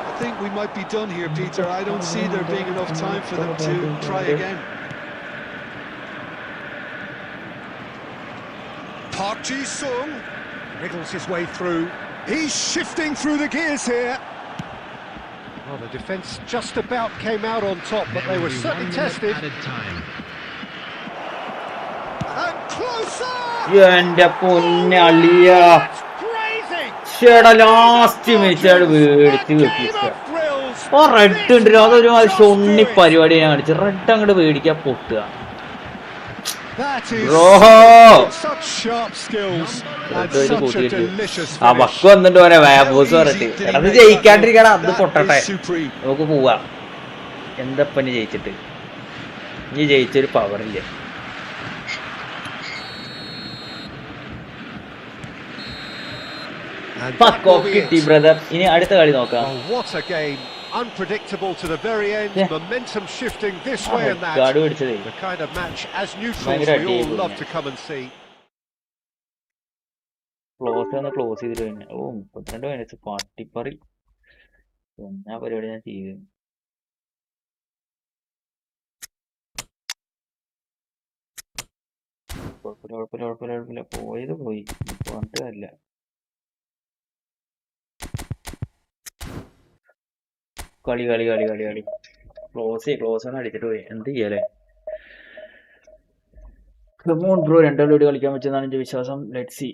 I think we might be done here, Peter. I don't see there being enough time for them to try again. Park Ji-sung wriggles his way through. He's shifting through the gears here. Well, the defence just about came out on top, but they were certainly tested. And closer! എന്റെ പൊന്നളിയ That's crazy! ചേടാ last minute മേടിച്ച് വെപ്പിച്ച ആ red ഉണ്ടല്ലോ, അതൊരു ഷൊണ്ണി പരിപാടി ഞാൻ കാണിച്ചു. Red അങ്ങോട്ട് മേടിക്കാൻ പൊട്ടുക. That is Bro! such sharp skills and ഇത് such a കൂട്ടിയിട്ട് delicious ആ finish. വക്ക് വന്നിട്ട് പറയാ ബോസ് പറഞ്ഞിട്ട് Easy, did he അത് make ജയിക്കാണ്ടിരിക്കണം അത് that? പൊട്ടട്ടെ That is supreme. നമുക്ക് പോവാ എന്തപ്പനി ജയിച്ചിട്ട് നീ ജയിച്ചൊരു പവറില്ല And that fuck will of be കിട്ടി it. ബ്രദർ ഇനി അടുത്ത കളി നോക്കാം Oh, what a game. Unpredictable to the very end. Yeah. Momentum shifting this way and that. കാട് പിടിച്ചതേ The kind of match as neutrals ഭയങ്കര we all അടിയായി love പോയി. to come and see. Close ചെയ്തിട്ട് കഴിഞ്ഞ 32 minutes പാട്ടിപ്പറി എന്നാ പരിപാടി ഞാൻ ചെയ്തു കുഴപ്പമില്ല പോയത് പോയി ഇപ്പൊ വന്നിട്ട് അല്ല കളി ക്ലോസ് ആണ് അടിച്ചിട്ട് പോയി എന്ത് ചെയ്യാലേ ബ്രോ രണ്ടാളോട് കളിക്കാൻ പറ്റുന്നതാണ് എന്റെ വിശ്വാസം. ലെറ്റ് സി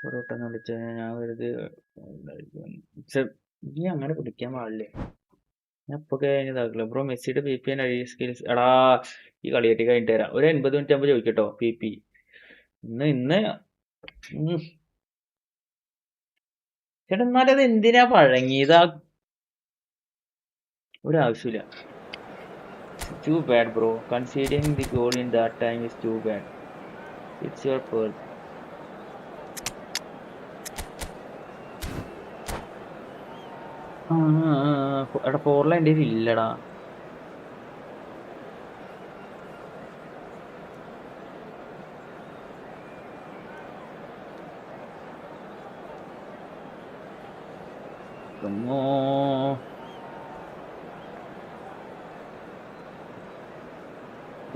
ഒരു വട്ടം കളിച്ച ഞാൻ വെറുതെ നീ അങ്ങനെ പിടിക്കാൻ പാടില്ലേ ഞാൻ ഇപ്പൊ കഴിഞ്ഞതാക്കില്ല ബ്രോ. മെസ്സിയുടെ PPN സ്കിൽസ് എടാ ഈ കളിയായിട്ട് കഴിഞ്ഞിട്ട് തരാം. ഒരു 80 മിനിറ്റ് ആകുമ്പോൾ ചോദിക്കട്ടോ PP ഇന്ന് ചേട്ടാ എന്നാലും അത് എന്തിനാ പഴങ്ങിയതാ ഒരാവശ്യമില്ല. Too bad bro, conceding the goal in that time is too bad. It's your fault. എടാ ഫോർല എൻ്റെ ഇല്ലടാ.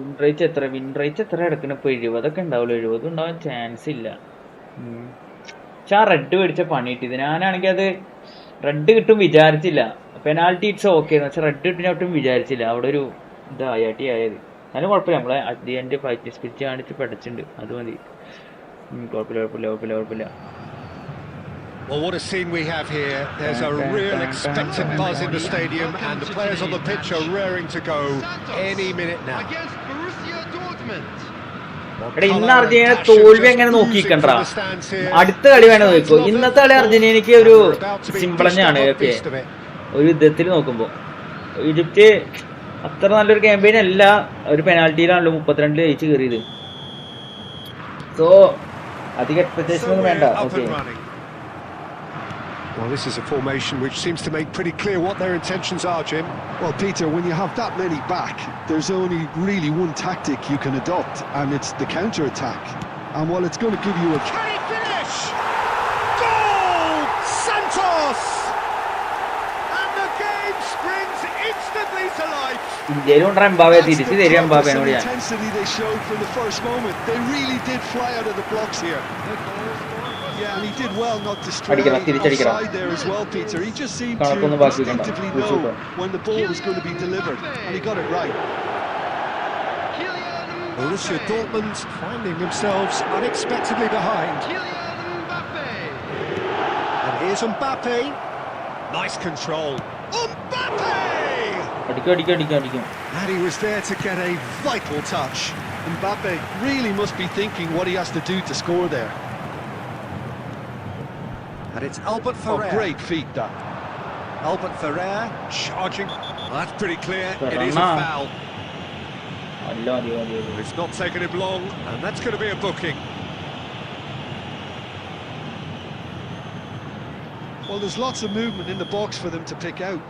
വിൻറേറ്റ് എത്ര എടുക്കണം ഇപ്പൊ? 70 ഉണ്ടാവുള്ളൂ. 70 ഉണ്ടാവാൻ ചാൻസ് ഇല്ല. പക്ഷെ ആ റെഡ് മേടിച്ച പണി കിട്ടിയത്. ഞാനാണെങ്കിൽ അത് റെഡ് കിട്ടും വിചാരിച്ചില്ല. പെനാൽറ്റി ഇറ്റ്സ് ഓക്കെ എന്ന് വെച്ചാൽ റെഡ് കിട്ടും ഒട്ടും വിചാരിച്ചില്ല. അവിടെ ഒരു ഇതായാട്ടി ആയത്. എന്നാലും കുഴപ്പമില്ല. നമ്മളെ at the end fight spirit കാണിച്ച് പഠിച്ചിട്ടുണ്ട്. അത് മതി. കുഴപ്പമില്ല. Well, what a scene we have here. There's a real expectant buzz in the stadium and the players on the pitch are raring to go any minute now. Against Borussia Dortmund. എടാ ഇന്ന് Argentina തോൽവി എങ്ങനെ നോക്കിക്കണ്ടാ. അടുത്ത കളി വേണം നോക്കോ. ഇന്നത്തെ കളി അർജന്റീനക്ക് ഒരു സിമ്പിൾ തന്നെയാണ്. ഓക്കെ ഒരു യുദ്ധത്തിൽ നോക്കുമ്പോ ഈജിപ്റ്റ് അത്ര നല്ലൊരു ക്യാമ്പയിൻ അല്ല. ഒരു പെനാൽറ്റിയിലാണല്ലോ 32 ജയിച്ച് കയറിയത്. സോ അധികം എക്സ്പെക്ടേഷൻ ഒന്നും വേണ്ട. Okay Well, this is a formation which seems to make pretty clear what their intentions are, Jim. Well, Peter, when you have that many back, there's only really one tactic you can adopt, and it's the counter-attack. And while it's going to give you a... Can he finish? Goal! Santos! And the game springs instantly to life. ഇന്ത്യയിലും ഉണ്ട് എംബാവെ. തിരിച്ച് തരും എംബാവെനോട് ഞാൻ. intensity they showed from the first moment. They really did fly out of the blocks here. Yeah, and he did well not to stray offside there as well, Peter. He just seemed to instinctively know when the ball was going to be delivered, and he got it right. Borussia Dortmund finding themselves unexpectedly behind. Kylian Mbappe. And here's Mbappe. Nice control. Mbappe! അടിക്കും. And he was there to get a vital touch. Mbappe really must be thinking what he has to do to score there. And it's Albert Oh, Ferrer. great feat that. Albert Ferrer charging. Well, that's pretty clear. It is a foul. It's not taken him long, and that's going to be a booking. Well, there's lots of movement in the box for them to pick out.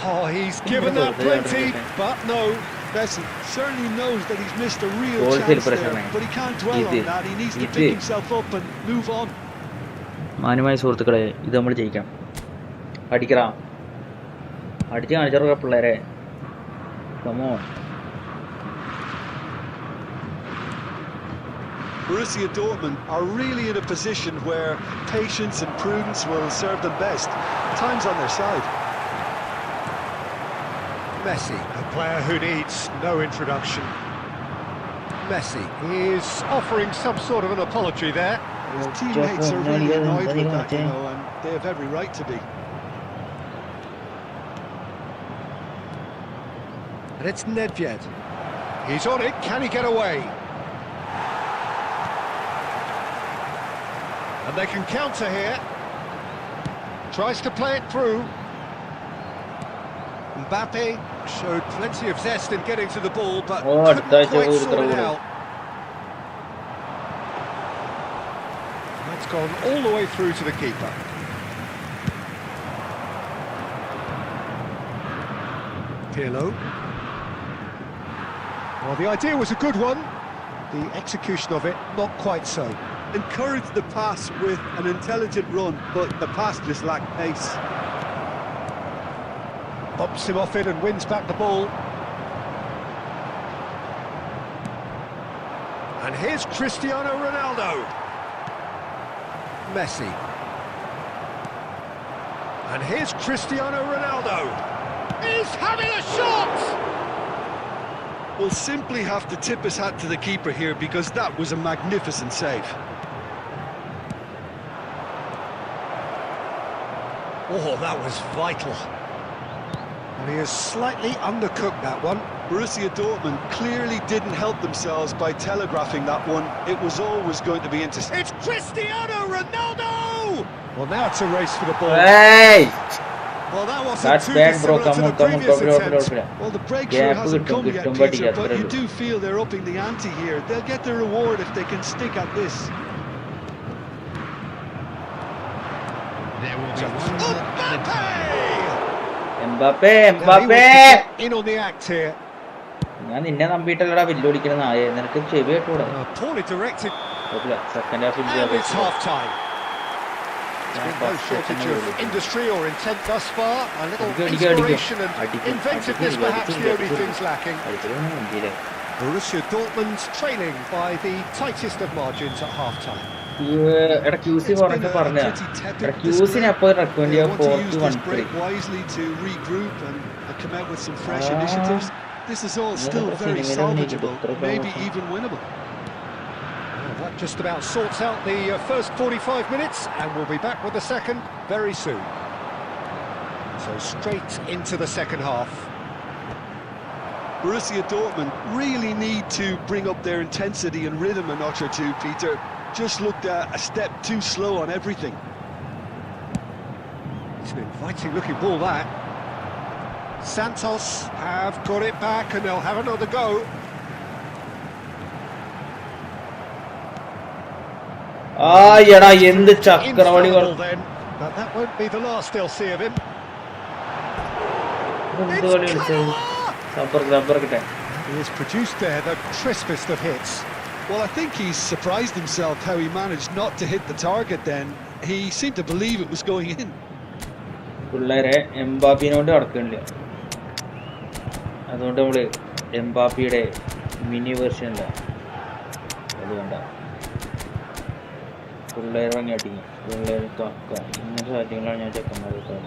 Oh, he's given that plenty, but no. Besson certainly knows that he's missed a real Goal chance celebration, there, man. but he can't dwell on that. He needs to pick himself up and move on. മാന്യമായ സുഹൃത്തുക്കളെ ഇത് നമ്മൾ ജയിക്കാം. അടിക്കണം. അടിച്ച് കാണിച്ചാൽ പിള്ളേരെ. Come on Borussia Dortmund are really in a position where patience and prudence will serve them best. Time's on their side. Messi, a player who needs no introduction. Messi is offering some sort of an apology there. His teammates are really annoyed with that, you know, and they have every right to be. And it's Nedved. He's on it, can he get away? And they can counter here. Tries to play it through. Mbappe showed plenty of zest in getting to the ball, but couldn't quite sort it out. That's gone all the way through to the keeper. Pirlo. Well, the idea was a good one. The execution of it, not quite so. Encouraged the pass with an intelligent run, but the pass just lacked pace. Bumps him off it and wins back the ball. And here's Cristiano Ronaldo. Messi. And here's Cristiano Ronaldo. He's having a shot! We'll simply have to tip his hat to the keeper here because that was a magnificent save. Oh, that was vital. And he has slightly undercooked that one. Borussia Dortmund clearly didn't help themselves by telegraphing that one. It was always going to be intercepted. It's Cristiano Ronaldo! Well, now it's a race for the ball. Hey! Well, that wasn't That's too bad, bro. dissimilar Come to on, the come on, previous come on, attempt. come on. Well, the breakthrough Yeah, hasn't good, come good, yet, good, Peter, good, but you good. do feel they're upping the ante here. They'll get their reward if they can stick at this. There will be one more added time. Mbappé Now, he wants to Mbappé get in on the act here. ഞാൻ നിന്നെ നമ്പിയിട്ടല്ലടാ വെല്ലുവിളിക്കുന്ന നായേ നിനക്ക് ചെവി കേട്ടൂടാ Poorly directed, second and it's Hafil half-time. There's been no shortage of industry or intent thus far. A little inspiration and inventiveness perhaps the only things lacking. Borussia Dortmund trailing by the tightest of margins at half-time. എടാ QC It's been പറഞ്ഞിട്ട് a പറഞ്ഞ pretty tepid എടാ ക്യൂസിനെ അപ്പൊ recommend They ചെയ്യാൻ want to use 4-1 this break wisely to regroup and come out with some fresh initiatives. This is all still very salvageable, maybe even winnable. Well, that just about sorts out the first 45 minutes, and we'll be back with the second very soon. So straight into the second half. Borussia Dortmund really need to bring up their intensity and rhythm a notch or two, Peter. Just looked a step too slow on everything. It's an inviting looking ball, that. Santos have got it back and they'll have another go. ആ എടാ എന്ത് ചക്രവടി Infallible then, but that won't be the last they'll see of him. എന്ത് കളി കളിച്ചത് സപ്പർക്കിട്ടെ He has produced there the crispest of hits. Well, I think he's surprised himself how he managed not to hit the target then. He seemed to believe it was going in. പിള്ളേരെ എംബാപ്പിനോട് നടക്കണില്ല അതുകൊണ്ട് നമ്മള് എംബാപ്പിയുടെ mini വെർഷനില്ല അതുകൊണ്ട പിള്ളേർ ഭംഗി അടിക്കും പിള്ളേർ കക്ക ഇങ്ങനത്തെ സാഹചര്യങ്ങളാണ് ഞാൻ ചെക്കന്മാരൊക്കെ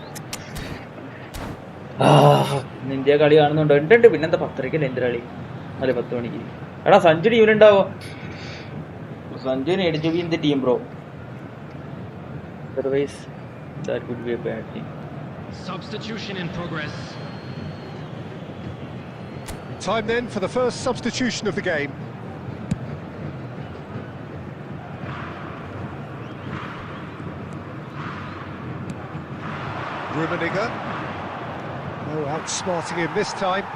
ഇന്ത്യ കളി കാണുന്നുണ്ടോ ഉണ്ട് പിന്നെന്താ 10:30 എന്ത് കളി അല്ലെ 10 മണിക്ക് എടാ സഞ്ജു ടീമിലുണ്ടാവോ സഞ്ജുവിന് എഡിറ്റ് be in the team bro otherwise that would be a bad thing. Substitution in progress. Time then for the first substitution of the game. Rummenigge. No outsmarting him this time.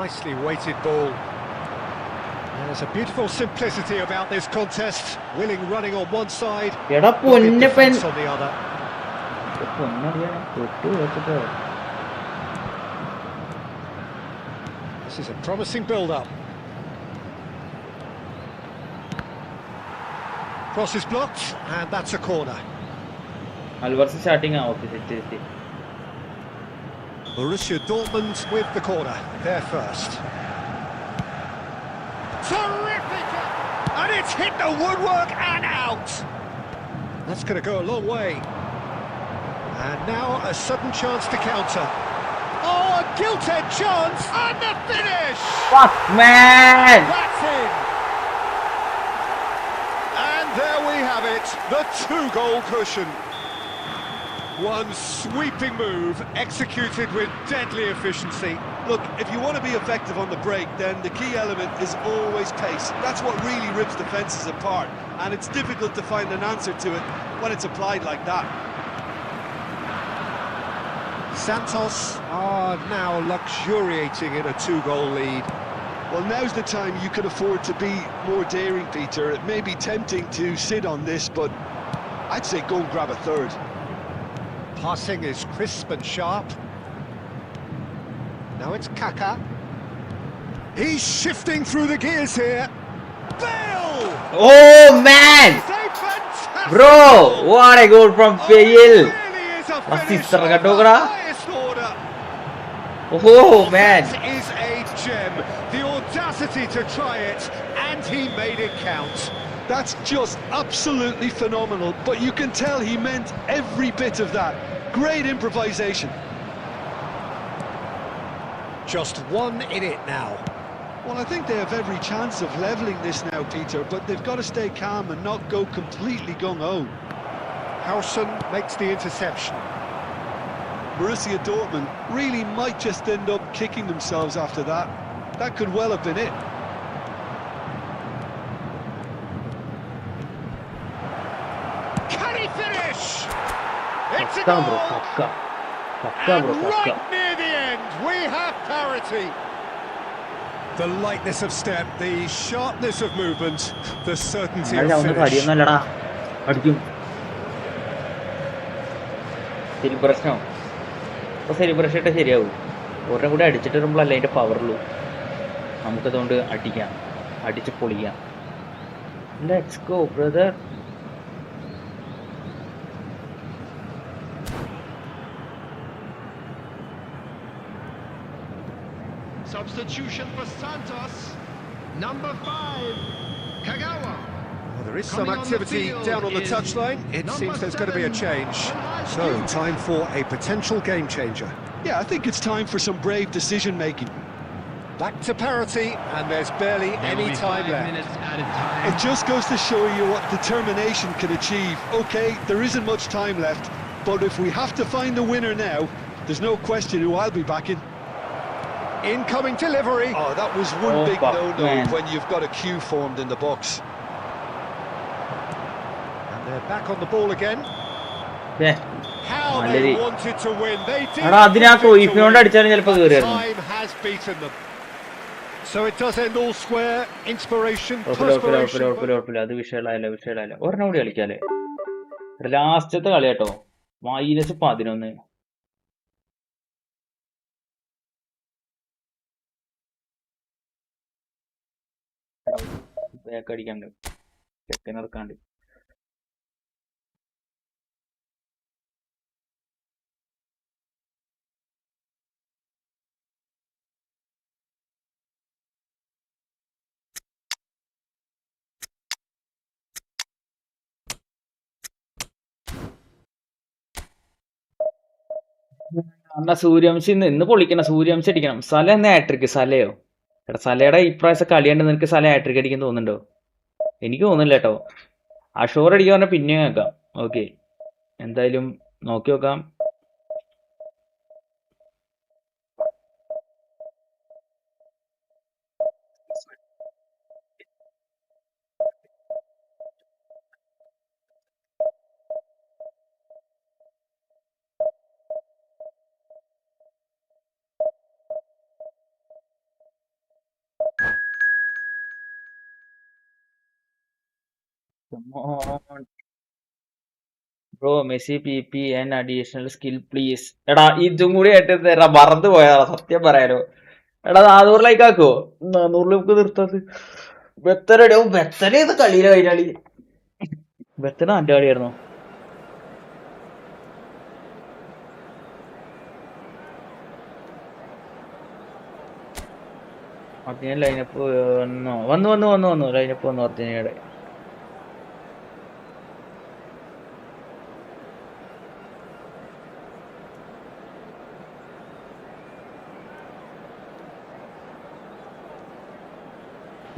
Nicely weighted ball. There's a beautiful simplicity about this contest. Willing running on one side, എടാ Ponnappan defence on the other. പൊന്നടിയാണ് തൊട്ട് വെച്ചിട്ടോ This is a promising build-up. Cross is blocked, and that's a corner. Alvarez starting ആ okay തെറ്റി Borussia Dortmund with the corner. They're first. Terrific! And it's hit the woodwork and out! That's going to go a long way. And now a sudden chance to counter. Oh, a gilt-edged chance, and the finish! Fuck, man! That's in! And there we have it, the 2-goal cushion. One sweeping move, executed with deadly efficiency. Look, if you want to be effective on the break, then the key element is always pace. That's what really rips defences apart, and it's difficult to find an answer to it when it's applied like that. Santos are now luxuriating in a 2-goal lead. Well, now's the time you can afford to be more daring, Peter. It may be tempting to sit on this, but I'd say go and grab a third. Passing is crisp and sharp. Now it's Kaka. He's shifting through the gears here. Bale! Oh, man! A fantastic Bro, goal. what a goal from Oh, Bale! it really is a Was finish this the of the Gatogara? highest order. Oh, man! That is a gem. The audacity to try it, and he made it count. That's just absolutely phenomenal, but you can tell he meant every bit of that. Great improvisation. Just one in it now. Well, I think they have every chance of levelling this now, Peter, but they've got to stay calm and not go completely gung-ho. Howson makes the interception. Borussia Dortmund really might just end up kicking themselves after that. That could well have been it. Can he finish? It's a Paka, bro, goal! paka. Paka, And bro, paka. right near the end, we have parity. The lightness of step, the sharpness of movement, the certainty അല്ല of ഒന്ന് finish. കാര്യമൊന്നുമല്ലടാ, അടിക്കും. സെലിബ്രേഷനോ? അപ്പൊ celebration ഇട്ട് ശരിയാവും. ഒരെണ്ണം കൂടി അടിച്ചിട്ട് വരുമ്പോഴല്ലേ അതിന്റെ പവറുള്ളൂ. നമുക്കതുകൊണ്ട് അടിക്കാം, അടിച്ച് പൊളിക്കാം. Let's go brother. Substitution for Santos. Number 5, Kagawa. Well, there is some Coming on the activity field down on the is touchline. It number seems there's going to be a 7, change. Elias So, Duke. time for a potential game changer. Yeah, I think it's time for some brave decision-making. Back to parity, and there's barely There any will be time 5 left. minutes added time. It just goes to show you what determination can achieve. Okay, there isn't much time left, but if we have to find the winner now, there's no question who I'll be backing. Incoming delivery. Oh, that was one Oh, big fuck, no-no man. when you've got a queue formed in the box. And they're back on the ball again. How they Already. wanted to win. They did. എടാ അതിന് ആ ക്രോയിഫിനോണ്ട് അടിച്ചാലും ചിലപ്പോ കയറിയായിരുന്നു. Time has beaten them. So it does end all square. Inspiration, ഉറപ്പില്ല perspiration. അത് വിഷയമായില്ല. ഒരെണ്ണം കൂടി കളിക്കാല്ലേ? ലാസ്റ്റത്തെ കളി കേട്ടോ, -11. ബാക്ക് അടിക്കാണ്ട് ചെക്കൻ ഇറക്കാണ്ട്. എന്നാ സൂര്യവംശി ഇന്ന് പൊളിക്കണം, സൂര്യവംശി അടിക്കണം. സല എന്നാ ഹാട്രിക്ക്? സലയോ? എടാ സലയുടെ ഇപ്രാവശ്യം കളിയുണ്ട്, നിനക്ക് സല ഹാട്രിക്ക് അടിക്കാൻ തോന്നുന്നുണ്ടോ? എനിക്ക് തോന്നുന്നില്ല കേട്ടോ. അഷോർ അടിക്കാൻ പറഞ്ഞാൽ പിന്നെയും കേൾക്കാം. ഓക്കെ, എന്തായാലും നോക്കി നോക്കാം. Bro Messi PP and additional skill please. എടാ ഇതും കൂടി ആയിട്ട് തരാ, മറന്നു പോയതാ സത്യം പറയാലോ. എടാ 400 ലൈക്ക് ആക്കോ? 400 നമുക്ക് നിർത്തത്. ബെത്തന ഇത് കളിയിലെ കഴിഞ്ഞാളി. ബെത്തന നല്ല കളിയായിരുന്നു. അർജന്റീന ലൈനപ്പ് വന്നു ലൈനപ്പ് വന്നു അർജന്റീനയുടെ.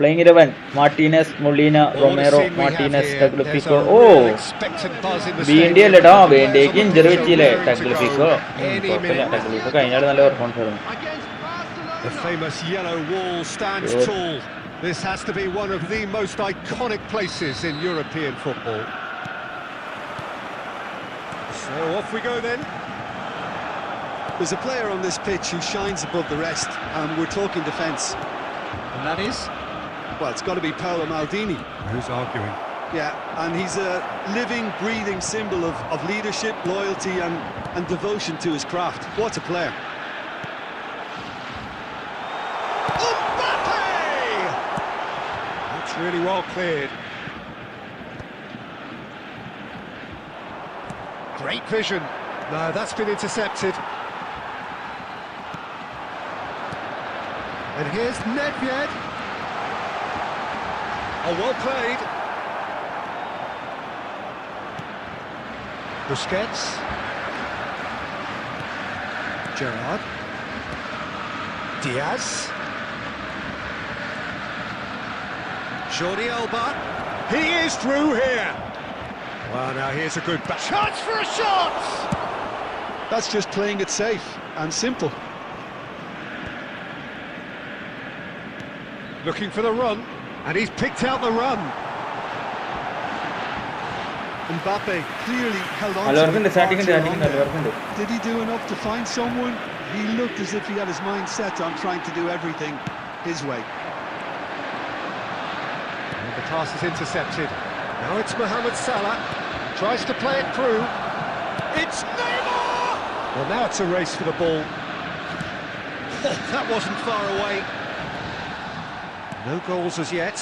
Playing 11, Martinez, Molina, All the Romero, scene we have Martinez, here, there's Tagliafico. a real Oh, expectant buzz in the BND stadium. അല്ലടാ, The players BNDക്ക് on the injury pitch are വെച്ചില്ലേ raring to Tagliafico. go. Any കുഴപ്പമില്ല, minute. Tagliafico കഴിഞ്ഞാൽ നല്ല performance ആയിരുന്നു. Against Barcelona. The famous yellow wall stands Good. tall. This has to be one of the most iconic places in European football. So off we go then. There's a player on this pitch who shines above the rest, and we're talking defence. And that is? Well, it's got to be Paolo Maldini. Who's arguing? Yeah, and he's a living, breathing symbol of leadership, loyalty and devotion to his craft. What a player. Mbappe! That's really well cleared. Great vision. No, that's been intercepted. And here's Nedved. Oh, well played. Busquets. Gerrard. Diaz. Jordi Alba. He is through here. Well, now here's a good chance for a shot. That's just playing it safe and simple. Looking for the run, and he's picked out the run. Mbappe clearly held on നല്ല to വർക്കുണ്ട്, it far starting too ഉണ്ട്, long നല്ല there. വർക്കുണ്ട്. Did he do enough to find someone? He looked as if he had his mind set on trying to do everything his way. And the pass is intercepted. Now it's Mohamed Salah. Tries to play it through. It's Neymar! Well, now it's a race for the ball. Oh, that wasn't far away. No goals as yet.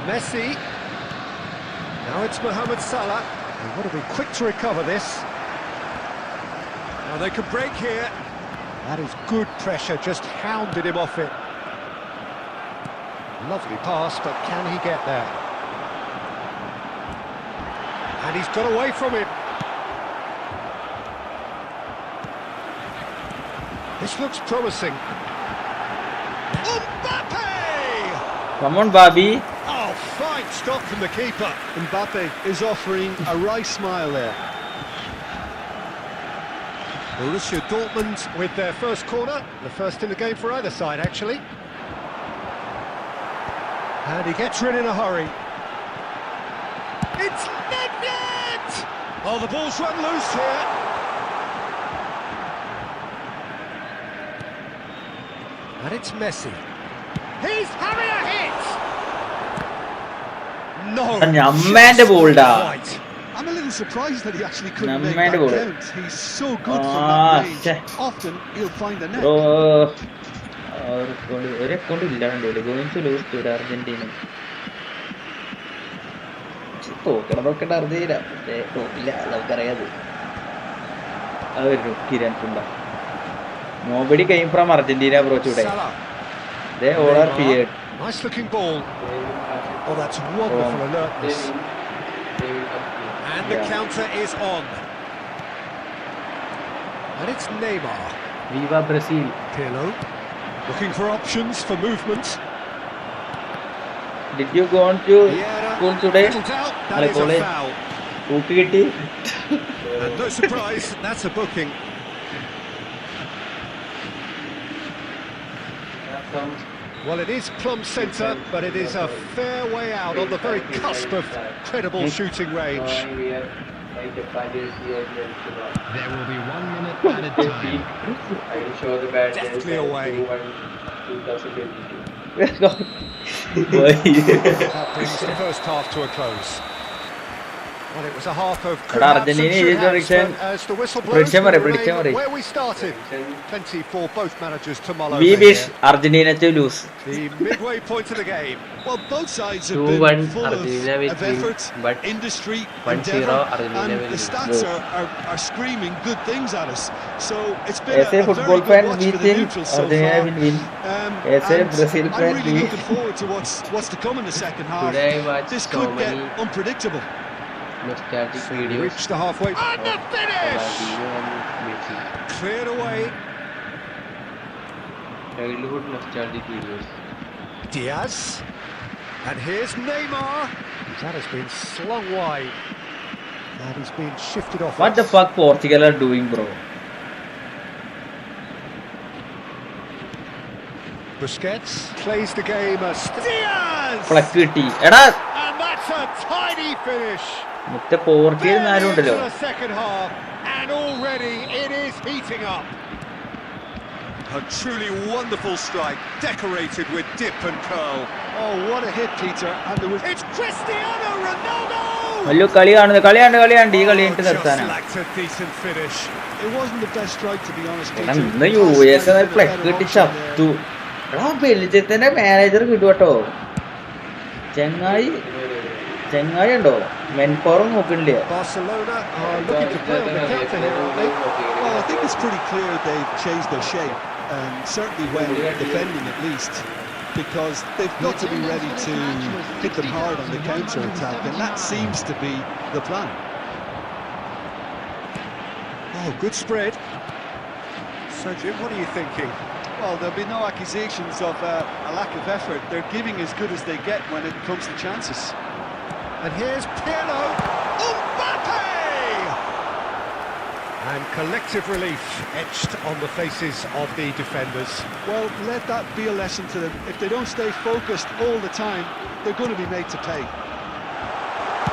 Messi. Now it's Mohamed Salah. They've got to be quick to recover this. Now they could break here. That is good pressure, just hounded him off it. Lovely pass, but can he get there? And he's got away from it. This looks promising. Mbappe! Come on, Bobby. Oh, fine stop from the keeper. Mbappe is offering a wry smile there. Borussia Dortmund with their first corner, the first in the game for either side, actually. And he gets rid in a hurry. It's Nedved! Oh, the ball's run loose here. And it's Messi. He's having a hit! No! ഞമ്മേന്റെ ബോൾഡാ. Right. I'm a little surprised that he actually couldn't make Nammade that goal. count. He's so good from Ah, that range. ഛെ. Often he'll find the net. Bro ഒരു account ഇല്ലാണ്ടല്ലേ, going to lose to Argentina. തോക്കണതൊക്കെ Argentina, പക്ഷേ തോക്കില്ല, നമുക്കറിയാത്. അതൊരു കിരൺസുണ്ട. Nobody came from Argentina, bro, today. Salah. They all are feared. Nice looking ball. Oh, that's wonderful alertness. And the Yeah. counter is on. And it's Neymar. Viva Brazil. Pirlo. Looking for options for movement. Did you go on to Vieira. school today? Little doubt. That Alle is a college. foul. Hook കിട്ടി. And no surprise, that's a booking. Well, it is plumb centre, but it is a fair way out on the very cusp of credible shooting range. There will be 1 minute added time. Deftly away. That brings the first half to a close. Well, it was a half of could have some, Argentina should is have, prediction. but as the whistle blows, Prediction we'll പറയ്, prediction remain പറയ്. where we started. Plenty for both managers to mull over We wish here. Argentina to lose. The midway point of the game. Well, both sides have 2-1 been full Argentina will of win, effort, but industry, 1-0 endeavour, Argentina and will the win. stats Good. are screaming good things at us. So it's been As a a very football good fan, watch we for the think neutrals so Argentina far. will win. As a And Brazil I'm fan, really we- looking forward to what's to come in the second half. Today I watched This so could get many unpredictable. nostalgic videos Reached the halfway. And the finish! Ronaldinho and Messi. Cleared away. Childhood nostalgic videos. Diaz. And here's Neymar. That has been slung wide. And he's been shifted off. What the fuck Portugal are doing, bro? Busquets plays the game as Diaz. Plak കിട്ടി എടാ And that's a tidy finish. മറ്റേ Portugal ആരും ഉണ്ടല്ലോ. The second half, and already it is heating up. A truly wonderful strike, decorated with dip and curl. Oh, what a hit, Peter! And there was... It's Cristiano Ronaldo. വലിയ കളിയാണ് ഈ കളി കഴിഞ്ഞിട്ട് Just നിർത്താനാ. lacked a decent finish. It wasn't the best strike, to be honest, എടാ Peter. ഇന്ന് US ഫ്ലക്ക് കിട്ടി ചത്തു. എടാ ബെൽജിയത്തിന്റെ മാനേജർ കിട്ടും കേട്ടോ. ചെങ്ങായി ഉണ്ടോ മെൻ പവർ നോക്കണില്ല. Barcelona are looking to play on the counter here, aren't they? Well, I think it's pretty clear they've changed their shape, and certainly when defending at least, because they've got to be ready to hit them hard on the counter-attack, and that seems to be the plan. Oh, good spread. So, Jim, what are you thinking? Well, there'll be no accusations of a lack of effort. They're giving as good as they get when it comes to chances. And here's Pirlo. Mbappe! And collective relief etched on the faces of the defenders. Well, let that be a lesson to them. If they don't stay focused all the time, they're going to be made to pay.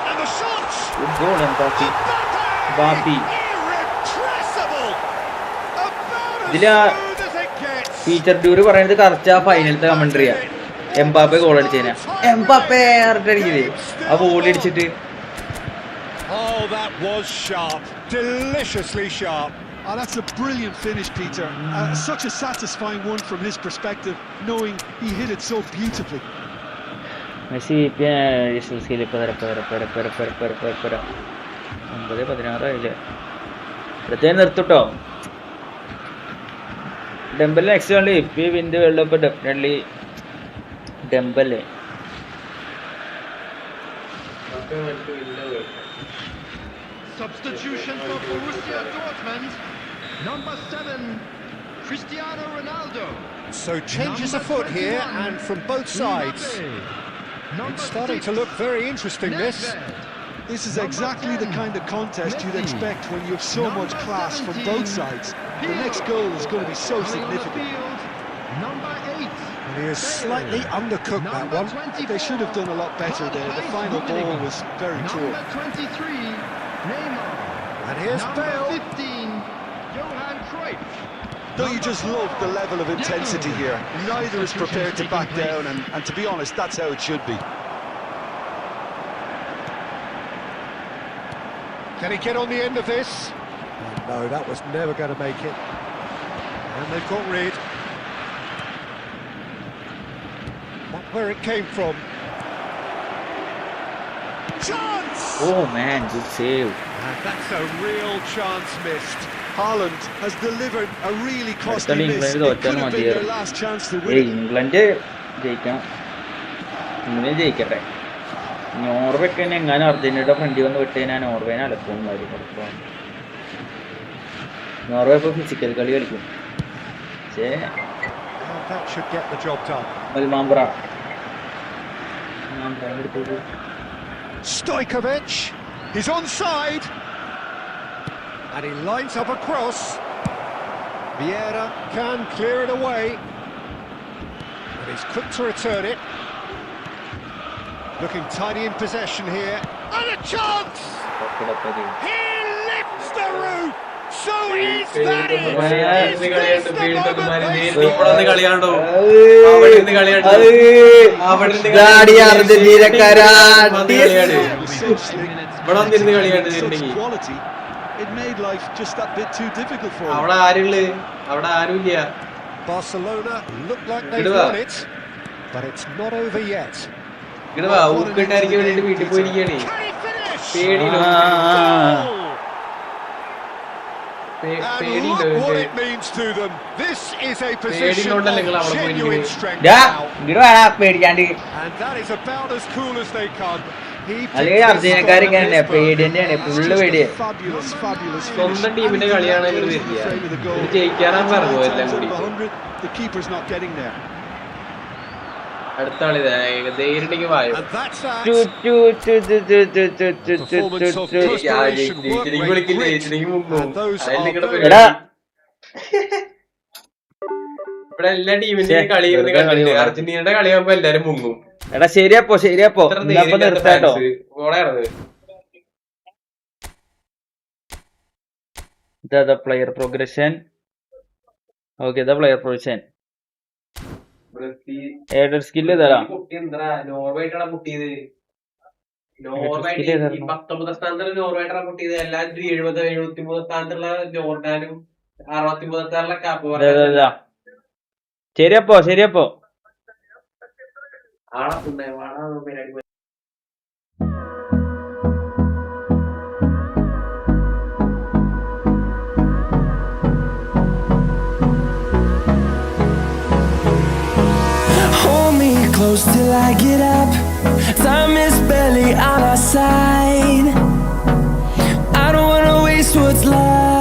And the shots! Good goal, Mbappe. Mbappe. Irrepressible! About as ഇതില് smooth as it gets. Peter Drury പറയുന്നത് correct ആ ഫൈനലത്തെ കമന്ററിയാ. Mbappe goal അടിച്ചേനാ. Mbappe അടിക്കില്ലേ ആ ball അടിച്ചിട്ട്. Oh, that was sharp. Deliciously sharp. Oh, that's a brilliant finish, Peter. Such a satisfying one from his perspective, knowing he hit it so beautifully. Messi 9-16 പ്രത്യേകം നിർത്തുട്ടോ. Dembele next കളി ഇപ്പൊ win the world cup definitely Dembele. Substitution for Borussia Dortmund. Number 7, Cristiano Ronaldo. So changes afoot here, and from both sides. It's starting to look very interesting, this. This is exactly the kind of contest you'd expect when you have so much class from both sides. The next goal is going to be so significant. Number 8. And he has slightly undercooked that one. They should have done a lot better there. The final ball was very poor. Number 23, Neymar. And here's Number Bale. 15, Johan Cruyff. Don't you just love the level of intensity here? Neither is prepared to back down, and to be honest, that's how it should be. Can he get on the end of this? No, that was never going to make it. And they've got rid. Not where it came from. Chance! Oh man, good save. And that's a real chance missed. Haaland has delivered a really costly England miss. is It could have been their England. last chance to ഏയ് win. England ജയിക്കണം. England ജയിക്കട്ടെ. നോർവേക്ക് തന്നെ എങ്ങാനും അർജന്റീനയുടെ ഫ്രണ്ടിൽ വന്ന് വിട്ട് കഴിഞ്ഞാൽ നോർവേനെ അലക്കും. നോർവേ ഇപ്പോൾ ഫിസിക്കൽ കളി കളിക്കും. പക്ഷേ That should get the job done. Mambra Stojkovic, he's onside. And he lines up a cross. Vieira can clear it away. And he's quick to return it. Looking tidy in possession here. And a chance! He lifts the roof! So is that it? Is this the moment they Such quality, it made life just that bit too difficult for them. Barcelona look like they've won it, but it's not over yet. Can he finish? And look what it means to them. This is a position of genuine strength now. And that is about as cool as they come. He അല്ലെങ്കിൽ അർജന്റീനക്കാര് ഇങ്ങനെ തന്നെ പേടി തന്നെയാണ് full പേടിയാ. fabulous, fabulous സ്വന്തം ടീമിന്റെ കളിയാണ് ഇങ്ങോട്ട് വരുന്നത്. ജയിക്കാനാ പറഞ്ഞു എല്ലാം കൂടി. The keeper's not getting there. അടുത്ത കളി ധൈര്യണ്ടെങ്കിൽ വായോ. And that's that. ചു, ചു, ചു, ചു, ചു, ചു, ചു, ചു, ചു, Performance of ചു. desperation, work ജയിച്ചില്ലെങ്കിൽ rate വിളിക്കില്ല, great. ജയിച്ചില്ലെങ്കിൽ മുങ്ങും. And those അതായത് are നിങ്ങളുടെ very- എടാ ഇവിടെ എല്ലാ ടീമിന്റെയും കളി ഇരുന്ന് വെറുതെ കളി കണ്ടിട്ട് കാണാം. അർജന്റീനയുടെ കളിയാകുമ്പോ എല്ലാരും മുങ്ങും. എടാ ശരിയപ്പോ ഇത്ര ഇന്നപ്പൊ നിർത്താട്ടോ. ഇതാ പ്ലെയർ പ്രോഗ്രഷൻ. ഓക്കെ ഇതാ പ്ലെയർ പ്രോഗ്രഷൻ. ഏഡർ സ്കില്ല് ഇതാ. നോർവേട്ടാണ് പൊട്ടിയത്. നോർവേ skill ഏതായിരുന്നു? 19 സ്ഥാനത്തുള്ള നോർവേട്ടാണ് പൊട്ടിയത്. എല്ലാവരും 70, 73 സ്ഥാനത്തുള്ള ജോർഡാനും 63 സ്ഥാനത്തുള്ള കാപ്പ് ശരിയപ്പോ ആളെ Hold me close till I get up. Time is barely on our side. I don't wanna waste what's left.